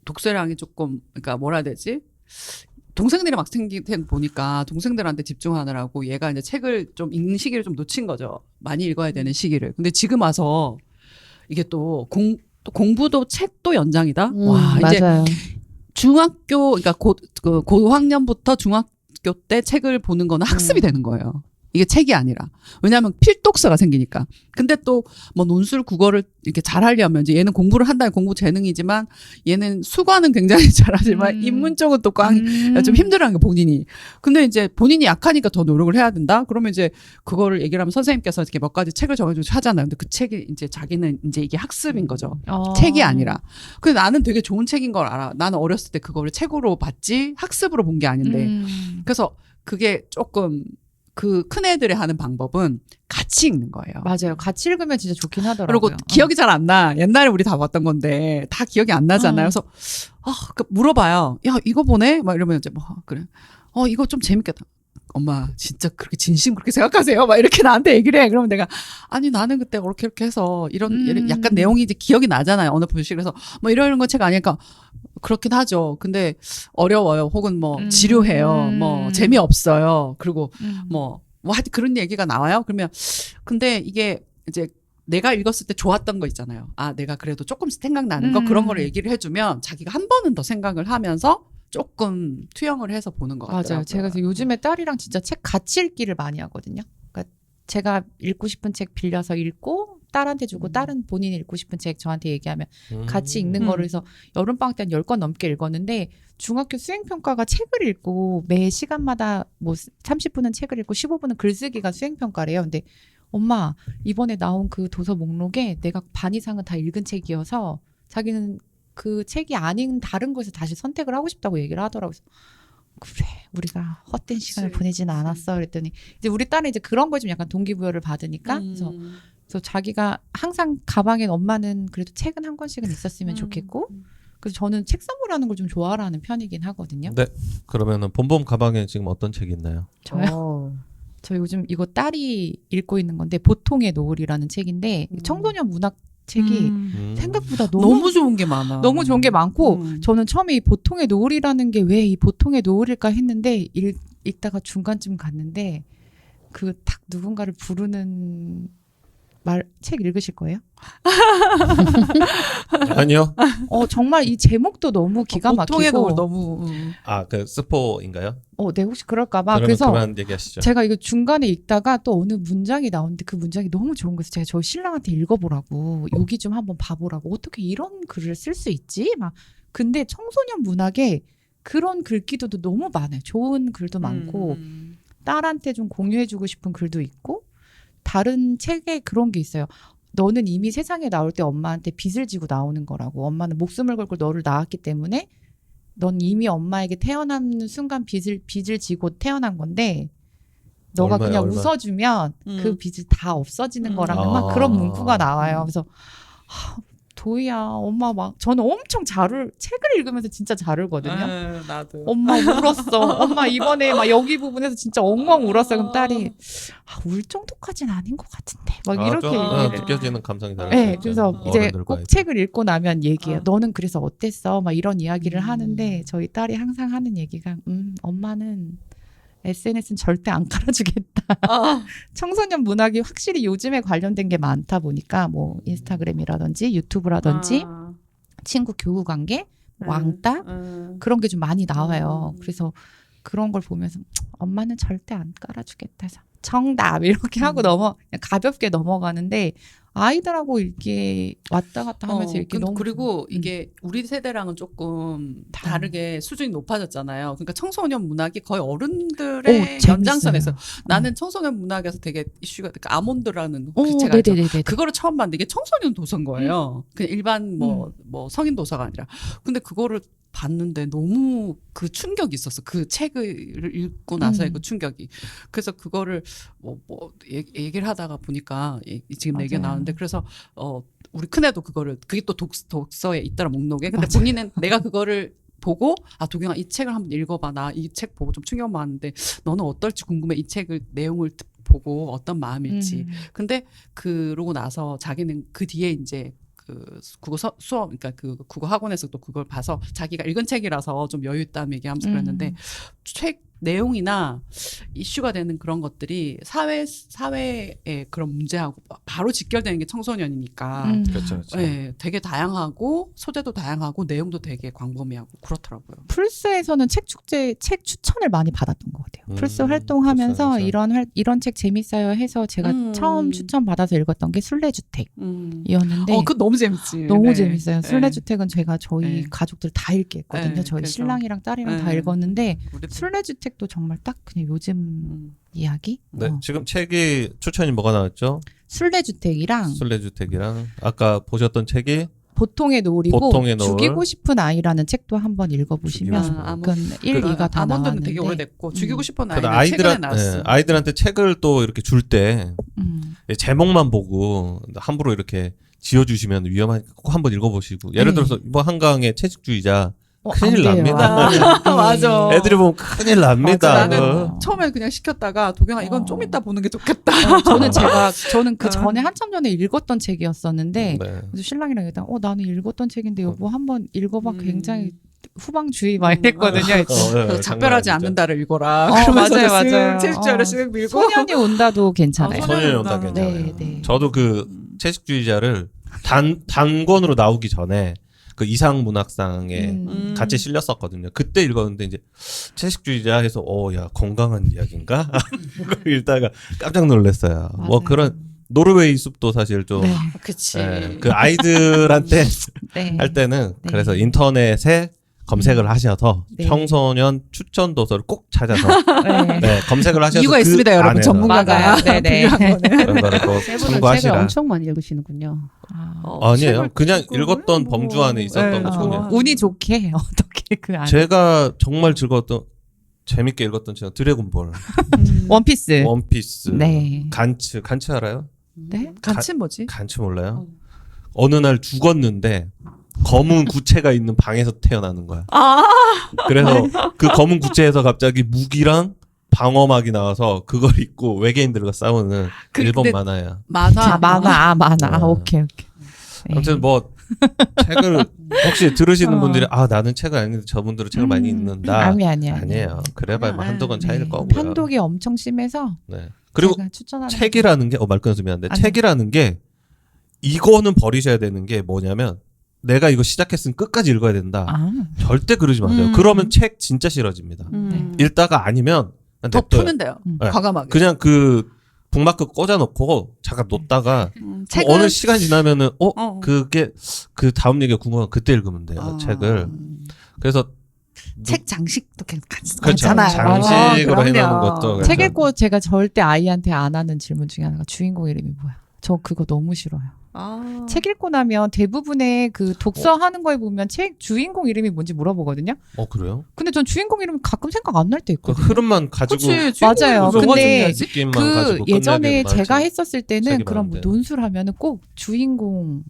Speaker 1: 독서량이 조금 그러니까 뭐라 해야 되지? 동생들이 막 보니까 동생들한테 집중하느라고 얘가 이제 책을 좀 읽는 시기를 좀 놓친 거죠. 많이 읽어야 되는 시기를. 근데 지금 와서 이게 또 공부도 책도 연장이다. 와 이제
Speaker 7: 맞아요.
Speaker 1: 중학교 그러니까 고학년부터 중학교 때 책을 보는 거는 학습이 되는 거예요. 이게 책이 아니라. 왜냐하면 필독서가 생기니까. 근데 또 뭐 논술 국어를 이렇게 잘하려면 이제 얘는 공부를 한다면 공부 재능이지만 얘는 수관은 굉장히 잘하지만 인문 쪽은 또 좀 힘들어하는 게 본인이. 근데 이제 본인이 약하니까 더 노력을 해야 된다. 그러면 이제 그거를 얘기를 하면 선생님께서 이렇게 몇 가지 책을 정해주고 하잖아요. 근데 그 책이 이제 자기는 이제 이게 학습인 거죠. 책이 아니라. 근데 나는 되게 좋은 책인 걸 알아. 나는 어렸을 때 그거를 책으로 봤지 학습으로 본 게 아닌데. 그래서 그게 조금 그 큰애들이 하는 방법은 같이 읽는 거예요.
Speaker 3: 맞아요. 같이 읽으면 진짜 좋긴 하더라고요.
Speaker 1: 그리고 기억이 잘 안 나. 옛날에 우리 다 봤던 건데 다 기억이 안 나잖아요. 그래서 물어봐요. 야 이거 보네? 막 이러면 이제 뭐 그래. 이거 좀 재밌겠다. 엄마 진짜 그렇게 진심 그렇게 생각하세요? 막 이렇게 나한테 얘기를 해. 그러면 내가 아니 나는 그때 그렇게 이렇게 해서 이런 약간 내용이 이제 기억이 나잖아요. 어느 부분씩에서 뭐 이런 거 책 아니니까 그렇긴 하죠. 근데 어려워요. 혹은 뭐 지루해요. 뭐 재미없어요. 그리고 뭐 하여튼 그런 얘기가 나와요. 그러면 근데 이게 이제 내가 읽었을 때 좋았던 거 있잖아요. 내가 그래도 조금씩 생각나는 거 그런 거를 얘기를 해주면 자기가 한 번은 더 생각을 하면서 조금 투영을 해서 보는 것 같더라고요.
Speaker 3: 맞아요. 제가 그래서 요즘에 딸이랑 진짜 책 같이 읽기를 많이 하거든요. 그러니까 제가 읽고 싶은 책 빌려서 읽고 딸한테 주고 딸은 본인이 읽고 싶은 책 저한테 얘기하면 같이 읽는 거를 해서 여름방학 때 한 10권 넘게 읽었는데 중학교 수행평가가 책을 읽고 매 시간마다 뭐 30분은 책을 읽고 15분은 글쓰기가 수행평가래요. 근데 엄마 이번에 나온 그 도서 목록에 내가 반 이상은 다 읽은 책이어서 자기는 그 책이 아닌 다른 곳에서 다시 선택을 하고 싶다고 얘기를 하더라고요. 그래 우리가 헛된 시간을 보내지는 않았어 그랬더니 이제 우리 딸은 이제 그런 거에 좀 약간 동기부여를 받으니까 그래서 자기가 항상 가방에 엄마는 그래도 책은 한 권씩은 있었으면 좋겠고 그래서 저는 책 선물하는 걸 좀 좋아하는 편이긴 하거든요.
Speaker 4: 네. 그러면은 봄봄 가방에 지금 어떤 책이 있나요?
Speaker 3: 저요? 저 요즘 이거 딸이 읽고 있는 건데 보통의 노을이라는 책인데 청소년 문학 책이 생각보다
Speaker 1: 너무 좋은 게 많아.
Speaker 3: 너무 좋은 게 많고 저는 처음에 이 보통의 노을이라는 게 왜 이 보통의 노을일까 했는데 읽다가 중간쯤 갔는데 그 딱 누군가를 부르는 책 읽으실 거예요?
Speaker 4: 아니요.
Speaker 3: 정말 이 제목도 너무 기가 막히고
Speaker 1: 보통의 노을 너무
Speaker 4: 그 스포인가요?
Speaker 3: 네 혹시 그럴까봐
Speaker 4: 그러면
Speaker 3: 그래서
Speaker 4: 그만 얘기하시죠.
Speaker 3: 제가 이거 중간에 읽다가 또 어느 문장이 나오는데 그 문장이 너무 좋은 거여서 제가 저희 신랑한테 읽어보라고 여기 좀 한번 봐보라고 어떻게 이런 글을 쓸 수 있지? 막 근데 청소년 문학에 그런 글귀도 너무 많아요. 좋은 글도 많고 딸한테 좀 공유해주고 싶은 글도 있고 다른 책에 그런 게 있어요. 너는 이미 세상에 나올 때 엄마한테 빚을 지고 나오는 거라고. 엄마는 목숨을 걸고 너를 낳았기 때문에 넌 이미 엄마에게 태어나는 순간 빚을 지고 태어난 건데 너가 그냥 웃어주면 그 빚이 다 없어지는 거라는 막 그런 문구가 나와요. 그래서 도희야 엄마 막 저는 엄청 책을 읽으면서 진짜 잘 울거든요.
Speaker 1: 나도.
Speaker 3: 엄마 울었어. 엄마 이번에 막 여기 부분에서 진짜 엉엉 울었어. 그럼 딸이 울 정도까지는 아닌 것 같은데 막 이렇게 얘기를
Speaker 4: 느껴지는 감정이 다르죠.
Speaker 3: 네, 그래서 이제 꼭 책을 읽고 나면 얘기해요. 너는 그래서 어땠어? 막 이런 이야기를 하는데 저희 딸이 항상 하는 얘기가 엄마는 SNS는 절대 안 깔아주겠다. 청소년 문학이 확실히 요즘에 관련된 게 많다 보니까 뭐 인스타그램이라든지 유튜브라든지 친구 교우 관계, 왕따 그런 게 좀 많이 나와요. 그래서 그런 걸 보면서 엄마는 절대 안 깔아주겠다 해서 정답 이렇게 하고 그냥 가볍게 넘어가는데 아이들하고 이렇게 왔다 갔다 하면서 이렇게 너무
Speaker 1: 그리고 이게 우리 세대랑은 조금 다르게 수준이 높아졌잖아요. 그러니까 청소년 문학이 거의 어른들의
Speaker 3: 재밌어요.
Speaker 1: 연장선에서 나는 청소년 문학에서 되게 이슈가 그러니까 아몬드라는 그 책 알죠?
Speaker 3: 네네네.
Speaker 1: 그거를 처음 봤는데 이게 청소년 도서인 거예요. 그냥 일반 뭐 성인 도서가 아니라. 근데 그거를 봤는데 너무 그 충격이 있었어. 그 책을 읽고 나서의 그 충격이. 그래서 그거를 얘기를 하다가 보니까 지금 얘기가 나오는데 그래서 우리 큰애도 그게 또 독서에 있더라 목록에. 근데 본인은 내가 그거를 보고 도경아 이 책을 한번 읽어봐. 나 이 책 보고 좀 충격 받았는데 너는 어떨지 궁금해. 이 책을 내용을 보고 어떤 마음일지. 근데 그러고 나서 자기는 그 뒤에 이제 그 국어 수업 그러니까 그 국어 학원에서 또 그걸 봐서 자기가 읽은 책이라서 좀 여유 있다는 얘기하면서 그랬는데 책 내용이나 이슈가 되는 그런 것들이 사회의 그런 문제하고 바로 직결되는 게 청소년이니까
Speaker 4: 그렇죠.
Speaker 1: 네, 되게 다양하고 소재도 다양하고 내용도 되게 광범위하고 그렇더라고요.
Speaker 3: 플스에서는 책 축제 책 추천을 많이 받았던 것 같아요. 플스 활동하면서
Speaker 4: 플스에서.
Speaker 3: 이런 책 재밌어요 해서 제가 처음 추천 받아서 읽었던 게 술래주택이었는데
Speaker 1: 그거 너무 재밌지.
Speaker 3: 너무
Speaker 1: 네.
Speaker 3: 재밌어요.
Speaker 1: 네.
Speaker 3: 술래주택은 제가 저희
Speaker 1: 네.
Speaker 3: 가족들 다 읽게 했거든요.
Speaker 1: 네,
Speaker 3: 저희
Speaker 1: 그래서.
Speaker 3: 신랑이랑 딸이랑 다
Speaker 1: 네.
Speaker 3: 읽었는데
Speaker 1: 우리도-
Speaker 3: 술래주택도 정말 딱 그냥 요즘 이야기?
Speaker 4: 네, 지금 책이 추천이 뭐가 나왔죠?
Speaker 3: 술래주택이랑
Speaker 4: 술래주택이랑 아까 보셨던 책이
Speaker 3: 보통의 노을이고
Speaker 4: 보통의 노을.
Speaker 3: 죽이고 싶은 아이라는 책도 한번 읽어보시면
Speaker 4: 죽이고 싶은
Speaker 3: 그건 1, 2가 다
Speaker 1: 아몬드는
Speaker 3: 나왔는데
Speaker 1: 되게 오래됐고 죽이고 싶은
Speaker 4: 그래서
Speaker 1: 아이는 최근에 나왔어.
Speaker 4: 아이들한테 책을 또 이렇게 줄 때
Speaker 3: 음.
Speaker 4: 제목만 보고 함부로 이렇게 지어주시면 위험하니까 꼭 한번 읽어보시고 예를
Speaker 3: 네.
Speaker 4: 들어서 이번 한강의 채식주의자
Speaker 3: 안
Speaker 4: 큰일
Speaker 3: 돼요.
Speaker 4: 납니다.
Speaker 3: 안 돼요.
Speaker 1: 맞아.
Speaker 4: 애들이 보면 큰일 납니다.
Speaker 3: 맞아,
Speaker 4: 그거.
Speaker 3: 나는
Speaker 1: 처음에 그냥 시켰다가 도경아 이건 좀 이따 보는 게 좋겠다.
Speaker 3: 저는 그 전에 한참 전에 읽었던 책이었었는데
Speaker 4: 네.
Speaker 3: 그래서 신랑이랑 얘기했다. 나는 읽었던 책인데 여보 한번 읽어봐. 굉장히 후방주의 막
Speaker 1: 음,
Speaker 3: 이랬거든요.
Speaker 4: 네,
Speaker 1: 그 작별하지
Speaker 4: 장난 아니죠.
Speaker 1: 않는다를 읽어라.
Speaker 3: 맞아요,
Speaker 1: 그러면서
Speaker 3: 맞아요.
Speaker 1: 채식주의를 쓱 밀고.
Speaker 3: 소년이 온다도 괜찮아요.
Speaker 4: 소년이 온다
Speaker 1: 네,
Speaker 4: 괜찮아요.
Speaker 3: 네.
Speaker 4: 저도 그 채식주의자를 단권으로 나오기 전에 그 이상 문학상에 같이 실렸었거든요. 그때 읽었는데 이제 채식주의자 해서 야 건강한 이야기인가? 그걸 읽다가 깜짝 놀랐어요. 뭐
Speaker 3: 맞아요.
Speaker 4: 그런 노르웨이 숲도 사실 좀
Speaker 3: 네.
Speaker 1: 그치.
Speaker 4: 그 아이들한테
Speaker 3: 네.
Speaker 4: 할 때는
Speaker 3: 네.
Speaker 4: 그래서 인터넷에 검색을 하셔서
Speaker 3: 네.
Speaker 4: 청소년 추천 도서를 꼭 찾아서
Speaker 3: 네.
Speaker 4: 네, 검색을 하셔서
Speaker 1: 이유가
Speaker 4: 그
Speaker 1: 있습니다, 여러분.
Speaker 4: 안에서
Speaker 1: 전문가가
Speaker 3: 맞아요. 네네.
Speaker 1: 분류한 거는.
Speaker 4: 그런 거를 꼭
Speaker 7: 세 분은 책을
Speaker 4: 참고하시라.
Speaker 7: 엄청 많이 읽으시는군요.
Speaker 4: 아니에요.
Speaker 1: 책을
Speaker 4: 그냥
Speaker 1: 그거를
Speaker 4: 읽었던
Speaker 1: 뭐.
Speaker 4: 범주 안에 있었던
Speaker 1: 네,
Speaker 4: 거
Speaker 1: 좋아.
Speaker 3: 운이 좋게 어떻게 그 안에
Speaker 4: 제가 정말 즐거웠던 재밌게 읽었던 책은 드래곤볼,
Speaker 3: 원피스.
Speaker 4: 원피스,
Speaker 3: 네.
Speaker 4: 간츠 알아요?
Speaker 3: 네?
Speaker 1: 같이 뭐지?
Speaker 4: 간츠 몰라요? 어느 날 죽었는데 검은 구체가 있는 방에서 태어나는 거야. 그래서 그 검은 구체에서 갑자기 무기랑 방어막이 나와서 그걸 입고 외계인들과 싸우는 일본
Speaker 1: 근데
Speaker 4: 만화야.
Speaker 1: 만화.
Speaker 3: 만화.
Speaker 4: 네.
Speaker 3: 오케이. 네.
Speaker 4: 아무튼 뭐 책을 혹시 들으시는 분들이 나는 책을 안 읽는데 저분들은 책을 많이 읽는다. 아니에요. 그래봐야 뭐 한두 권 차이일 거고요.
Speaker 3: 판독이 엄청 심해서
Speaker 4: 네. 그리고
Speaker 3: 제가 추천하는
Speaker 4: 책이라는 게 말 끊어서 미안한데
Speaker 3: 아니요.
Speaker 4: 책이라는 게 이거는 버리셔야 되는 게 뭐냐면 내가 이거 시작했으면 끝까지 읽어야 된다. 절대 그러지 마세요. 그러면 책 진짜 싫어집니다. 읽다가 아니면 그냥
Speaker 1: 더
Speaker 4: 냅둬요.
Speaker 1: 푸면 돼요.
Speaker 4: 네.
Speaker 1: 과감하게.
Speaker 4: 그냥 그 북마크 꽂아놓고 잠깐 놓다가
Speaker 1: 책은
Speaker 4: 어느 시간 지나면은 그게 그 다음 얘기가 궁금하면 그때 읽으면 돼요. 책을. 그래서
Speaker 1: 책 장식도
Speaker 4: 그렇죠.
Speaker 1: 괜찮아요.
Speaker 4: 장식으로
Speaker 1: 그럼요.
Speaker 4: 해놓는 것도
Speaker 3: 책
Speaker 4: 괜찮아요.
Speaker 3: 읽고 제가 절대 아이한테 안 하는 질문 중에 하나가 주인공 이름이 뭐야? 저 그거 너무 싫어요. 책 읽고 나면 대부분의 그 독서하는 거에 보면 책 주인공 이름이 뭔지 물어보거든요.
Speaker 4: 그래요?
Speaker 3: 근데 전 주인공 이름 가끔 생각 안 날 때
Speaker 4: 그
Speaker 3: 있거든요.
Speaker 4: 흐름만 가지고
Speaker 3: 맞아요. 근데
Speaker 4: 느낌만
Speaker 3: 그
Speaker 4: 가지고
Speaker 3: 예전에
Speaker 4: 끝내기만
Speaker 3: 제가
Speaker 4: 하지.
Speaker 3: 했었을 때는
Speaker 4: 책이
Speaker 3: 그런 뭐
Speaker 4: 많은데.
Speaker 3: 논술하면은 꼭 주인공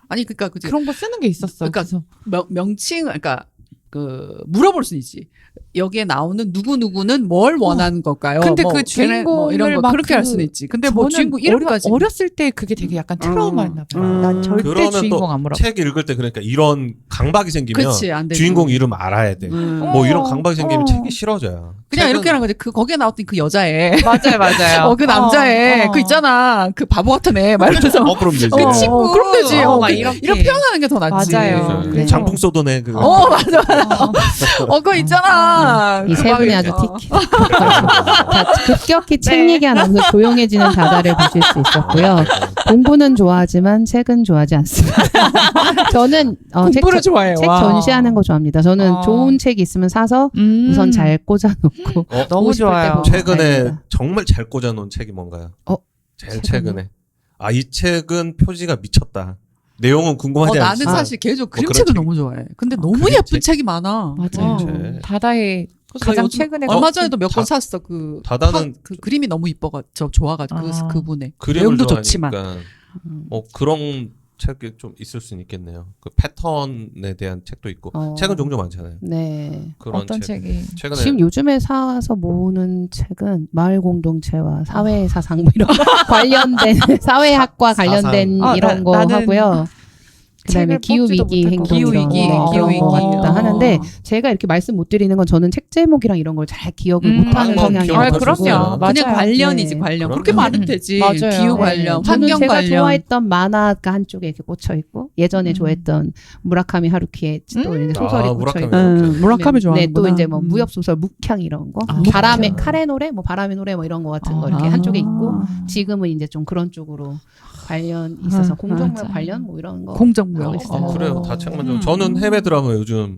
Speaker 1: 아니 그러니까 그지.
Speaker 3: 그런 거 쓰는 게 있었어요.
Speaker 1: 그러니까
Speaker 3: 그래서
Speaker 1: 명칭 그러니까 그 물어볼 수 있지. 여기에 나오는 누구는 뭘 원하는 걸까요?
Speaker 3: 근데
Speaker 1: 뭐
Speaker 3: 그
Speaker 1: 걔네 뭐
Speaker 3: 주인공을
Speaker 1: 이런 거
Speaker 3: 막
Speaker 1: 그렇게 할 수는 있지. 근데 뭐
Speaker 3: 저는
Speaker 1: 주인공 이름까지
Speaker 3: 어렸을 때 그게 되게 약간 트라우마였나 봐요. 난 절대
Speaker 4: 그러면
Speaker 3: 주인공
Speaker 4: 또
Speaker 3: 안 물어봐.
Speaker 4: 책 읽을 때 그러니까 이런 강박이 생기면
Speaker 1: 그치, 안 되지.
Speaker 4: 주인공 이름 알아야 돼. 뭐 이런 강박이 생기면 책이 싫어져요.
Speaker 1: 그냥
Speaker 4: 책은
Speaker 1: 이렇게 하는 거지. 그 거기에 나왔던 그 여자애.
Speaker 3: 맞아요.
Speaker 1: 그 남자애. 그 있잖아. 그 바보 같은 애. 막 이러면서.
Speaker 4: 그럼 되지.
Speaker 1: 그 친구. 그럼 되지.
Speaker 3: 막
Speaker 1: 그
Speaker 3: 이렇게.
Speaker 1: 이런 표현하는 게 더 낫지.
Speaker 3: 맞아요.
Speaker 4: 그래서
Speaker 3: 그래서-
Speaker 4: 장풍 쏘던 애 그거.
Speaker 1: 맞아. 그거 있잖아.
Speaker 7: 이 세 분이 아주
Speaker 1: 대박이죠.
Speaker 7: 티키. 자, 급격히 책 얘기 하면서 조용해지는 다다를 보실 수 있었고요. 공부는 좋아하지만 책은 좋아하지 않습니다. 저는
Speaker 3: 공부를 좋아해요.
Speaker 7: 책
Speaker 3: 와.
Speaker 7: 전시하는 거 좋아합니다. 저는 좋은 책이 있으면 사서 우선 잘 꽂아놓고
Speaker 3: 너무
Speaker 7: 보고 싶을 때
Speaker 3: 좋아요.
Speaker 7: 보고
Speaker 4: 최근에
Speaker 7: 다닙니다.
Speaker 4: 정말 잘 꽂아놓은 책이 뭔가요? 제일
Speaker 7: 최근에?
Speaker 4: 최근에. 아, 이 책은 표지가 미쳤다. 내용은 궁금하지
Speaker 1: 나는
Speaker 4: 않지.
Speaker 1: 사실 개인적으로
Speaker 4: 그런
Speaker 1: 그림책을
Speaker 4: 책.
Speaker 1: 너무 좋아해. 근데 너무
Speaker 4: 그림책?
Speaker 1: 예쁜 책이 많아.
Speaker 7: 맞아요.
Speaker 4: 그림책.
Speaker 3: 다다의
Speaker 1: 그래서
Speaker 3: 가장
Speaker 1: 요즘
Speaker 3: 최근에
Speaker 1: 얼마 전에도 몇 권
Speaker 4: 다-
Speaker 1: 샀어. 그
Speaker 4: 다다는
Speaker 1: 그 그림이 너무 이뻐가 좋아가지고
Speaker 3: 아.
Speaker 1: 그분의
Speaker 4: 그림을
Speaker 1: 내용도
Speaker 4: 좋아하니까
Speaker 1: 좋지만
Speaker 4: 그런 책이 좀 있을 수는 있겠네요. 그 패턴에 대한 책도 있고 책은 종종 많잖아요.
Speaker 7: 네.
Speaker 4: 그런
Speaker 3: 어떤
Speaker 4: 책.
Speaker 3: 책이
Speaker 4: 최근에
Speaker 7: 지금 요즘에 사서 모으는 책은 마을 공동체와 사회 사상 뭐 이런 관련된 사회학과 관련된
Speaker 3: 사상.
Speaker 7: 이런 거
Speaker 3: 나는
Speaker 7: 하고요. 그다음에
Speaker 3: 책을
Speaker 7: 기후
Speaker 3: 뽑지도
Speaker 7: 위기
Speaker 3: 못할
Speaker 7: 행동
Speaker 3: 것 같아요.
Speaker 7: 이런
Speaker 3: 기후 위기,
Speaker 7: 거
Speaker 3: 기후
Speaker 7: 그런 거
Speaker 3: 위기.
Speaker 7: 같다 하는데 제가 이렇게 말씀 못 드리는 건 저는 책 제목이랑 이런 걸 잘 기억을 못하는
Speaker 4: 뭐
Speaker 7: 성향이라서
Speaker 3: 그럼요. 맞아요.
Speaker 1: 그냥 관련이지
Speaker 7: 네.
Speaker 1: 관련.
Speaker 4: 그럼요.
Speaker 1: 그렇게 말하면 되지.
Speaker 3: 맞아요.
Speaker 1: 기후
Speaker 3: 네.
Speaker 1: 관련,
Speaker 7: 저는
Speaker 1: 환경
Speaker 7: 제가
Speaker 1: 관련.
Speaker 7: 좋아했던 만화가 한쪽에 이렇게 꽂혀 있고 예전에 좋아했던 무라카미 하루키의 또 이제 소설이
Speaker 4: 아,
Speaker 7: 꽂혀
Speaker 4: 무라카미
Speaker 7: 있고
Speaker 4: 하루키.
Speaker 1: 무라카미
Speaker 7: 네,
Speaker 1: 좋아하는구나.
Speaker 7: 또 이제 뭐 무협 소설 묵향 이런 거,
Speaker 1: 아,
Speaker 7: 바람의
Speaker 1: 묵향.
Speaker 7: 카레 노래, 뭐 바람의 노래 뭐 이런 거 같은 거 이렇게
Speaker 1: 아.
Speaker 7: 한쪽에 있고 지금은 이제 좀 그런 쪽으로 관련 있어서
Speaker 3: 아,
Speaker 7: 공정무역
Speaker 3: 맞아.
Speaker 7: 관련 뭐 이런 거
Speaker 1: 공정무역.
Speaker 7: 하고 있어요.
Speaker 4: 그래요. 다 책만 좀. 저는 해외 드라마 요즘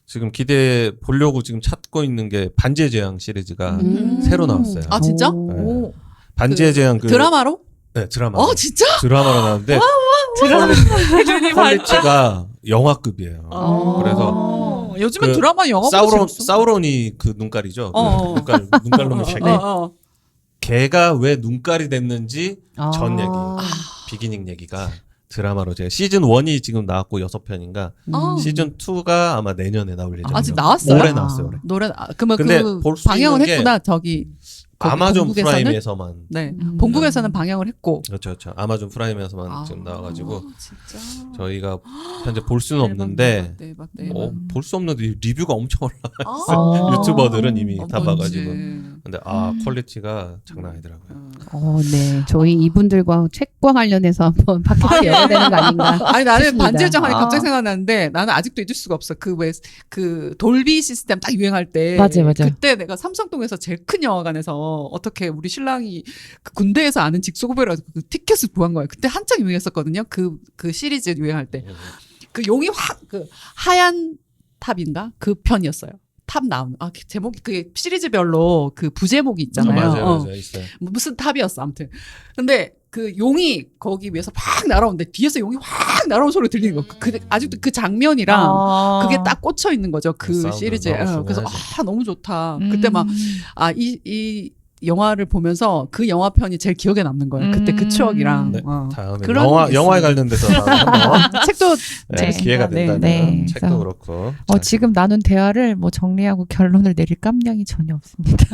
Speaker 4: 지금 기대해 보려고 지금 찾고 있는 게 반지의 제왕 시리즈가 새로 나왔어요.
Speaker 1: 아 진짜?
Speaker 7: 오.
Speaker 1: 오.
Speaker 4: 반지의 제왕 그
Speaker 1: 드라마로?
Speaker 4: 네, 드라마.
Speaker 1: 진짜?
Speaker 4: 드라마로 나왔는데 퀄리티가 영화급이에요. 그래서
Speaker 1: 요즘에
Speaker 4: 그
Speaker 1: 드라마 영화보다 재밌어.
Speaker 4: 사우론이 그 눈깔이죠.
Speaker 1: 어.
Speaker 4: 그 눈깔놈의 책.
Speaker 1: 어.
Speaker 4: 걔가 왜 눈깔이 됐는지
Speaker 7: 아.
Speaker 4: 전 얘기. 비기닝 얘기가 드라마로 제가 시즌 1이 지금 나왔고 6편인가 시즌 2가 아마 내년에 나올 예정이에요.
Speaker 1: 아직 나왔어요?
Speaker 4: 올해 나왔어요. 올해.
Speaker 1: 노래 그러면
Speaker 4: 근데
Speaker 1: 그
Speaker 4: 볼수
Speaker 1: 방영을
Speaker 4: 있는 게
Speaker 1: 했구나. 저기 거기
Speaker 4: 아마존
Speaker 1: 본국에서는?
Speaker 4: 프라임에서만
Speaker 1: 네. 본국에서는 방영을 했고.
Speaker 4: 그렇죠. 아마존 프라임에서만 지금 나와가지고
Speaker 1: 진짜.
Speaker 4: 저희가 현재 볼 수는 없는데
Speaker 1: 대박.
Speaker 4: 볼 수 없는데 리뷰가 엄청 올라.
Speaker 7: 아.
Speaker 4: 유튜버들은 이미 다
Speaker 1: 뭔지.
Speaker 4: 봐가지고. 근데 퀄리티가 장난 아니더라고요.
Speaker 7: 네. 저희 이분들과 책과 관련해서 한번 팟캐스트 열어야 되는 거 아닌가?
Speaker 1: 아니 나는
Speaker 7: 싶습니다.
Speaker 1: 반지의 제왕 하니
Speaker 7: 아.
Speaker 1: 갑자기 생각나는데 나는 아직도 잊을 수가 없어. 그 돌비 시스템 딱 유행할 때
Speaker 7: 맞아요.
Speaker 1: 그때 내가 삼성동에서 제일 큰 영화관에서 어떻게 우리 신랑이 그 군대에서 아는 직속후배라서 그 티켓을 구한 거예요. 그때 한창 유행했었거든요. 그 시리즈 유행할 때 그 용이 확 그 하얀 탑인가 그 편이었어요. 탑 나오는 제목이 그 시리즈별로 그 부제목이 있잖아요.
Speaker 4: 맞아요. 있어요.
Speaker 1: 무슨 탑이었어 아무튼. 근데 그 용이 거기 위에서 확 날아오는데 뒤에서 용이 확 날아오는 소리 들리는 거. 아직도 그 장면이랑 그게 딱 꽂혀 있는 거죠. 그
Speaker 4: 사운드
Speaker 1: 시리즈에.
Speaker 4: 너무
Speaker 1: 그래서
Speaker 4: 중요하죠.
Speaker 1: 너무 좋다. 그때 막 이 영화를 보면서 그 영화편이 제일 기억에 남는 거예요. 그때 그 추억이랑.
Speaker 4: 네. 다음에
Speaker 1: 그런 게
Speaker 4: 영화에
Speaker 1: 있어요.
Speaker 4: 관련돼서 한번
Speaker 1: 책도
Speaker 4: 네, 기회가
Speaker 3: 네,
Speaker 4: 된다면
Speaker 3: 네.
Speaker 4: 책도
Speaker 3: 그래서
Speaker 4: 그렇고.
Speaker 3: 지금 나눈 대화를 뭐 정리하고 결론을 내릴 깜냥이 전혀 없습니다.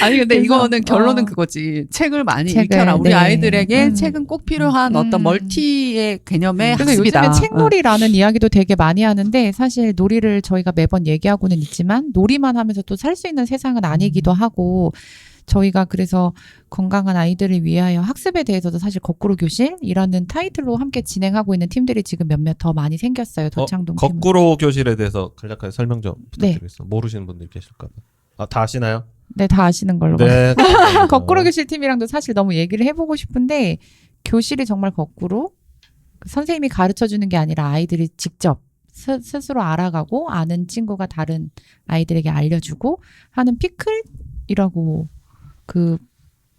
Speaker 1: 아니 근데
Speaker 3: 그래서,
Speaker 1: 이거는 결론은 그거지. 책을 많이
Speaker 3: 책을,
Speaker 1: 읽혀라. 우리
Speaker 3: 네.
Speaker 1: 아이들에게 책은 꼭 필요한 어떤 멀티의 개념의
Speaker 3: 그래서
Speaker 1: 학습이다.
Speaker 3: 요즘에 책놀이라는 이야기도 되게 많이 하는데 사실 놀이를 저희가 매번 얘기하고는 있지만 놀이만 하면서 또 살 수 있는 세상은 아니기도 하고 저희가 그래서 건강한 아이들을 위하여 학습에 대해서도 사실 거꾸로 교실이라는 타이틀로 함께 진행하고 있는 팀들이 지금 몇몇 더 많이 생겼어요. 도창동 팀은.
Speaker 4: 거꾸로 교실에 대해서 간략하게 설명 좀
Speaker 3: 네.
Speaker 4: 부탁드리겠습니다. 모르시는 분들 계실까 봐. 다 아시나요?
Speaker 3: 네, 다 아시는 걸로.
Speaker 4: 네.
Speaker 3: 거꾸로 교실 팀이랑도 사실 너무 얘기를 해보고 싶은데 교실이 정말 거꾸로 선생님이 가르쳐주는 게 아니라 아이들이 직접 스스로 알아가고 아는 친구가 다른 아이들에게 알려주고 하는 피클이라고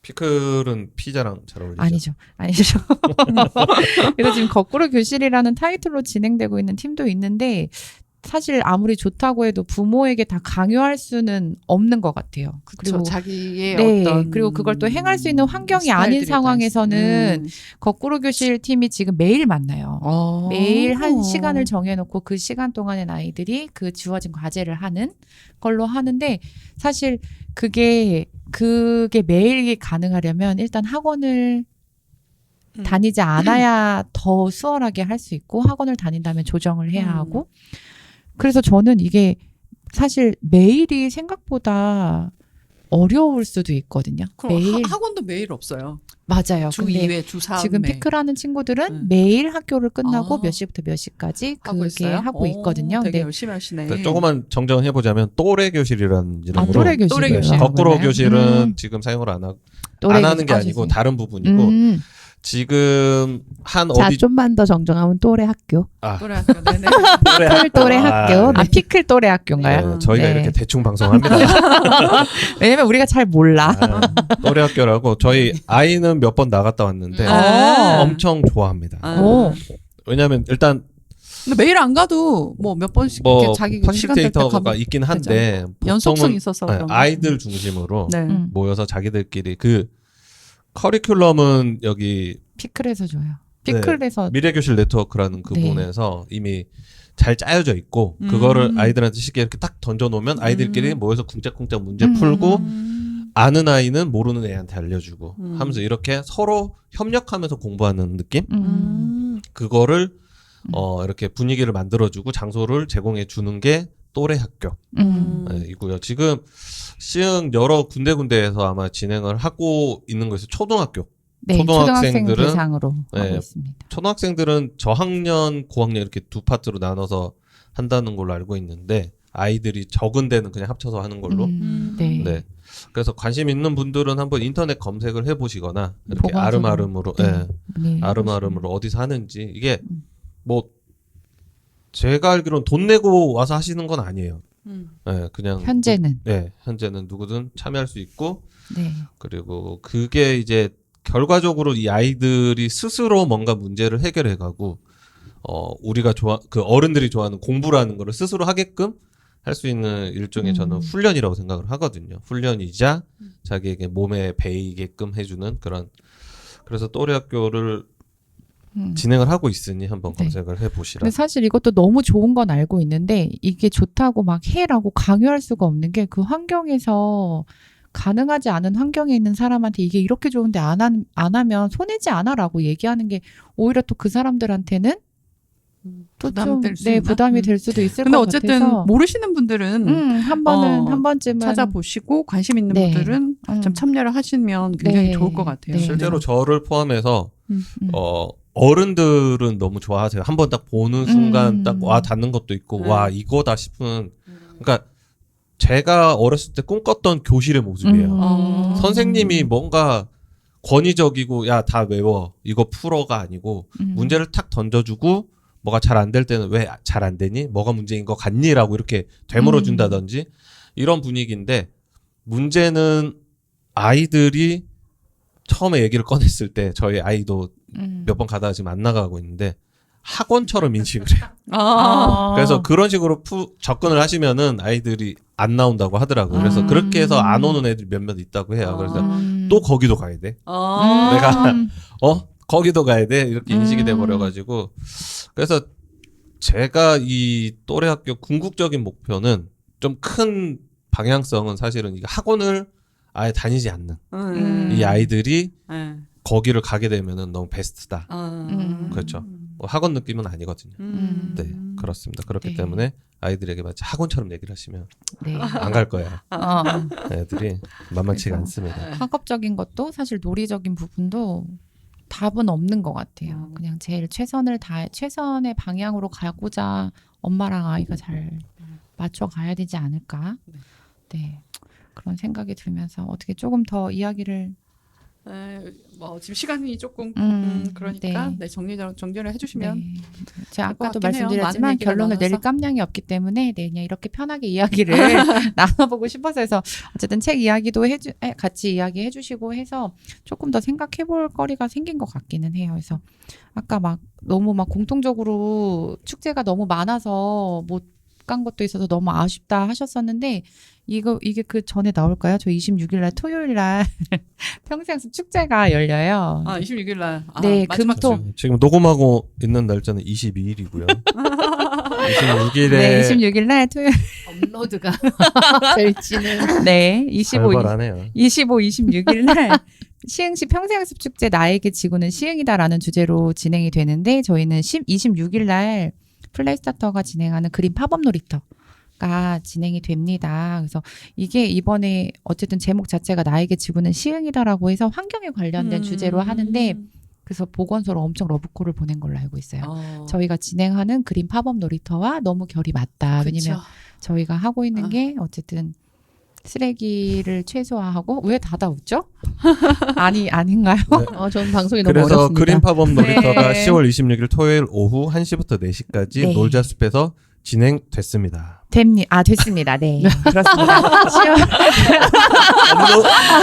Speaker 4: 피클은 피자랑 잘 어울리죠.
Speaker 3: 아니죠. 그래서 지금 거꾸로 교실이라는 타이틀로 진행되고 있는 팀도 있는데 사실 아무리 좋다고 해도 부모에게 다 강요할 수는 없는 것 같아요.
Speaker 1: 그리고 자기의
Speaker 3: 네,
Speaker 1: 어떤
Speaker 3: 그리고 그걸 또 행할 수 있는 환경이 아닌
Speaker 1: 스타일들이 다
Speaker 3: 상황에서는 거꾸로 교실 팀이 지금 매일 만나요. 매일 한 시간을 정해놓고 그 시간 동안엔 아이들이 그 주어진 과제를 하는 걸로 하는데 사실 그게 매일 가능하려면 일단 학원을 다니지 않아야 더 수월하게 할 수 있고 학원을 다닌다면 조정을 해야 하고 그래서 저는 이게 사실 매일이 생각보다 어려울 수도 있거든요. 매일
Speaker 1: 학원도 매일 없어요.
Speaker 3: 맞아요.
Speaker 1: 주
Speaker 3: 근데
Speaker 1: 2회, 주 3회.
Speaker 3: 지금 피크라는 친구들은 매일 학교를 끝나고 몇 시부터 몇 시까지
Speaker 1: 하고
Speaker 3: 그게
Speaker 1: 있어요?
Speaker 3: 하고 있거든요.
Speaker 1: 되게
Speaker 3: 근데
Speaker 1: 열심히 하시네.
Speaker 4: 네, 조금만 정정을 해보자면 또래 교실이라는 이름으로
Speaker 3: 또래 교실.
Speaker 1: 또래 교실.
Speaker 4: 거꾸로 교실은
Speaker 3: 음.
Speaker 4: 지금 사용을 안 하고
Speaker 3: 또래
Speaker 4: 안 하는 게
Speaker 3: 교실.
Speaker 4: 아니고 다른 부분이고 지금 한
Speaker 7: 자,
Speaker 4: 어디
Speaker 7: 좀만 더 정정하면 또래 학교.
Speaker 1: 또래 학교. 네네.
Speaker 7: 또래 학교.
Speaker 3: 아 피클 또래 학교인가요?
Speaker 4: 네, 저희가
Speaker 3: 네.
Speaker 4: 이렇게 대충 방송합니다.
Speaker 3: 왜냐면 우리가 잘 몰라.
Speaker 4: 또래 학교라고 저희 아이는 몇 번 나갔다 왔는데 엄청 좋아합니다.
Speaker 3: 오.
Speaker 4: 왜냐하면 일단
Speaker 1: 근데 매일 안 가도 뭐 몇 번씩
Speaker 4: 뭐
Speaker 1: 이렇게 자기 시간 될 때
Speaker 4: 퍼실테이터가
Speaker 1: 가면
Speaker 4: 있긴 한데
Speaker 1: 연속성이
Speaker 4: 보통은
Speaker 1: 있어서
Speaker 4: 네,
Speaker 1: 그런 거.
Speaker 4: 아이들 중심으로
Speaker 1: 네.
Speaker 4: 모여서 자기들끼리 그 커리큘럼은 여기
Speaker 3: 피클에서 줘요.
Speaker 4: 네.
Speaker 3: 피클에서
Speaker 4: 미래교실 네트워크라는 그
Speaker 3: 네.
Speaker 4: 부분에서 이미 잘 짜여져 있고 그거를 아이들한테 쉽게 이렇게 딱 던져놓으면 아이들끼리 모여서 쿵짝쿵짝 문제 풀고 아는 아이는 모르는 애한테 알려주고 하면서 이렇게 서로 협력하면서 공부하는 느낌? 그거를 이렇게 분위기를 만들어주고 장소를 제공해 주는 게 또래 학교 이고요. 지금 시흥 여러 군데군데에서 아마 진행을 하고 있는 것이 초등학교.
Speaker 3: 네,
Speaker 4: 초등학생들은
Speaker 3: 초등학생 대상으로
Speaker 4: 네,
Speaker 3: 하고 있습니다.
Speaker 4: 초등학생들은 저학년, 고학년 이렇게 두 파트로 나눠서 한다는 걸로 알고 있는데 아이들이 적은 데는 그냥 합쳐서 하는 걸로.
Speaker 3: 네.
Speaker 4: 네. 그래서 관심 있는 분들은 한번 인터넷 검색을 해보시거나 이렇게
Speaker 3: 보관소로.
Speaker 4: 아름아름으로,
Speaker 3: 네. 네.
Speaker 4: 아름아름으로 어디서 하는지 이게 뭐 제가 알기로는 돈 내고 와서 하시는 건 아니에요. 네, 그냥
Speaker 3: 현재는
Speaker 4: 현재는 누구든 참여할 수 있고
Speaker 3: 네.
Speaker 4: 그리고 그게 이제 결과적으로 이 아이들이 스스로 뭔가 문제를 해결해가고 우리가 그 어른들이 좋아하는 공부라는 거를 스스로 하게끔 할 수 있는 일종의 저는 훈련이라고 생각을 하거든요. 훈련이자 자기에게 몸에 배이게끔 해주는 그런. 그래서 또래 학교를 진행을 하고 있으니 한번
Speaker 3: 네.
Speaker 4: 검색을 해보시라.
Speaker 3: 근데 사실 이것도 너무 좋은 건 알고 있는데 이게 좋다고 막 해라고 강요할 수가 없는 게 그 환경에서 가능하지 않은 환경에 있는 사람한테 이게 이렇게 좋은데 안 하면 손해지 않아라고 얘기하는 게 오히려 또 그 사람들한테는 또
Speaker 1: 부담이 될수
Speaker 3: 네,
Speaker 1: 있나?
Speaker 3: 부담이 될 수도 있을
Speaker 1: 근데
Speaker 3: 것
Speaker 1: 어쨌든
Speaker 3: 같아서
Speaker 1: 모르시는 분들은
Speaker 3: 한 번쯤은
Speaker 1: 찾아보시고 관심 있는
Speaker 3: 네.
Speaker 1: 분들은 좀 참여를 하시면 굉장히
Speaker 3: 네.
Speaker 1: 좋을 것 같아요.
Speaker 3: 네.
Speaker 4: 실제로 저를 포함해서
Speaker 3: 음.
Speaker 4: 어른들은 너무 좋아하세요. 한번 딱 보는 순간 딱 와 닿는 것도 있고 와 이거다 싶은. 그러니까 제가 어렸을 때 꿈꿨던 교실의 모습이에요. 선생님이 뭔가 권위적이고 야 다 외워 이거 풀어가 아니고 문제를 탁 던져주고 뭐가 잘 안 될 때는 왜 잘 안 되니? 뭐가 문제인 것 같니?라고 이렇게 되물어 준다든지 이런 분위기인데 문제는 아이들이 처음에 얘기를 꺼냈을 때 저희 아이도 몇 번 가다가 지금 안 나가고 있는데 학원처럼 인식을 해요. 그래서 그런 식으로 접근을 하시면은 아이들이 안 나온다고 하더라고요. 그래서 그렇게 해서 안 오는 애들 몇몇 있다고 해요. 그래서 또 거기도 가야 돼. 내가 거기도 가야 돼. 이렇게 인식이 돼 버려가지고 그래서 제가 이 또래 학교 궁극적인 목표는 좀 큰 방향성은 사실은 이 학원을 아예 다니지 않는 이 아이들이 거기를 가게 되면은 너무 베스트다. 그렇죠. 뭐 학원 느낌은 아니거든요. 네, 그렇습니다. 그렇기
Speaker 3: 네.
Speaker 4: 때문에 아이들에게 마치 학원처럼 얘기를 하시면
Speaker 3: 네.
Speaker 4: 안 갈 거야. 애들이 만만치가 않습니다.
Speaker 3: 학업적인 것도 사실 논리적인 부분도 답은 없는 것 같아요. 그냥 제일 최선의 방향으로 가고자 엄마랑 아이가 잘 맞춰 가야 되지 않을까. 네. 그런 생각이 들면서 어떻게 조금 더 이야기를
Speaker 1: 뭐 지금 시간이 조금 그러니까
Speaker 3: 네.
Speaker 1: 정리를 해주시면
Speaker 3: 네. 제가
Speaker 1: 것
Speaker 3: 아까도
Speaker 1: 같긴 해요.
Speaker 3: 말씀드렸지만
Speaker 1: 많은 얘기가
Speaker 3: 결론을 내릴
Speaker 1: 많아서.
Speaker 3: 깜냥이 없기 때문에 그냥 이렇게 편하게 이야기를 나눠보고 싶어서 해서 어쨌든 책 이야기도 같이 이야기해 주시고 해서 조금 더 생각해 볼 거리가 생긴 것 같기는 해요. 그래서 아까 너무 공통적으로 축제가 너무 많아서 못 간 것도 있어서 너무 아쉽다 하셨었는데 이게 그 전에 나올까요? 저 26일 날 토요일 날 평생숲 축제가 열려요.
Speaker 1: 26일 날.
Speaker 3: 네,
Speaker 1: 마지막
Speaker 3: 금토.
Speaker 4: 지금 녹음하고 있는 날짜는 22일이고요. 26일에
Speaker 3: 네, 26일 날 토요일.
Speaker 7: 업로드가 될지는.
Speaker 3: 네, 25, 26일 날 시흥시 평생학습 축제 나에게 지구는 시흥이다라는 주제로 진행이 되는데 저희는 26일 날 플레이스타터가 진행하는 그린 팝업 놀이터 가 진행이 됩니다. 그래서 이게 이번에 어쨌든 제목 자체가 나에게 지구는 시흥이다라고 해서 환경에 관련된 주제로 하는데 그래서 보건소로 엄청 러브콜을 보낸 걸로 알고 있어요. 저희가 진행하는 그린 팝업 놀이터와 너무 결이 맞다. 왜냐면 저희가 하고 있는 게 어쨌든 쓰레기를 최소화하고 왜 닫아 웃죠? 아닌가요?
Speaker 4: 네.
Speaker 7: 전 방송이 너무
Speaker 4: 그래서
Speaker 7: 어렵습니다.
Speaker 4: 그린 팝업 놀이터가
Speaker 3: 네.
Speaker 4: 10월 26일 토요일 오후 1시부터 4시까지
Speaker 3: 네.
Speaker 4: 놀자숲에서 진행됐습니다.
Speaker 3: 됐습니다. 네. 그렇습니다.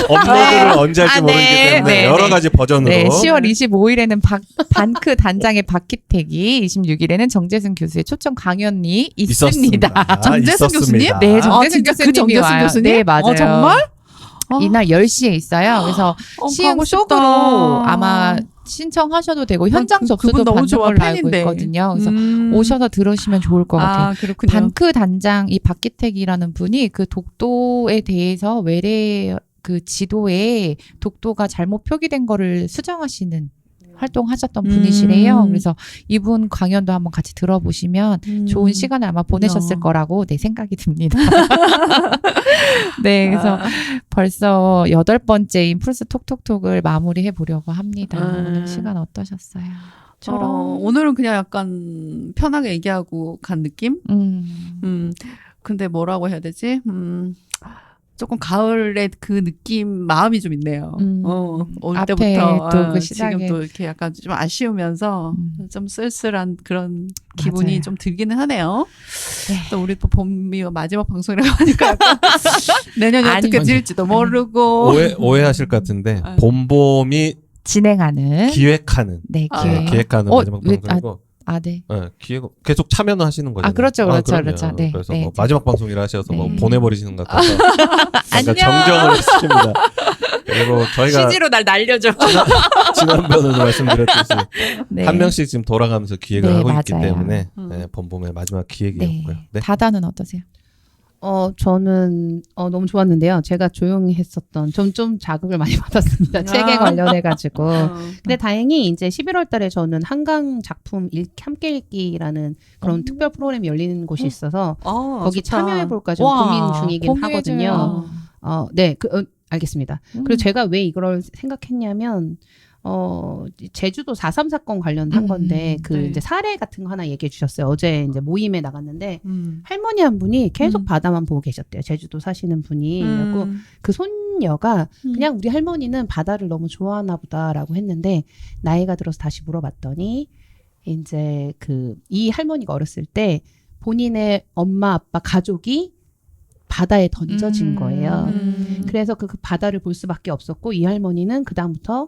Speaker 4: 업로드를 언제 할지 모르기 때문에
Speaker 3: 네,
Speaker 4: 여러
Speaker 3: 네.
Speaker 4: 가지 버전으로
Speaker 3: 네, 10월 25일에는 반크 단장의 박희택이, 26일에는 정재승 교수의 초청 강연이 있습니다.
Speaker 1: 정재승 교수님?
Speaker 3: 네, 정재승
Speaker 1: 진짜 그
Speaker 3: 교수님이
Speaker 1: 정재승
Speaker 3: 와요.
Speaker 1: 교수님?
Speaker 3: 네, 맞아요.
Speaker 1: 정말?
Speaker 3: 이날 10시에 있어요. 그래서 시흥
Speaker 1: 가고 싶다.
Speaker 3: 속으로 아마 신청하셔도 되고 현장 접수도
Speaker 1: 그분 너무
Speaker 3: 받는
Speaker 1: 좋아,
Speaker 3: 걸로 알고
Speaker 1: 팬인데.
Speaker 3: 있거든요. 그래서 오셔서 들으시면 좋을 것 같아요.
Speaker 1: 그렇군요.
Speaker 3: 반크 단장 이 박기택이라는 분이 그 독도에 대해서 외래 그 지도에 독도가 잘못 표기된 거를 수정하시는 활동하셨던 분이시래요. 그래서 이분 강연도 한번 같이 들어보시면 좋은 시간을 아마 보내셨을 거라고 생각이 듭니다. 네, 그래서 벌써 8번째인 풀스 톡톡톡을 마무리해 보려고 합니다. 오늘 시간 어떠셨어요?
Speaker 1: 오늘은 그냥 약간 편하게 얘기하고 간 느낌? 근데 뭐라고 해야 되지? 조금 가을의 그 느낌, 마음이 좀 있네요. 올
Speaker 3: 앞에
Speaker 1: 때부터
Speaker 3: 또그 시작에.
Speaker 1: 지금 또 이렇게 약간 좀 아쉬우면서 좀 쓸쓸한 그런 기분이
Speaker 3: 맞아요.
Speaker 1: 좀 들기는 하네요.
Speaker 3: 네.
Speaker 1: 또 우리 또 봄이 마지막 방송이라고 하니까 약간 내년이 어떻게
Speaker 3: 아니,
Speaker 1: 될지도 모르고.
Speaker 4: 오해하실 것 같은데 봄봄이
Speaker 3: 진행하는
Speaker 4: 기획하는
Speaker 3: 네,
Speaker 4: 기획하는 마지막 방송이고
Speaker 3: 네.
Speaker 4: 기획 계속 참여는 하시는 거죠.
Speaker 3: 그렇죠.
Speaker 4: 그럼요.
Speaker 3: 네,
Speaker 4: 그래서
Speaker 3: 네.
Speaker 4: 뭐 마지막 방송이라 하셔서 뭐
Speaker 3: 네.
Speaker 4: 보내버리시는 것 같아서
Speaker 3: 안녕.
Speaker 4: 약간 정정을 했습니다. 그리고 저희가
Speaker 3: CG로 날 날려줘.
Speaker 4: 지난번에도 말씀드렸듯이
Speaker 3: 네.
Speaker 4: 한 명씩 지금 돌아가면서 기획을
Speaker 3: 네,
Speaker 4: 하고 있기
Speaker 3: 맞아요.
Speaker 4: 때문에 봄봄의 마지막 기획이었고요. 네.
Speaker 3: 다다는 어떠세요?
Speaker 7: 저는 너무 좋았는데요. 제가 조용히 했었던 좀 자극을 많이 받았습니다. 책에 관련해가지고. 근데 다행히 이제 11월 달에 저는 한강 작품 함께 읽기라는 그런 특별 프로그램이 열리는 곳이 있어서 거기
Speaker 1: 좋다.
Speaker 7: 참여해볼까 좀 고민 중이긴 하거든요. 네, 알겠습니다. 그리고 제가 왜 이걸 생각했냐면, 제주도 4.3 사건 관련한 건데,
Speaker 1: 네.
Speaker 7: 이제 사례 같은 거 하나 얘기해 주셨어요. 어제 이제 모임에 나갔는데, 할머니 한 분이 계속 바다만 보고 계셨대요. 제주도 사시는 분이. 그리고 그 손녀가 그냥 우리 할머니는 바다를 너무 좋아하나 보다라고 했는데, 나이가 들어서 다시 물어봤더니, 이제 이 할머니가 어렸을 때 본인의 엄마, 아빠, 가족이 바다에 던져진 거예요. 그래서 그 바다를 볼 수밖에 없었고, 이 할머니는 그다음부터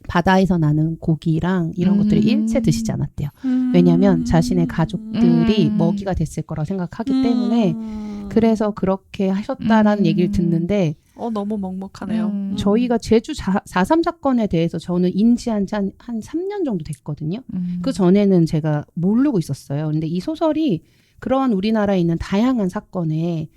Speaker 7: 바다에서 나는 고기랑 이런 것들을 일체 드시지 않았대요. 왜냐하면 자신의 가족들이 먹이가 됐을 거라고 생각하기 때문에 그래서 그렇게 하셨다라는 얘기를 듣는데
Speaker 1: 너무 먹먹하네요.
Speaker 7: 저희가 제주 4.3 사건에 대해서 저는 인지한 지 한 3년 정도 됐거든요. 그 전에는 제가 모르고 있었어요. 근데 이 소설이 그러한 우리나라에 있는 다양한 사건을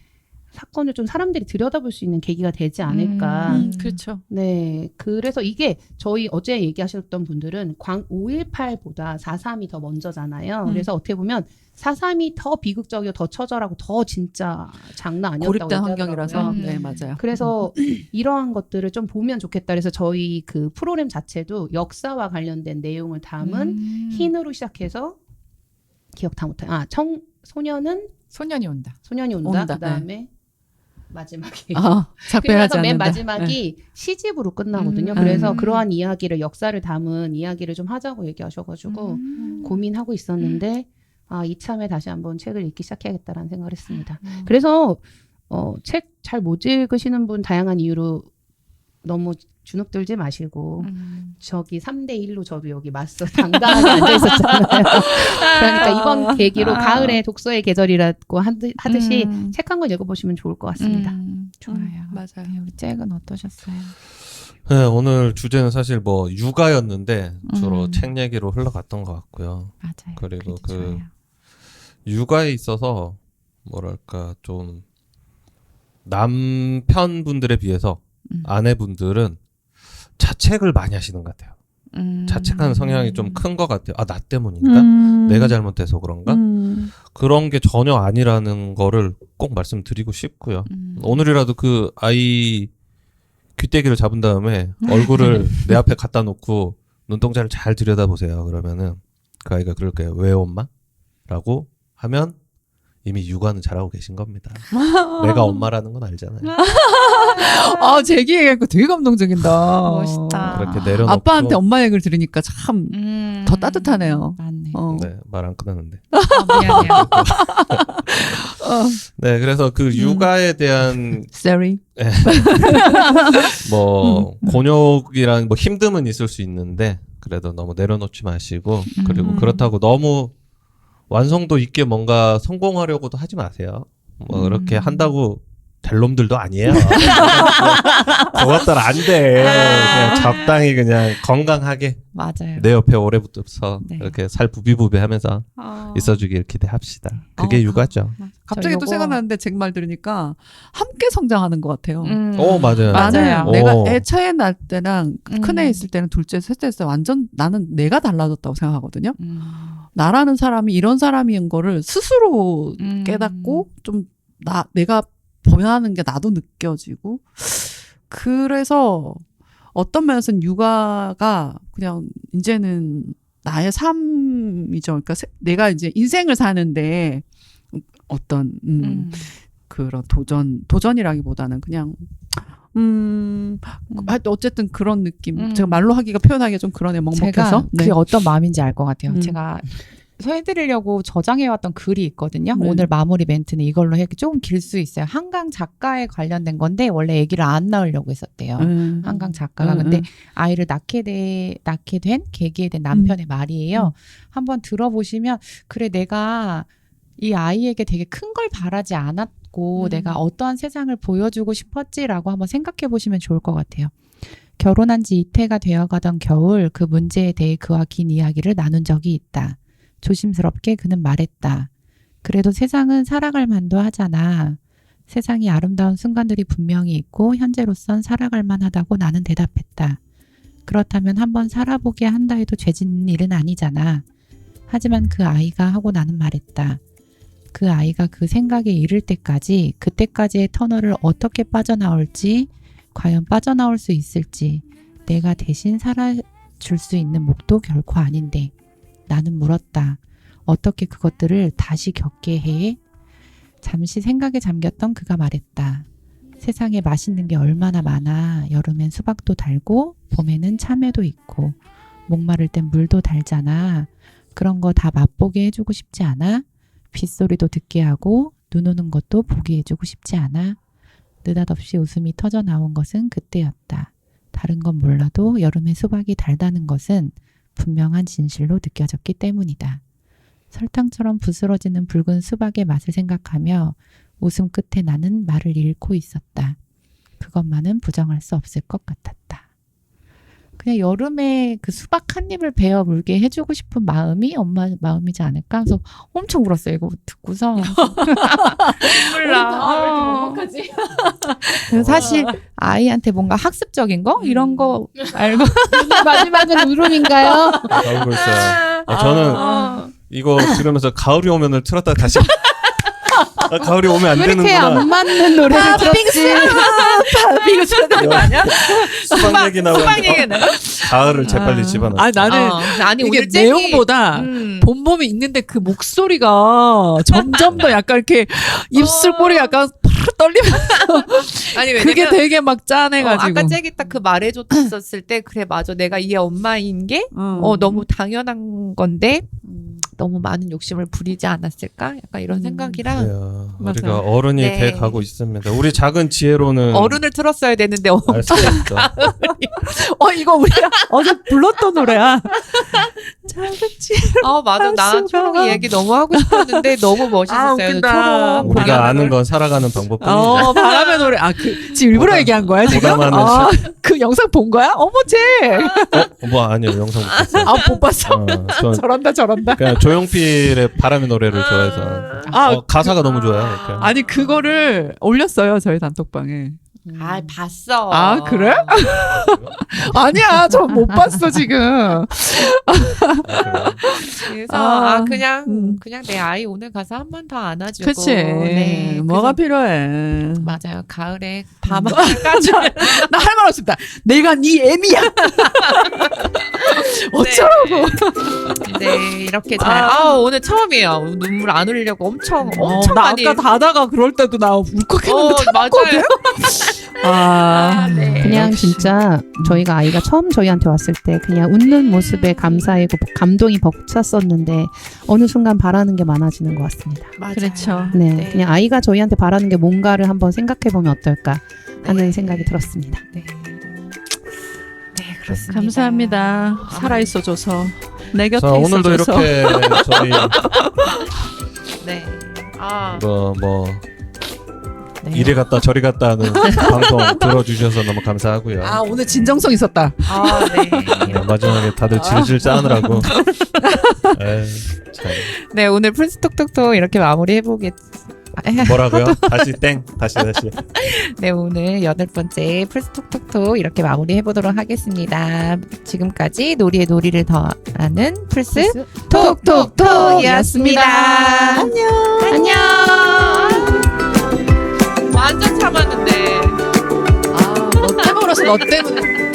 Speaker 7: 좀 사람들이 들여다볼 수 있는 계기가 되지 않을까.
Speaker 1: 그렇죠.
Speaker 7: 네. 그래서 이게 저희 어제 얘기하셨던 분들은 5.18보다 4.3이 더 먼저잖아요. 그래서 어떻게 보면 4.3이 더 비극적이고 더 처절하고 더 진짜 장난 아니었다고
Speaker 1: 고립된
Speaker 7: 얘기하더라고요.
Speaker 1: 환경이라서. 네, 맞아요.
Speaker 7: 그래서 이러한 것들을 좀 보면 좋겠다. 그래서 저희 그 프로그램 자체도 역사와 관련된 내용을 담은 흰으로 시작해서 기억 다 못해.
Speaker 3: 소년이 온다.
Speaker 7: 소년이 온다. 그다음에 마지막에
Speaker 1: 작별하지
Speaker 7: 그래서 맨
Speaker 1: 않는다.
Speaker 7: 마지막이 시집으로 끝나거든요. 그래서 그러한 이야기를 역사를 담은 이야기를 좀 하자고 얘기하셔가지고 고민하고 있었는데 이참에 다시 한번 책을 읽기 시작해야겠다라는 생각을 했습니다. 그래서 책 잘 못 읽으시는 분 다양한 이유로 너무 주눅들지 마시고 저기 3대1로 저도 여기 맞서 당당하게 앉아 있었잖아요. 그러니까 이번 계기로 가을에 독서의 계절이라고 하듯이 책 한 권 읽어보시면 좋을 것 같습니다.
Speaker 3: 좋아요.
Speaker 1: 맞아요.
Speaker 3: 네, 우리 잭은 어떠셨어요?
Speaker 4: 네, 오늘 주제는 사실 뭐 육아였는데 주로 책 얘기로 흘러갔던 것 같고요.
Speaker 3: 맞아요.
Speaker 4: 그리고
Speaker 3: 좋아요.
Speaker 4: 육아에 있어서 뭐랄까 좀 남편분들에 비해서 아내분들은 자책을 많이 하시는 것 같아요. 자책하는 성향이 좀 큰 것 같아요. 나 때문인가? 내가 잘못해서 그런가? 그런 게 전혀 아니라는 거를 꼭 말씀드리고 싶고요. 오늘이라도 그 아이 귀때기를 잡은 다음에 얼굴을 내 앞에 갖다 놓고 눈동자를 잘 들여다보세요. 그러면은 그 아이가 그럴 거예요. 왜요, 엄마? 라고 하면 이미 육아는 잘하고 계신 겁니다. 내가 엄마라는 건 알잖아요.
Speaker 1: 아, 제 얘기 얘기하니까 되게 감동적이다.
Speaker 3: 멋있다.
Speaker 4: 그렇게 내려놓고
Speaker 1: 아빠한테 엄마 얘기를 들으니까 참 더 따뜻하네요.
Speaker 3: 맞네.
Speaker 4: 네, 말 안 끊었는데.
Speaker 3: 미안해요.
Speaker 4: 네, 그래서 그 육아에 대한
Speaker 1: Sorry.
Speaker 4: 뭐 곤욕이랑 뭐 힘듦은 있을 수 있는데 그래도 너무 내려놓지 마시고 그리고 그렇다고 너무 완성도 있게 뭔가 성공하려고도 하지 마세요. 뭐 그렇게 한다고 될 놈들도 아니에요. 그것들 안 돼. 그냥 적당히 그냥 건강하게
Speaker 3: 맞아요.
Speaker 4: 내 옆에 오래 붙어서
Speaker 3: 네.
Speaker 4: 이렇게 살 부비부비하면서 있어주길 기대합시다. 그게 육아죠.
Speaker 1: 갑자기 또
Speaker 3: 요거-
Speaker 1: 생각나는데 제 말 들으니까 함께 성장하는 것 같아요.
Speaker 4: 맞아요.
Speaker 3: 맞아요.
Speaker 1: 내가
Speaker 4: 오.
Speaker 1: 애 처에 날 때랑 큰 애 있을 때는 둘째, 셋째 있을 때 완전 나는 내가 달라졌다고 생각하거든요. 나라는 사람이 이런 사람인 거를 스스로 깨닫고 좀 내가 변하는 게 나도 느껴지고 그래서 어떤 면에서는 육아가 그냥 이제는 나의 삶이죠. 그러니까 내가 이제 인생을 사는데 어떤 그런 도전이라기보다는 그냥 하여튼 어쨌든 그런 느낌. 제가 말로 하기가 표현하기가 좀 그러네. 먹먹해서.
Speaker 3: 제가
Speaker 1: 네.
Speaker 3: 그게 어떤 마음인지 알 것 같아요.
Speaker 1: 음.
Speaker 3: 제가 해드리려고 저장해왔던 글이 있거든요.
Speaker 1: 네.
Speaker 3: 오늘 마무리 멘트는 이걸로 해. 조금 길 수 있어요. 한강 작가에 관련된 건데 원래 아기를 안 낳으려고 했었대요. 한강 작가가. 근데 아이를 낳게 된 계기에 된 남편의 말이에요. 한번 들어보시면 그래 내가 이 아이에게 되게 큰 걸 바라지 않았고 내가 어떠한 세상을 보여주고 싶었지라고 한번 생각해 보시면 좋을 것 같아요. 결혼한 지 이태가 되어가던 겨울 그 문제에 대해 그와 긴 이야기를 나눈 적이 있다. 조심스럽게 그는 말했다. 그래도 세상은 살아갈 만도 하잖아. 세상이 아름다운 순간들이 분명히 있고 현재로선 살아갈 만하다고 나는 대답했다. 그렇다면 한번 살아보게 한다 해도 죄짓는 일은 아니잖아. 하지만 그 아이가 하고 나는 말했다. 그 아이가 그 생각에 이를 때까지 그때까지의 터널을 어떻게 빠져나올지 과연 빠져나올 수 있을지 내가 대신 살아줄 수 있는 몫도 결코 아닌데 나는 물었다. 어떻게 그것들을 다시 겪게 해? 잠시 생각에 잠겼던 그가 말했다. 세상에 맛있는 게 얼마나 많아. 여름엔 수박도 달고 봄에는 참외도 있고 목마를 땐 물도 달잖아. 그런 거 다 맛보게 해주고 싶지 않아? 빗소리도 듣게 하고 눈 오는 것도 보게 해주고 싶지 않아? 느닷없이 웃음이 터져 나온 것은 그때였다. 다른 건 몰라도 여름에 수박이 달다는 것은 분명한 진실로 느껴졌기 때문이다. 설탕처럼 부스러지는 붉은 수박의 맛을 생각하며 웃음 끝에 나는 말을 잃고 있었다. 그것만은 부정할 수 없을 것 같았다. 그냥 여름에 그 수박 한 입을 베어 물게 해주고 싶은 마음이 엄마 마음이지 않을까? 그래서 엄청 울었어요. 이거 듣고서. 몰라. 그래서 사실 아이한테 뭔가 학습적인 거? 이런 거 알고.
Speaker 7: 마지막은 울음인가요?
Speaker 4: 나오고 있어요. 저는 이거 들으면서 가을이 오면을 틀었다 다시 가을이 오면 안
Speaker 7: 왜 이렇게
Speaker 4: 되는구나.
Speaker 7: 안 맞는 노래를 들었지?
Speaker 1: 이거 쳐야 되는 거 아니야?
Speaker 4: 수박 얘기 나오는데 가을을 재빨리 집어넣어.
Speaker 1: 아, 나는
Speaker 3: 아니
Speaker 1: 이게
Speaker 3: 오늘
Speaker 1: 내용보다 본범이 있는데 그 목소리가 점점 더 약간 이렇게 입술꼬리 약간 팍 떨리면서
Speaker 3: 아니
Speaker 1: 그게 되게 막 짠해가지고.
Speaker 3: 아까 잭이 딱 그 말해줬었을 때 그래 맞아 내가 이 엄마인 게 너무 당연한 건데 너무 많은 욕심을 부리지 않았을까 약간 이런 생각이라
Speaker 4: 그래요.
Speaker 1: 맞아요.
Speaker 4: 우리가 어른이
Speaker 3: 네.
Speaker 4: 돼 가고 있습니다. 우리 작은 지혜로는
Speaker 3: 어른을 틀었어야 되는데
Speaker 4: 알 수가 있죠.
Speaker 1: 이거 우리가 어제 불렀던 노래야. 작은지.
Speaker 3: 맞아 나
Speaker 1: 할 수가.
Speaker 3: 초롱이 얘기 너무 하고 싶었는데 너무 멋있었어요
Speaker 1: 웃긴다.
Speaker 3: 초롱
Speaker 4: 우리가
Speaker 3: 공연.
Speaker 4: 아는 건 살아가는 방법뿐이죠.
Speaker 1: 바람의 노래. 지금 일부러
Speaker 4: 보다-
Speaker 1: 얘기한 거야, 지금?
Speaker 4: 보다마는
Speaker 1: 그 영상 본 거야? 어머, 쟤!
Speaker 4: 뭐 아니요 영상 못 봤어요.
Speaker 1: 못 봤어.
Speaker 4: 전
Speaker 1: 저런다.
Speaker 4: 그냥 조용필의 바람의 노래를 좋아해서 가사가 너무 좋아요. 이렇게.
Speaker 1: 아니, 그거를 올렸어요, 저희 단톡방에.
Speaker 3: 아 봤어.
Speaker 1: 아, 그래? 아니야, 저 못 봤어 지금.
Speaker 3: 그래서
Speaker 1: 아,
Speaker 3: 그냥 내 아이 오늘 가서 한 번 더 안아주고.
Speaker 1: 그치.
Speaker 3: 네,
Speaker 1: 뭐가
Speaker 3: 그래서
Speaker 1: 필요해?
Speaker 3: 맞아요. 가을에 밤하늘까지.
Speaker 1: 나 할 말 없습니다. 내가 네 애미야. 어쩌라고?
Speaker 3: 네, 이렇게 잘. 오늘 처음이에요. 눈물 안 흘리려고 엄청
Speaker 1: 나
Speaker 3: 많이.
Speaker 1: 아까 다다가 그럴 때도 나 울컥했는데 참았거든.
Speaker 3: 아, 네.
Speaker 7: 그냥 진짜 저희가 아이가 처음 저희한테 왔을 때 그냥 웃는 모습에 감사하고 감동이 벅찼었는데 어느 순간 바라는 게 많아지는 것 같습니다.
Speaker 3: 맞아요.
Speaker 1: 그렇죠.
Speaker 7: 네,
Speaker 3: 네.
Speaker 7: 그냥 아이가 저희한테 바라는 게 뭔가를 한번 생각해 보면 어떨까 하는
Speaker 3: 네.
Speaker 7: 생각이 들었습니다.
Speaker 3: 네. 네, 그렇습니다.
Speaker 1: 감사합니다. 살아 있어줘서 내 곁에
Speaker 4: 자, 오늘도
Speaker 1: 있어줘서.
Speaker 4: 이렇게 저희
Speaker 3: 네.
Speaker 4: 뭐
Speaker 3: 네.
Speaker 4: 이리 갔다 저리 갔다 하는 방송 들어주셔서 너무 감사하고요.
Speaker 1: 아, 오늘 진정성 있었다.
Speaker 3: 네.
Speaker 4: 마지막에 다들 질질 짜느라고. 에이, 참.
Speaker 3: 네, 오늘 플스톡톡톡 이렇게 마무리해보겠.
Speaker 4: 뭐라고요? 다시 다시.
Speaker 3: 네, 오늘 8번째 플스톡톡톡 이렇게 마무리해보도록 하겠습니다. 지금까지 놀이의 놀이를 더하는 플스 톡톡톡이었습니다. 안녕. 완전 참았는데.
Speaker 1: 너 때문에.